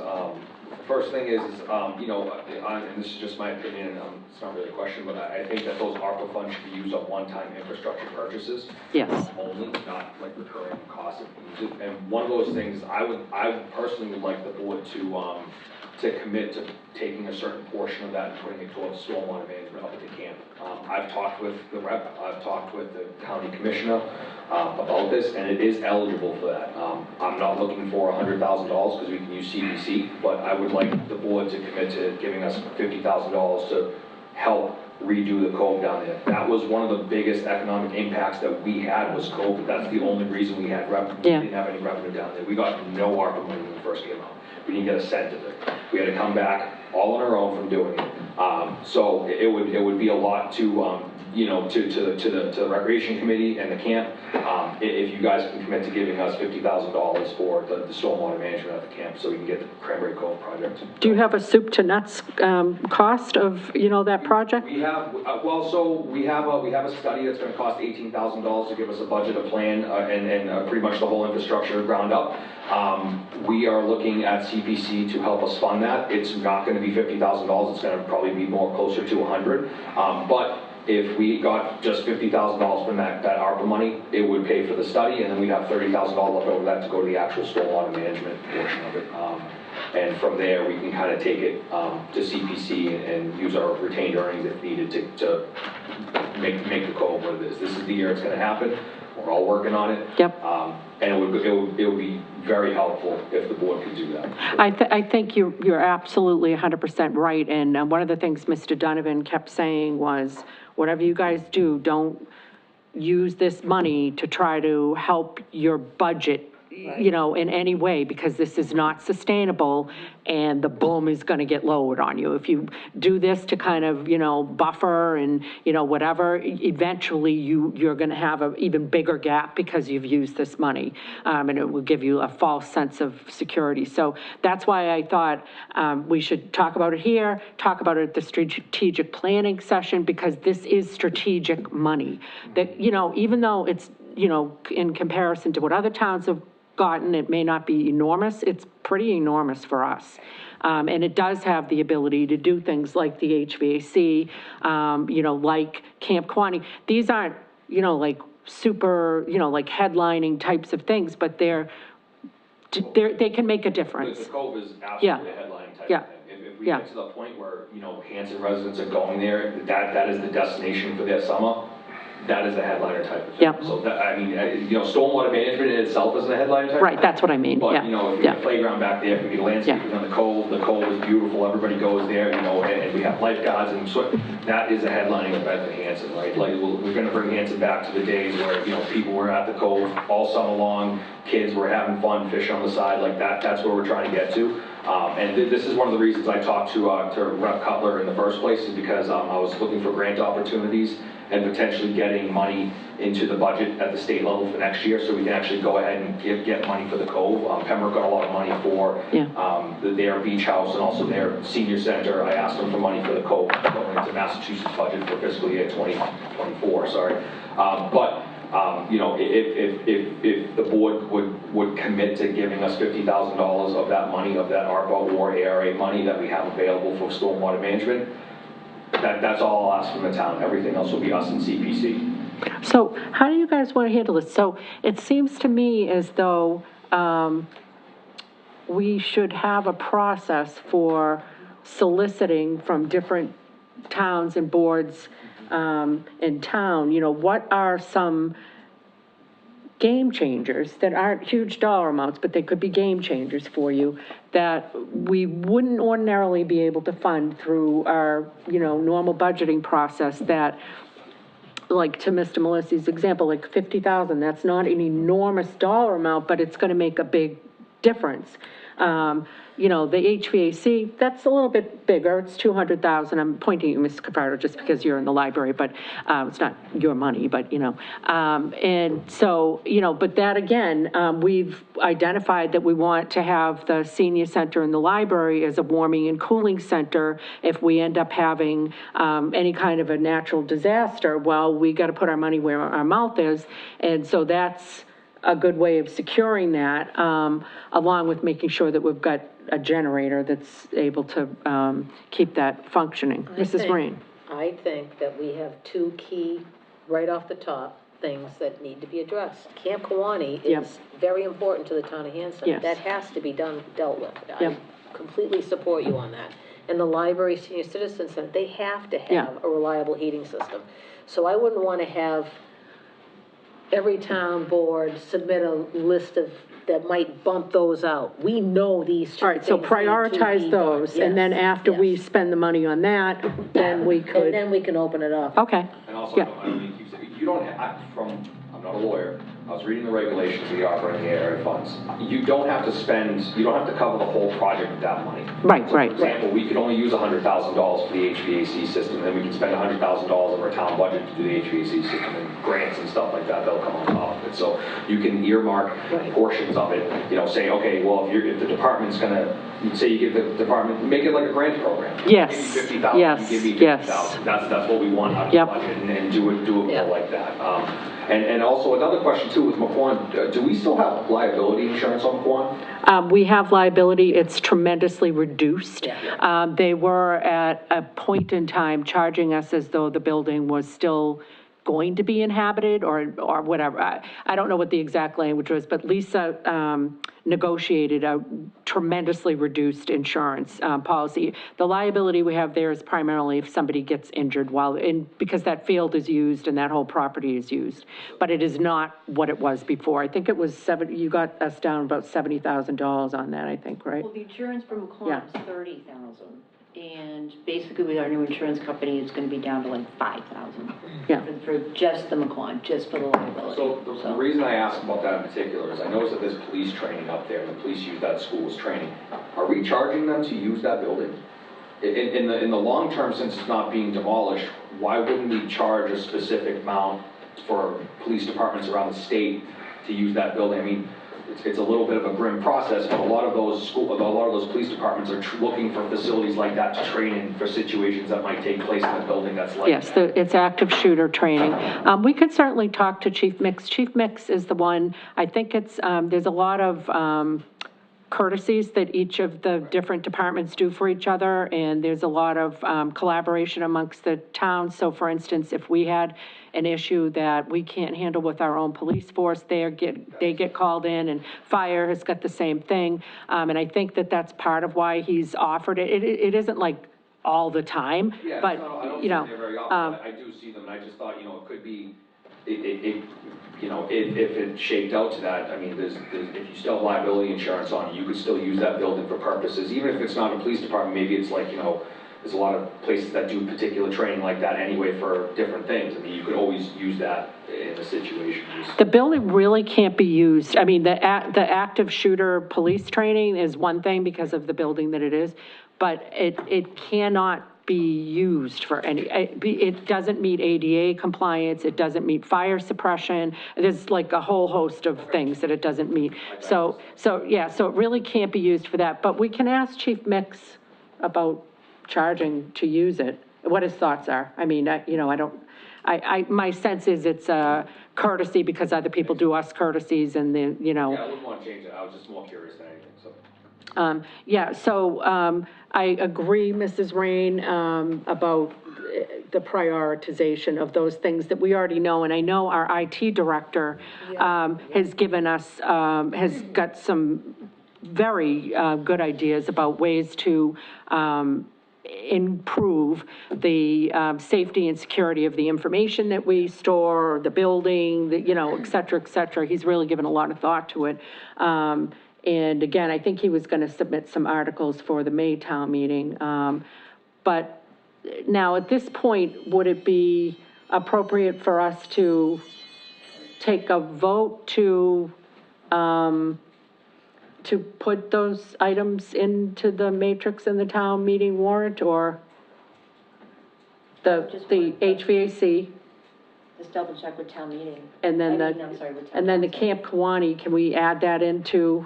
First thing is, you know, and this is just my opinion, it's not really a question, but I think that those ARPA funds should be used on one-time infrastructure purchases. Yes. Only, not like recurring costs of music. And one of those things, I personally would like the board to commit to taking a certain portion of that and putting it towards stormwater management up at the camp. I've talked with the rep, I've talked with the county commissioner about this, and it is eligible for that. I'm not looking for $100,000 because we can use CPC, but I would like the board to commit to giving us $50,000 to help redo the cove down there. That was one of the biggest economic impacts that we had, was COVID. That's the only reason we had revenue. We didn't have any revenue down there. We got no ARPA money when we first came out. We didn't get a cent of it. We had to come back all on our own from doing it. So it would be a lot to you know, to the recreation committee and the camp, if you guys can commit to giving us $50,000 for the stormwater management at the camp, so we can get the Cranberry Cove project. Do you have a soup to nuts cost of, you know, that project? We have, well, so we have a study that's going to cost $18,000 to give us a budget, a plan, and pretty much the whole infrastructure ground up. We are looking at CPC to help us fund that. It's not going to be $50,000. It's going to probably be more closer to 100. But if we got just $50,000 from that ARPA money, it would pay for the study, and then we'd have $30,000 left over that to go to the actual stormwater management portion of it. And from there, we can kind of take it to CPC and use our retained earnings if needed to make the cove what it is. This is the year it's going to happen. We're all working on it. Yep. And it would be very helpful if the board could do that. I think you're absolutely 100% right. And one of the things Mr. Donovan kept saying was, whatever you guys do, don't use this money to try to help your budget, you know, in any way, because this is not sustainable and the boom is going to get lowered on you. If you do this to kind of, you know, buffer and, you know, whatever, eventually you're going to have an even bigger gap because you've used this money, and it will give you a false sense of security. So that's why I thought we should talk about it here, talk about it at the strategic planning session, because this is strategic money that, you know, even though it's, you know, in comparison to what other towns have gotten, it may not be enormous, it's pretty enormous for us. And it does have the ability to do things like the HVAC, you know, like Camp Quaney. These aren't, you know, like super, you know, like headlining types of things, but they can make a difference. The cove is absolutely a headline type of thing. If we get to the point where, you know, Hanson residents are going there, that is the destination for their summer. That is the headliner type of thing. Yep. So that, I mean, you know, stormwater management in itself isn't a headliner type. Right, that's what I mean. But, yeah. you know, if we get a playground back there, if we get landscaping on the cove is beautiful, everybody goes there, you know, and we have lifeguards, and so that is a headlining event for Hanson, right? Like, we're gonna bring Hanson back to the days where, you know, people were at the cove all summer long, kids were having fun, fishing on the side, like that's where we're trying to get to. And this is one of the reasons I talked to Rep. Cutler in the first place, is because I was looking for grant opportunities, and potentially getting money into the budget at the state level for next year, so we can actually go ahead and get money for the Cove. Pembroke got a lot of money for their beach house and also their senior center. I asked them for money for the Cove, going into Massachusetts budget for fiscal year 2024, sorry. You know, if the board would commit to giving us $50,000 of that money, of that ARPA or ARA money that we have available for stormwater management, that's all I'll ask from the town. Everything else will be us and CPC. So how do you guys want to handle this? So it seems to me as though we should have a process for soliciting from different towns and boards in town, you know, what are some game changers that aren't huge dollar amounts, but they could be game changers for you that we wouldn't ordinarily be able to fund through our, you know, normal budgeting process, that, like to Mr. Melissy's example, like 50,000, that's not an enormous dollar amount, but it's going to make a big difference. You know, the HVAC, that's a little bit bigger, it's 200,000. I'm pointing at you, Mr. Capardo, just because you're in the library, but it's not your money, but, you know. And so, you know, but that again, we've identified that we want to have the senior center and the library as a warming and cooling center. If we end up having any kind of a natural disaster, well, we got to put our money where our mouth is. And so that's a good way of securing that, along with making sure that we've got a generator that's able to keep that functioning. Mrs. Rain. I think that we have two key, right off the top, things that need to be addressed. Camp Kawani is very important to the town of Hanson. Yes. That has to be dealt with. I completely support you on that. And the library senior citizen center, they have to have a reliable heating system. So I wouldn't want to have every town board submit a list of that might bump those out. We know these two. All right, so things prioritize need to be done. those, and then after we spend the money on that, then we could. And then we can open it up. Okay. And also, I don't mean to keep saying, you don't have, I'm not a lawyer, I was reading the regulations of the ARPA and the ARA funds. You don't have to cover the whole project with that money. Right, so right. For example, we could only use $100,000 for the HVAC system, and then we can spend $100,000 of our town budget to do the HVAC system, and grants and stuff like that, they'll come on top of it. So you can earmark portions of it, you know, say, okay, well, if the department's gonna, say you give the department, make it like a grant program. Yes. Give me 50,000, yes. you give me 50,000. Yes. That's what we want out of the budget, and do it more like that. And also another question too with McQuon, do we still have liability insurance on McQuon? We have liability. It's tremendously reduced. They were at a point in time charging us as though the building was still going to be inhabited or whatever. I don't know what the exact language was, but Lisa negotiated a tremendously reduced insurance policy. The liability we have there is primarily if somebody gets injured because that field is used and that whole property is used. But it is not what it was before. I think it was you got us down about $70,000 on that, I think, right? Well, the insurance for McClellan is $30,000. And basically with our new insurance company, it's going to be down to like $5,000 for just the McClellan, just for the liability. So the reason I ask about that in particular is I noticed that there's police training up there, and the police use that school as training. Are we charging them to use that building? In the long term, since it's not being demolished, why wouldn't we charge a specific amount for police departments around the state to use that building? I mean, it's a little bit of a grim process, but a lot of those police departments are looking for facilities like that to train in for situations that might take place in a building that's like that. It's active shooter training. We could certainly talk to Chief Mix. Chief Mix is the one, I think it's, there's a lot of courtesies that each of the different departments do for each other, and there's a lot of collaboration amongst the towns. So for instance, if we had an issue that we can't handle with our own police force, they get called in, and fire has got the same thing. And I think that's part of why he's offered it. It isn't like all the time, but, I don't you know. see them very often, but I do see them, and I just thought, you know, it could be, you know, if it shaped out to that, I mean, if you still have liability insurance on, you could still use that building for purposes, even if it's not a police department, maybe it's like, you know, there's a lot of places that do particular training like that anyway for different things. I mean, you could always use that in a situation. The building really can't be used. I mean, the active shooter police training is one thing because of the building that it is, but it cannot be used for any, it doesn't meet ADA compliance, it doesn't meet fire suppression, there's like a whole host of things that it doesn't meet. So it really can't be used for that, but we can ask Chief Mix about charging to use it, what his thoughts are. I mean, my sense is it's a courtesy because other people do us courtesies and then, Yeah, I wouldn't want to change it, I was just more curious than anything, so. I agree, Mrs. Rain, about the prioritization of those things that we already know. And I know our IT director has given us, has got some very good ideas about ways to improve the safety and security of the information that we store, the building, et cetera, et cetera. He's really given a lot of thought to it. And again, I think he was going to submit some articles for the May town meeting. But now, at this point, would it be appropriate for us to take a vote to put those items into the matrix in the town meeting warrant, or the HVAC? Just double check with town meeting. And then the Camp Kawani, can we add that into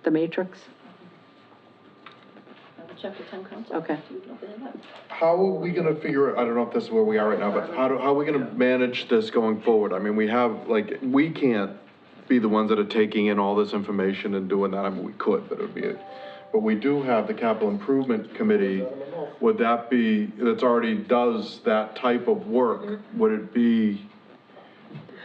the matrix? Double check with town council. Okay. How are we gonna figure, I don't know if this is where we are right now, but how are we gonna manage this going forward? I mean, we have, like, we can't be the ones that are taking in all this information and doing that. I mean, we could, but it would be, but we do have the capital improvement committee. Would that be, that's already does that type of work, would it be?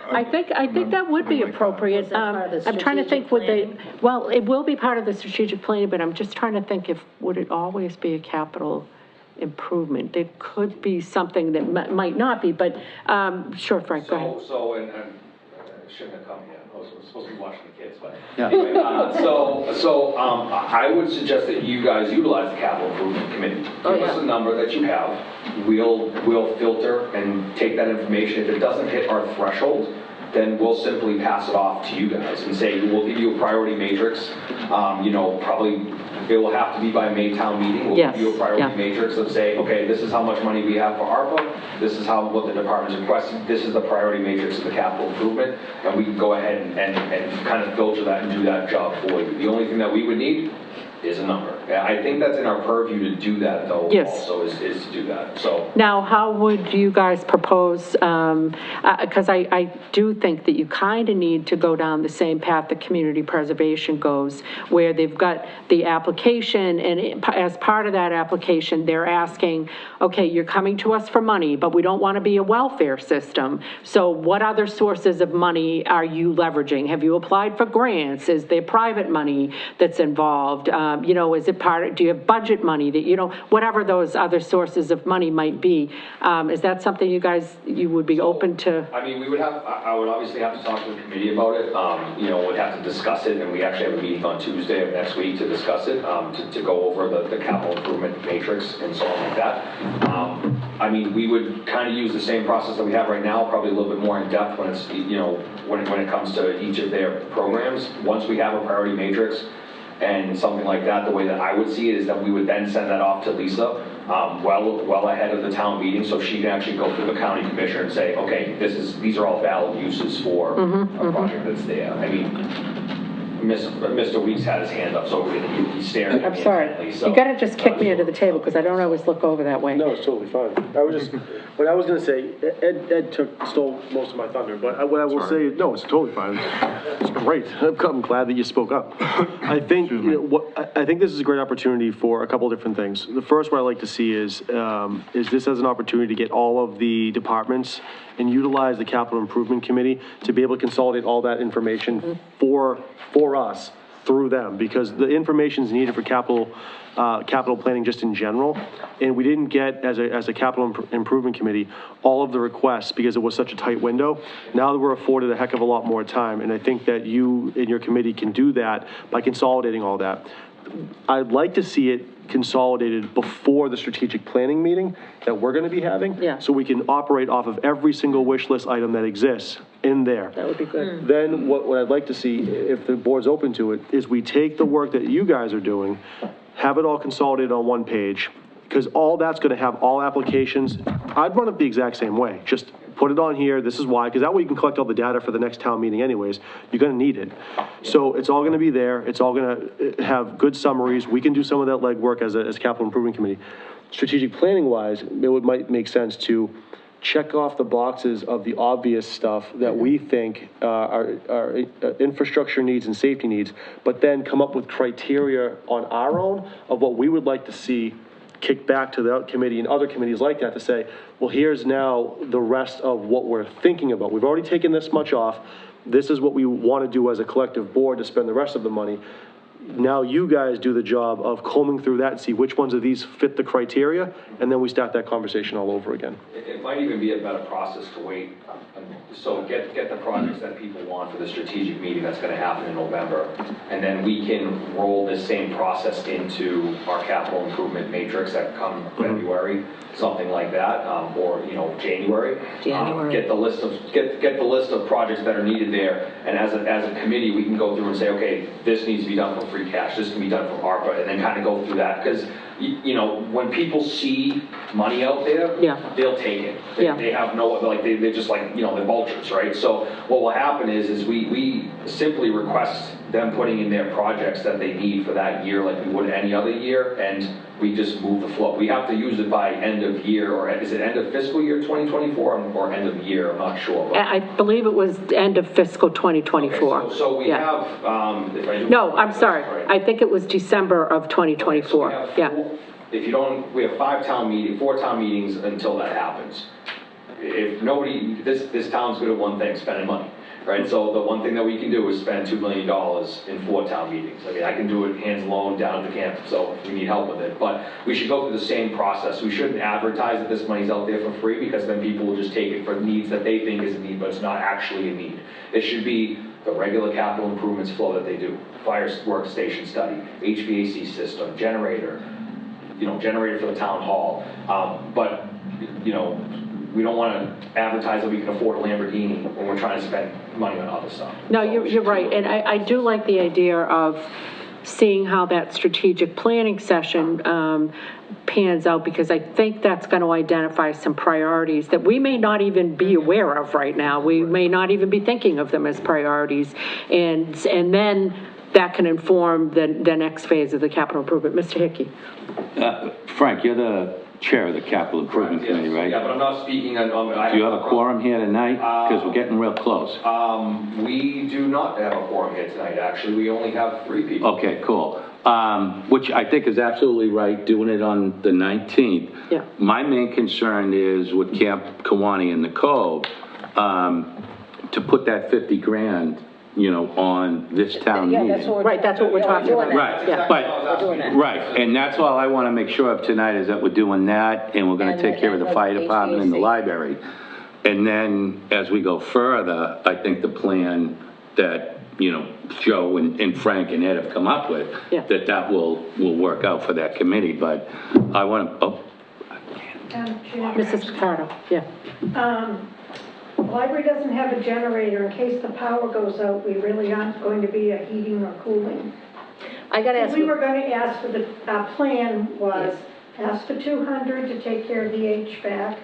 I think that would be appropriate. Is that part of the I'm trying to think, would they, strategic well, it will be part of the strategic planning, but I'm just trying to think would it always be a capital improvement? There could be something that might not be, but, sure, Frank, go ahead. So, and I shouldn't have come yet, I was supposed to be watching the kids, but. Yeah. Anyway, I would suggest that you guys utilize the capital improvement committee. Give us a number that you have, we'll filter and take that information. If it doesn't hit our threshold, then we'll simply pass it off to you guys and say, we'll give you a priority matrix. Probably it will have to be by May town meeting. We'll give you a priority matrix of say, okay, this is how much money we have for ARPA. This is what the department's requested. This is the priority matrix of the capital improvement. And we can go ahead and kind of filter that and do that job for you. The only thing that we would need is a number. I think that's in our purview to do that, though. Yes. Also is to do that. So Now, how would you guys propose, because I do think that you kind of need to go down the same path that community preservation goes, where they've got the application, and as part of that application, they're asking, okay, you're coming to us for money, but we don't want to be a welfare system. So what other sources of money are you leveraging? Have you applied for grants? Is there private money that's involved? Is it do you have budget money that, whatever those other sources of money might be? Is that something you would be open to? I mean, I would obviously have to talk to the committee about it, would have to discuss it, and we actually have a meeting on Tuesday of next week to discuss it, to go over the capital improvement matrix and so on like that. I mean, we would kind of use the same process that we have right now, probably a little bit more in depth when it's, when it comes to each of their programs. Once we have a priority matrix, and something like that, the way that I would see it is that we would then send that off to Lisa well ahead of the town meeting, so she can actually go through the county commissioner and say, okay, these are all valid uses for a project that's there. I mean, Mr. Weeks had his hand up, so he's staring at me. I'm sorry. Intently, so, You got to just kick me under the table, because I don't always look over that way. No, it's totally fine. What I was gonna say, Ed stole most of my thunder, but what I will say, no, it's totally fine. It's great. I'm glad that you spoke up. I think, I think this is a great opportunity for a couple of different things. The first one I'd like to see is this as an opportunity to get all of the departments and utilize the capital improvement committee to be able to consolidate all that information for us through them, because the information is needed for capital planning just in general, and we didn't get, as a capital improvement committee, all of the requests because it was such a tight window. Now that we're afforded a heck of a lot more time, and I think that you and your committee can do that by consolidating all that. I'd like to see it consolidated before the strategic planning meeting that we're going to be having, so we can operate off of every single wish list item that exists in there. That would be good. Then what I'd like to see, if the board's open to it, is we take the work that you guys are doing, have it all consolidated on one page, because all that's gonna have all applications. I'd run it the exact same way, just put it on here, this is why, because that way you can collect all the data for the next town meeting anyways. You're gonna need it. So it's all gonna be there, it's all gonna have good summaries, we can do some of that legwork as a capital improvement committee. Strategic planning wise, might make sense to check off the boxes of the obvious stuff that we think are infrastructure needs and safety needs, but then come up with criteria on our own of what we would like to see kick back to the committee and other committees like that to say, well, here's now the rest of what we're thinking about. We've already taken this much off. This is what we want to do as a collective board to spend the rest of the money. Now you guys do the job of combing through that and see which ones of these fit the criteria, and then we start that conversation all over again. It might even be a better process to wait. So get the projects that people want for the strategic meeting that's gonna happen in November. And then we can roll this same process into our capital improvement matrix that come February, something like that, or, January. Get the list of projects that are needed there. And as a committee, we can go through and say, okay, this needs to be done from free cash, this can be done from Arpa, and then kind of go through that. Because, when people see money out there, they'll take it. They have no, they're just they're vultures, right? So what will happen is we simply request them putting in their projects that they need for that year like we would any other year, and we just move the flow. We have to use it by end of year, or is it end of fiscal year 2024 or end of year? I'm not sure. But I believe it was end of fiscal 2024. Okay, so we have, No, I'm sorry. I think it was December of 2024. We have 4 town meetings until that happens. If nobody, this town's good at one thing, spending money, right? So the one thing that we can do is spend $2 million in 4 town meetings. I mean, I can do it hands alone down at the campus, so if we need help with it. But we should go through the same process. We shouldn't advertise that this money's out there for free, because then people will just take it for needs that they think is a need, but it's not actually a need. It should be the regular capital improvements flow that they do. Fire workstation study, HVAC system, generator, generator for the town hall. But we don't want to advertise that we can afford a Lamborghini when we're trying to spend money on other stuff. No, you're right, and I do like the idea of seeing how that strategic planning session pans out, because I think that's going to identify some priorities that we may not even be aware of right now. We may not even be thinking of them as priorities, and then that can inform the next phase of the capital improvement. Mr. Hickey. Frank, you're the chair of the capital improvement committee, right? Yeah, but I'm not speaking on... Do you have a quorum here tonight? Because we're getting real close. We do not have a quorum here tonight, actually. We only have 3 people. Okay, cool. Which I think is absolutely right, doing it on the 19th. Yeah. My main concern is with Camp Kiwanee and the Cove, to put that 50 grand, on this town meeting. That's what we're talking about. Right, right, and that's all I want to make sure of tonight, is that we're doing that, and we're going to take care of the fire department and the library. And then, as we go further, I think the plan that, Joe and Frank and Ed have come up with, that will work out for that committee, but I want to, Mrs. Picardo, The library doesn't have a generator. In case the power goes out, we really aren't going to be a heating or cooling. I got to ask. We were going to ask for our plan was ask for 200 to take care of the HVAC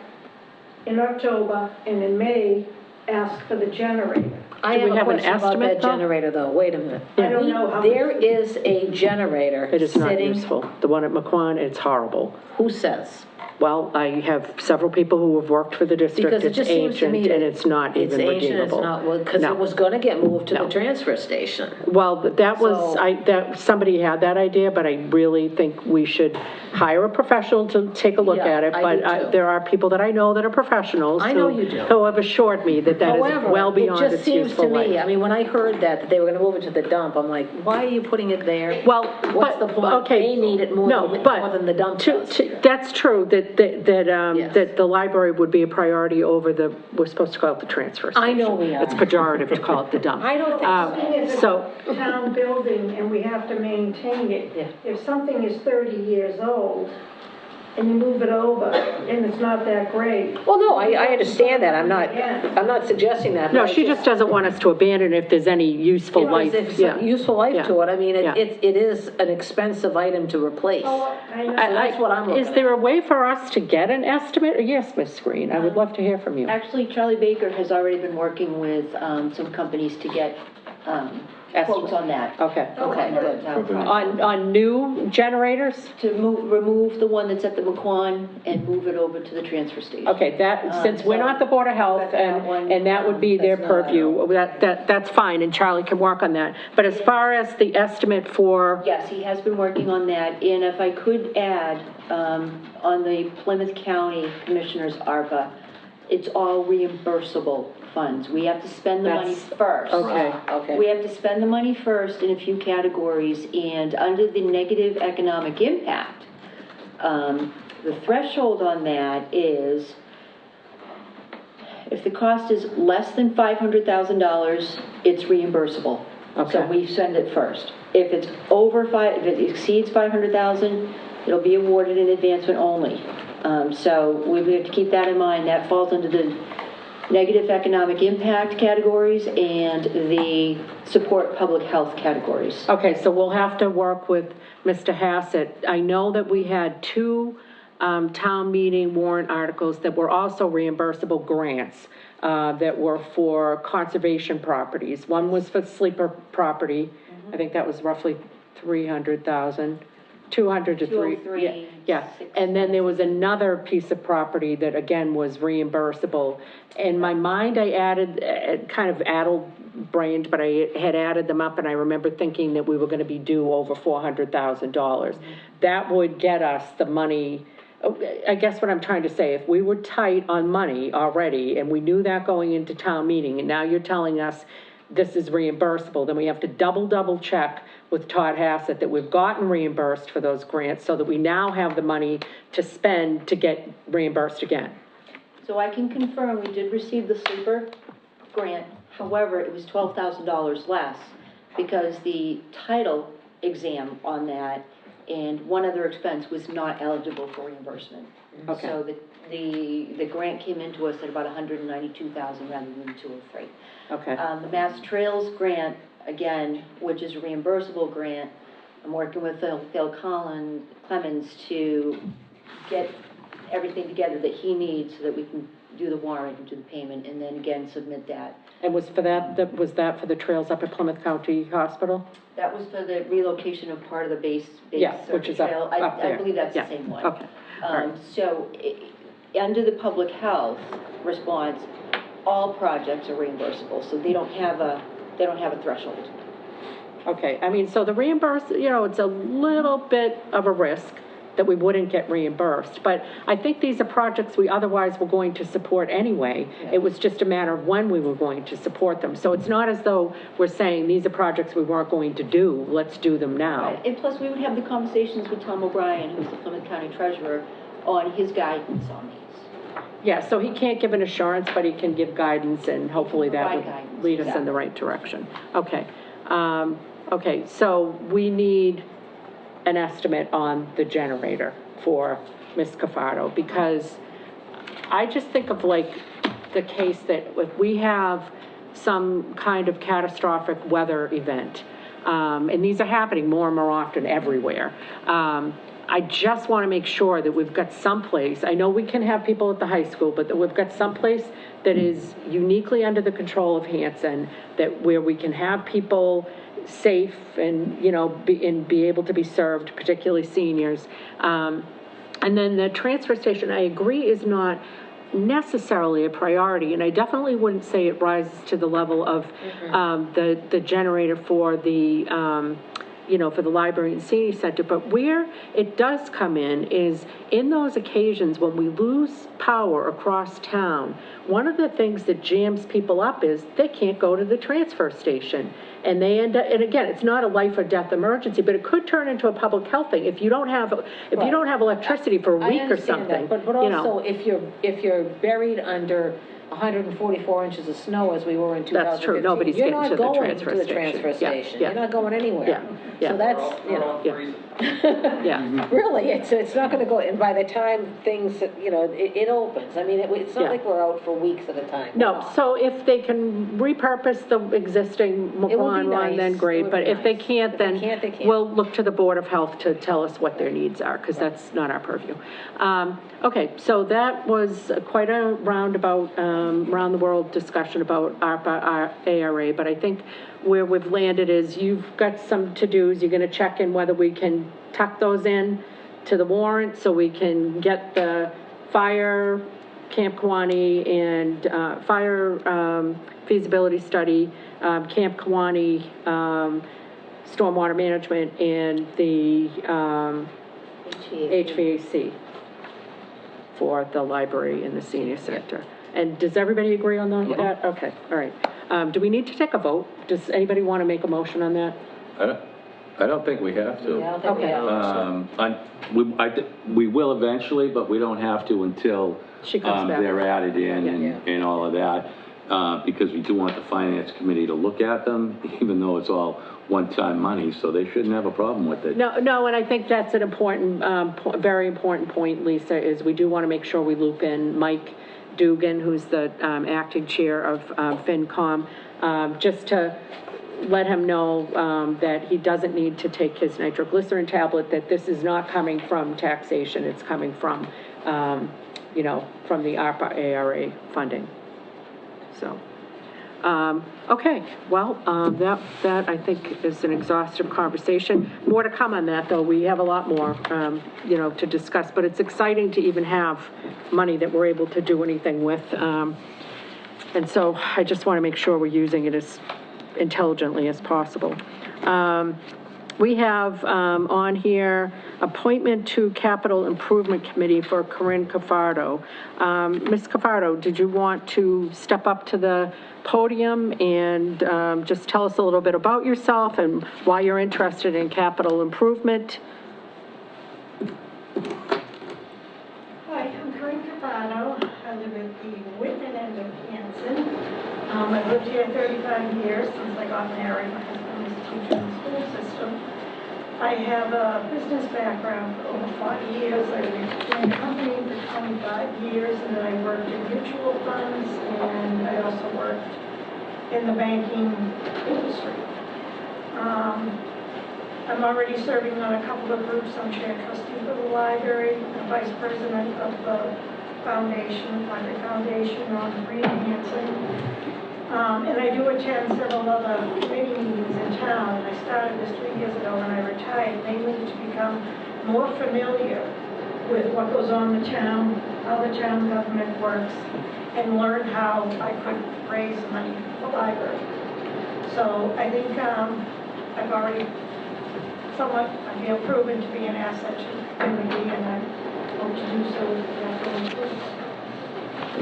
in October, and in May, ask for the generator. I have a question about that generator, though. Wait a minute. I don't know how. There is a generator. It is not useful. The one at McQuon, it's horrible. Who says? Well, I have several people who have worked for the district. Because it just seems to me and it's not even redeemable. It's ancient, it's not, because it was going to get moved to the transfer station. Well, that was, somebody had that idea, but I really think we should hire a professional to take a look at it. But there are people that I know that are professionals. I know you do. Who have assured me that is well beyond its useful life. It just seems to me, I mean, when I heard that they were going to move it to the dump, I'm like, why are you putting it there? Well, what's the point? Okay, they need it more than the dump does. That's true, that the library would be a priority over we're supposed to call it the transfer station. I know we are. It's pejorative to call it the dump. I don't think It's a town building and we have to maintain it. If something is 30 years old, and you move it over, and it's not that great. Well, no, I understand that, I'm not suggesting that. No, but I she just doesn't want us to abandon it if there's any useful life. If there's useful life to it, I mean, Yeah. it is an expensive item to replace. Oh, I know. So that's what I'm looking Is at. there a way for us to get an estimate? Yes, Ms. Green, I would love to hear from you. Actually, Charlie Baker has already been working with some companies to get quotes on that. Okay. Okay, good. On new generators? To remove the one that's at the McQuon and move it over to the transfer station. Okay, since we're not the Board of Health, and that would be their purview, that's fine, and Charlie can work on that. But as far as the estimate for, Yes, he has been working on that, and if I could add, on the Plymouth County Commissioner's ARPA, it's all reimbursable funds. We have to spend the money first. Okay. We have to spend the money first in a few categories, and under the negative economic impact, the threshold on that is if the cost is less than $500,000, it's reimbursable. Okay. So we send it first. If it's if it exceeds $500,000, it'll be awarded in advancement only. So we have to keep that in mind. That falls under the negative economic impact categories and the support public health categories. okay, so we'll have to work with Mr. Hassett. I know that we had two town meeting warrant articles that were also reimbursable grants that were for conservation properties. One was for sleeper property. I think that was roughly 300,000. 200 to 3, yeah. And then there was another piece of property that again was reimbursable. In my mind, I added, kind of addle-brained, but I had added them up, and I remember thinking that we were gonna be due over $400,000. That would get us the money. I guess what I'm trying to say, if we were tight on money already, and we knew that going into town meeting, and now you're telling us this is reimbursable, then we have to double check with Todd Hassett that we've gotten reimbursed for those grants so that we now have the money to spend to get reimbursed again. So I can confirm we did receive the sleeper grant. However, it was $12,000 less because the title exam on that and one other expense was not eligible for reimbursement. Okay. So the grant came into us at about $192,000 rather than $203,000. Okay. The Mass Trails grant, again, which is a reimbursable grant, I'm working with Phil Clemens to get everything together that he needs so that we can do the warrant and do the payment, and then again submit that. And was that for the trails up at Plymouth County Hospital? That was for the relocation of part of the base Yeah, which is up trail. there. I believe that's Yeah. the same one. Okay. All right. So, under the public health response, all projects are reimbursable, so they don't have a threshold. Okay, I mean, so the it's a little bit of a risk that we wouldn't get reimbursed, but I think these are projects we otherwise were going to support anyway. It was just a matter of when we were going to support them. So it's not as though we're saying these are projects we weren't going to do, let's do them now. Right. And plus, we would have the conversations with Tom O'Brien, who's the Plymouth County Treasurer, on his guidance on these. Yeah, so he can't give an assurance, but he can give guidance, and hopefully that Provide would guidance, lead us in the right direction. Okay. Okay, so we need an estimate on the generator for Ms. Cafardo, because I just think of like the case that if we have some kind of catastrophic weather event, and these are happening more and more often everywhere, I just want to make sure that we've got someplace, I know we can have people at the high school, but that we've got someplace that is uniquely under the control of Hanson, where we can have people safe and, be able to be served, particularly seniors. And then the transfer station, I agree, is not necessarily a priority, and I definitely wouldn't say it rises to the level of the generator for the for the library and senior center. But where it does come in is in those occasions when we lose power across town, one of the things that jams people up is they can't go to the transfer station. and they end up, and again, it's not a life or death emergency, but it could turn into a public health thing. If you don't have electricity for a I week or understand something, that, but you know. also, if you're buried under 144 inches of snow as we were in 2015. That's true. Nobody's getting to the transfer You're not going to the station. transfer Yeah, station. yeah. You're not going anywhere. Yeah. So that's, you know. Yeah. Really, it's not gonna go, and by the time things, you know, it opens, I mean, it's not Yeah. like we're out for weeks at a time. No, so if they can repurpose the existing It would be McQuon one, then nice. great, It would but be if they nice. can't, If they then can't, they can't. we'll look to the Board of Health to tell us what their needs are, because that's not our purview. Okay, so that was quite a roundabout, round-the-world discussion about ARPA, ARA, but I think where we've landed is you've got some to-dos, you're gonna check in whether we can tuck those in to the warrant, so we can get the fire, Camp Kawani, and fire feasibility study, Camp Kawani, stormwater management, and the HVAC for the library and the senior center. And does everybody agree on that? Okay, all right. Do we need to take a vote? Does anybody want to make a motion on that? I don't think we have to. Yeah, I don't think we have. We will eventually, but we don't have to until She comes back. they're added in and all of that, because we do want the finance committee to look at them, even though it's all one-time money, so they shouldn't have a problem with it. No, and I think that's an important, very important point, Lisa, is we do want to make sure we loop in Mike Dugan, who's the acting chair of FinCom, just to let him know that he doesn't need to take his nitroglycerin tablet, that this is not coming from taxation, it's coming from, you know, from the ARPA ARA funding. So, okay, well, that I think is an exhaustive conversation. More to come on that, though. We have a lot more, you know, to discuss, but it's exciting to even have money that we're able to do anything with. And so I just want to make sure we're using it as intelligently as possible. We have on here appointment to Capital Improvement Committee for Corinne Cafardo. Ms. Cafardo, did you want to step up to the podium and just tell us a little bit about yourself and why you're interested in capital improvement? Hi, I'm Corinne Cafardo. I live at the Whitman end of Hanson. I've lived here 35 years since I got married. My husband was a teacher in the school system. I have a business background for over 40 years. I ran a company for 25 years, and then I worked in mutual funds, and I also worked in the banking industry. I'm already serving on a couple of groups. I'm chair trustee for the library, and vice president of the foundation, Library Foundation on Green Hanson. And I do attend several other committee meetings in town. I started this 3 years ago when I retired, mainly to become more familiar with what goes on in the town, how the town government works, and learn how I could raise money for the library. So I think I've already somewhat, I feel, proven to be an asset to the community, and I hope to do so with capital improvement.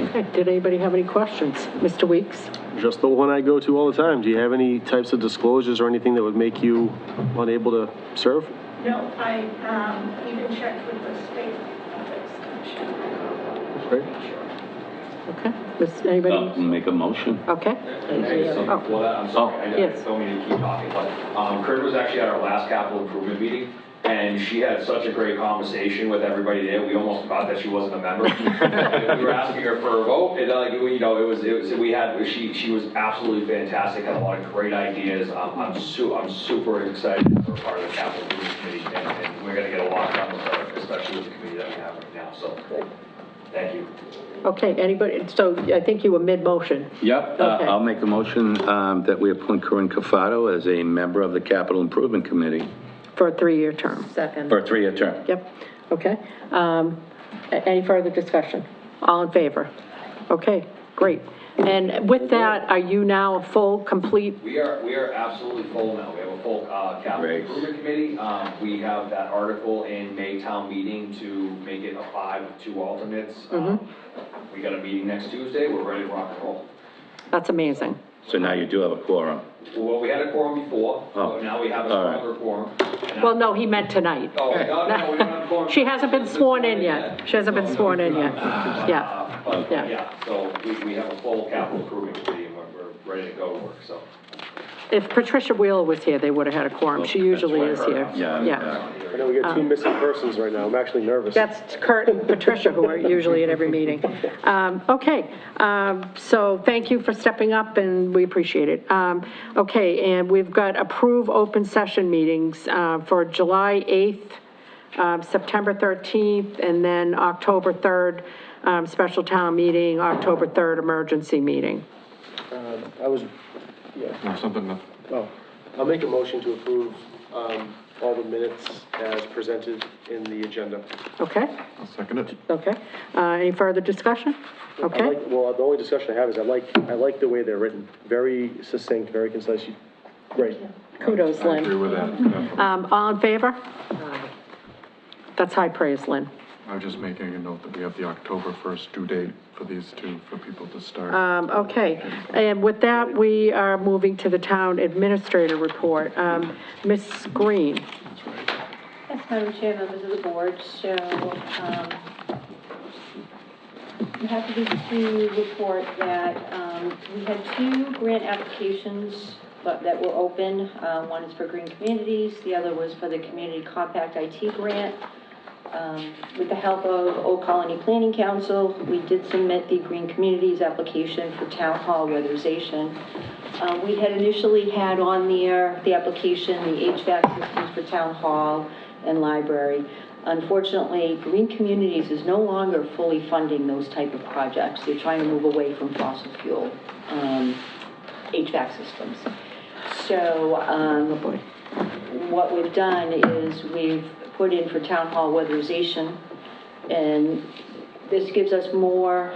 Okay, did anybody have any questions? Mr. Weeks? Just the one I go to all the time. Do you have any types of disclosures or anything that would make you unable to serve? No, I even checked with the state ethics commission. Great. Okay, anybody? Make a motion. Okay. Well, I'm sorry, I Yes. don't mean to keep talking, but Kurt was actually at our last capital improvement meeting, and she had such a great conversation with everybody there, we almost forgot that she wasn't a member. We were asking her for a vote, and like, you know, she was absolutely fantastic, had a lot of great ideas. I'm super excited for part of the capital improvement committee, and we're gonna get a lot done with her, especially with the committee that we have right now, so. Thank you. Okay, anybody, so I think you were mid-motion. Yep, Okay. I'll make a motion that we appoint Corinne Cafardo as a member of the Capital Improvement Committee. For a 3-year term. Second. For a 3-year term. Yep, okay. Any further discussion? All in favor? Okay, great. And with that, are you now a full, complete? We are absolutely full now. We have a full capital improvement committee. We have that article in Maytown meeting to make it a 5 with 2 alternates. We got a meeting next Tuesday. We're ready to rock and roll. That's amazing. So now you do have a quorum. Well, we had a quorum before, Oh, but now we have a all right. stronger quorum. Well, no, he meant tonight. Oh, no, we don't have a quorum. She hasn't been sworn in yet. She hasn't been sworn in yet. Yeah. But, Yeah. yeah, so we have a full capital improvement committee, and we're ready to go to work, so. If Patricia Wheeler was here, they would have had a quorum. She usually is here. Yeah. I know we got two missing persons right now. I'm actually nervous. That's Kurt and Patricia, who are usually at every meeting. Okay, so thank you for stepping up, and we appreciate it. Okay, and we've got approve open session meetings for July 8th, September 13th, and then October 3rd, special town meeting, October 3rd, emergency meeting. I'll make a motion to approve all the minutes as presented in the agenda. Okay, I'll second it. okay. Any further discussion? Okay. Well, the only discussion I have is I like the way they're written. Very succinct, very concise. Great. Kudos, I agree Lynn. with that, definitely. All in favor? That's high praise, Lynn. I'm just making a note that we have the October 1st due date for these two, for people to start. Okay, and with that, we are moving to the town administrator report. Ms. Green? Yes, Madam Chair, members of the board, so, I'm happy to report that, we had 2 grant applications that were open. One is for Green Communities, the other was for the Community Compact IT grant. With the help of Old Colony Planning Council, we did submit the Green Communities application for town hall weatherization. We had initially had on there the application, the HVAC systems for town hall and library. Unfortunately, Green Communities is no longer fully funding those type of projects. They're trying to move away from fossil fuel HVAC systems. So what we've done is we've put in for town hall weatherization, and this gives us more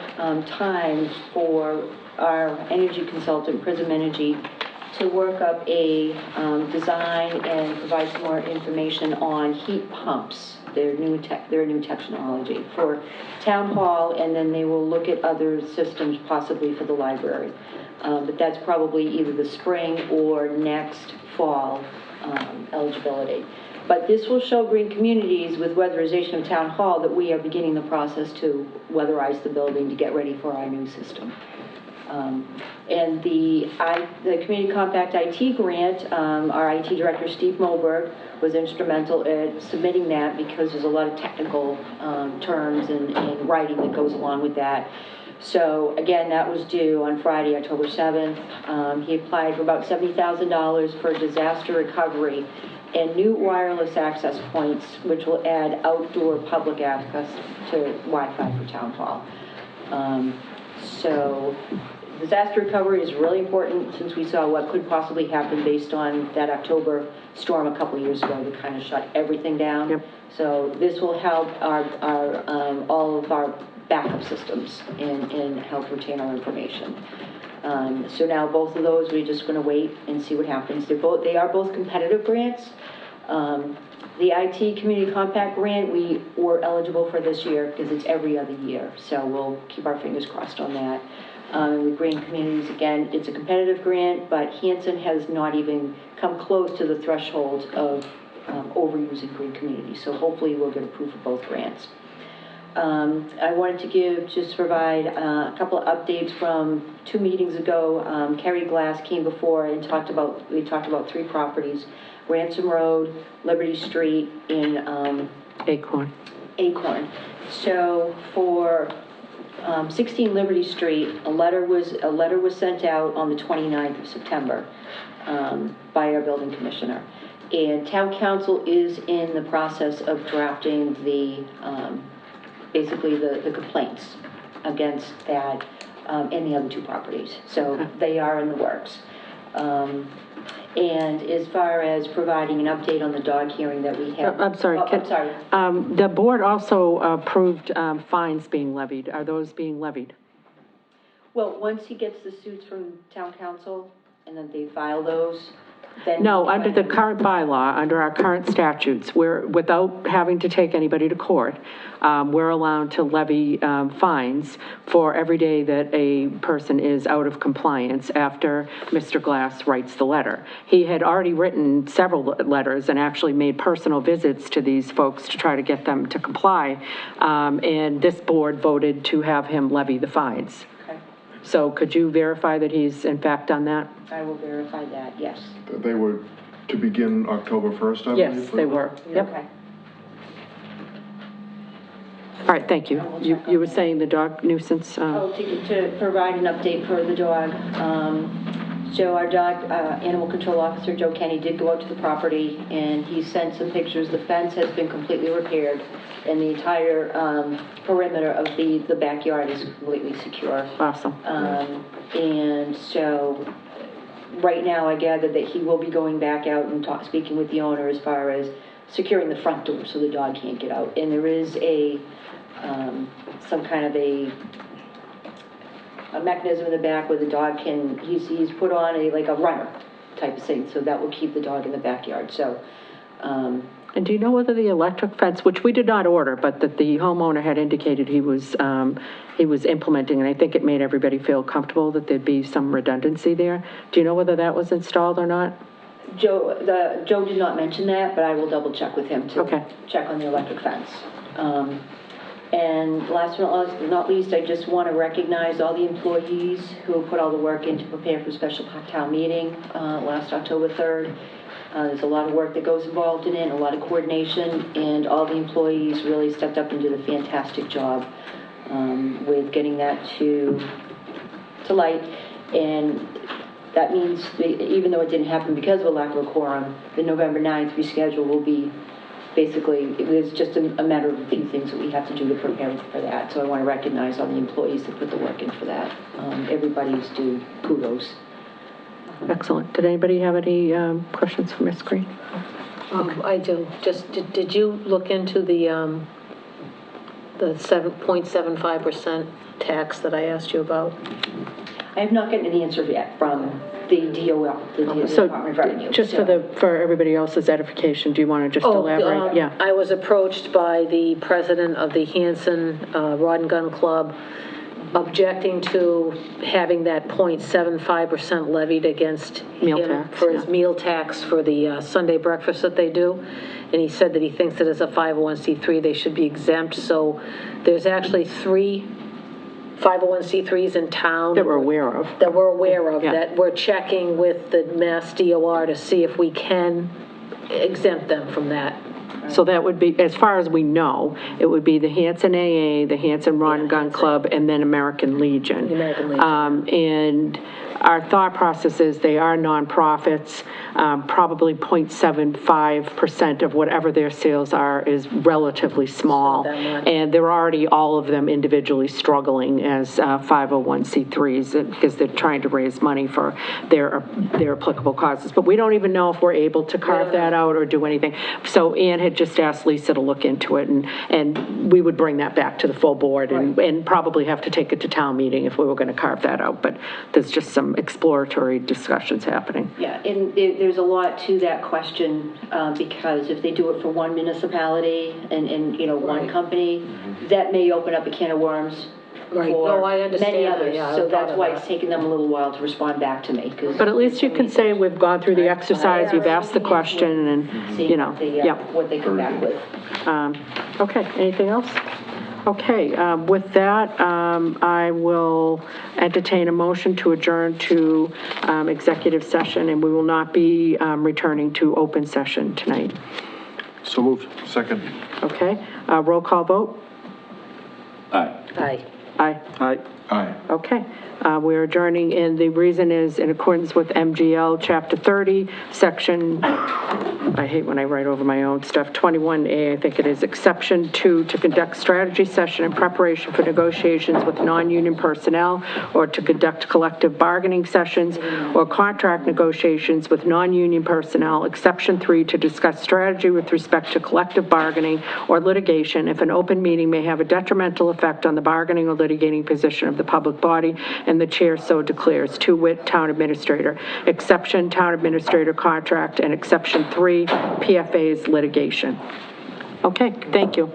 time for our energy consultant, Prism Energy, to work up a design and provide some more information on heat pumps. They're a new technology for town hall, and then they will look at other systems possibly for the library. But that's probably either the spring or next fall eligibility. But this will show Green Communities with weatherization of town hall that we are beginning the process to weatherize the building to get ready for our new system. And the Community Compact IT grant, our IT director, Steve Moberg, was instrumental in submitting that because there's a lot of technical terms and writing that goes along with that. So again, that was due on Friday, October 7th. He applied for about $70,000 for disaster recovery and new wireless access points, which will add outdoor public access to Wi-Fi for town hall. So disaster recovery is really important since we saw what could possibly happen based on that October storm a couple years ago that kind of shut everything down. Yep. So this will help all of our backup systems and help retain our information. So now both of those, we're just going to wait and see what happens. They are both competitive grants. The IT Community Compact grant, we were eligible for this year because it's every other year. So we'll keep our fingers crossed on that. With Green Communities, again, it's a competitive grant, but Hanson has not even come close to the threshold of overusing Green Communities. So hopefully we'll get approved for both grants. I wanted to provide a couple of updates from 2 meetings ago. Kerry Glass came before and we talked about 3 properties: Ransom Road, Liberty Street, and Acorn. So for 16 Liberty Street, a letter was sent out on the 29th of September by our building commissioner. And town council is in the process of drafting basically the complaints against that and the other 2 properties. So they are in the works. And as far as providing an update on the dog hearing that we have. I'm sorry. I'm sorry. The board also approved fines being levied. Are those being levied? Well, once he gets the suits from town council and then they file those, then. No, under the current bylaw, under our current statutes, without having to take anybody to court, we're allowed to levy fines for every day that a person is out of compliance after Mr. Glass writes the letter. He had already written several letters and actually made personal visits to these folks to try to get them to comply, and this board voted to have him levy the fines. Okay. So could you verify that he's in fact done that? I will verify that, yes. They were to begin October 1st, I believe? Yes, they were. Yep. Okay. All right, thank you. You were saying the dog nuisance? To provide an update for the dog. So our dog, animal control officer, Joe Kenny, did go out to the property, and he sent some pictures. The fence has been completely repaired, and the entire perimeter of the backyard is completely secure. Awesome. And so, right now, I gather that he will be going back out and speaking with the owner as far as securing the front door so the dog can't get out. And there is some kind of a mechanism in the back where the dog can, he's put on like a runner type of thing, so that will keep the dog in the backyard. So, and do you know whether the electric fence, which we did not order, but that the homeowner had indicated he was implementing, and I think it made everybody feel comfortable that there'd be some redundancy there. Do you know whether that was installed or not? Joe did not mention that, but I will double check with him to check on the electric fence. And last but not least, I just want to recognize all the employees who put all the work in to prepare for special town meeting last October 3rd. There's a lot of work that goes involved in it, a lot of coordination, and all the employees really stepped up and did a fantastic job with getting that to light. And that means, even though it didn't happen because of a lack of a quorum, the November 9th reschedule will be basically, it's just a matter of a few things that we have to do to prepare for that. So I want to recognize all the employees that put the work in for that. Everybody's due kudos. Excellent. Did anybody have any questions for Ms. Green? I do. Just, did you look into the 7.75% tax that I asked you about? I have not gotten an answer yet from the DOL, the Department of Revenue. Just for everybody else's edification, do you want to just elaborate? Yeah. I was approached by the president of the Hanson Rod and Gun Club objecting to having that 0.75% levied against him for his meal tax for the Sunday breakfast that they do. And he said that he thinks that as a 501c3 they should be exempt. So there's actually 3 501c3s in town that we're aware of. That we're checking with the Mass DOR to see if we can exempt them from that. So that would be, as far as we know, it would be the Hanson AA, the Hanson Rod and Gun Club, and then American Legion. And our thought process is they are nonprofits. Probably 0.75% of whatever their sales are is relatively small. And they're already, all of them individually struggling as 501c3s because they're trying to raise money for their applicable causes. But we don't even know if we're able to carve that out or do anything. So Ann had just asked Lisa to look into it, and we would bring that back to the full board and probably have to take it to town meeting if we were going to carve that out. But there's just some exploratory discussions happening. Yeah, and there's a lot to that question because if they do it for one municipality and one company, that may open up a can of worms for I understand many others. that, So that's why it's taken them a little while to respond back to me. But at least you can say we've gone through the exercise, you've asked the question, and, what they come back with. Okay, anything else? Okay, with that, I will entertain a motion to adjourn to executive session, and we will not be returning to open session tonight. So moved. Second. Okay, roll call vote? Aye. Aye. Aye. Aye. Aye. Okay, we're adjourning, and the reason is in accordance with MGL Chapter 30, Section, I hate when I write over my own stuff, 21A, I think it is, Exception 2, to conduct strategy session in preparation for negotiations with non-union personnel or to conduct collective bargaining sessions or contract negotiations with non-union personnel. Exception 3, to discuss strategy with respect to collective bargaining or litigation if an open meeting may have a detrimental effect on the bargaining or litigating position of the public body, and and the chair so declares, to wit, town administrator. Exception, town administrator contract, and exception 3, PFA's litigation. Okay, thank you.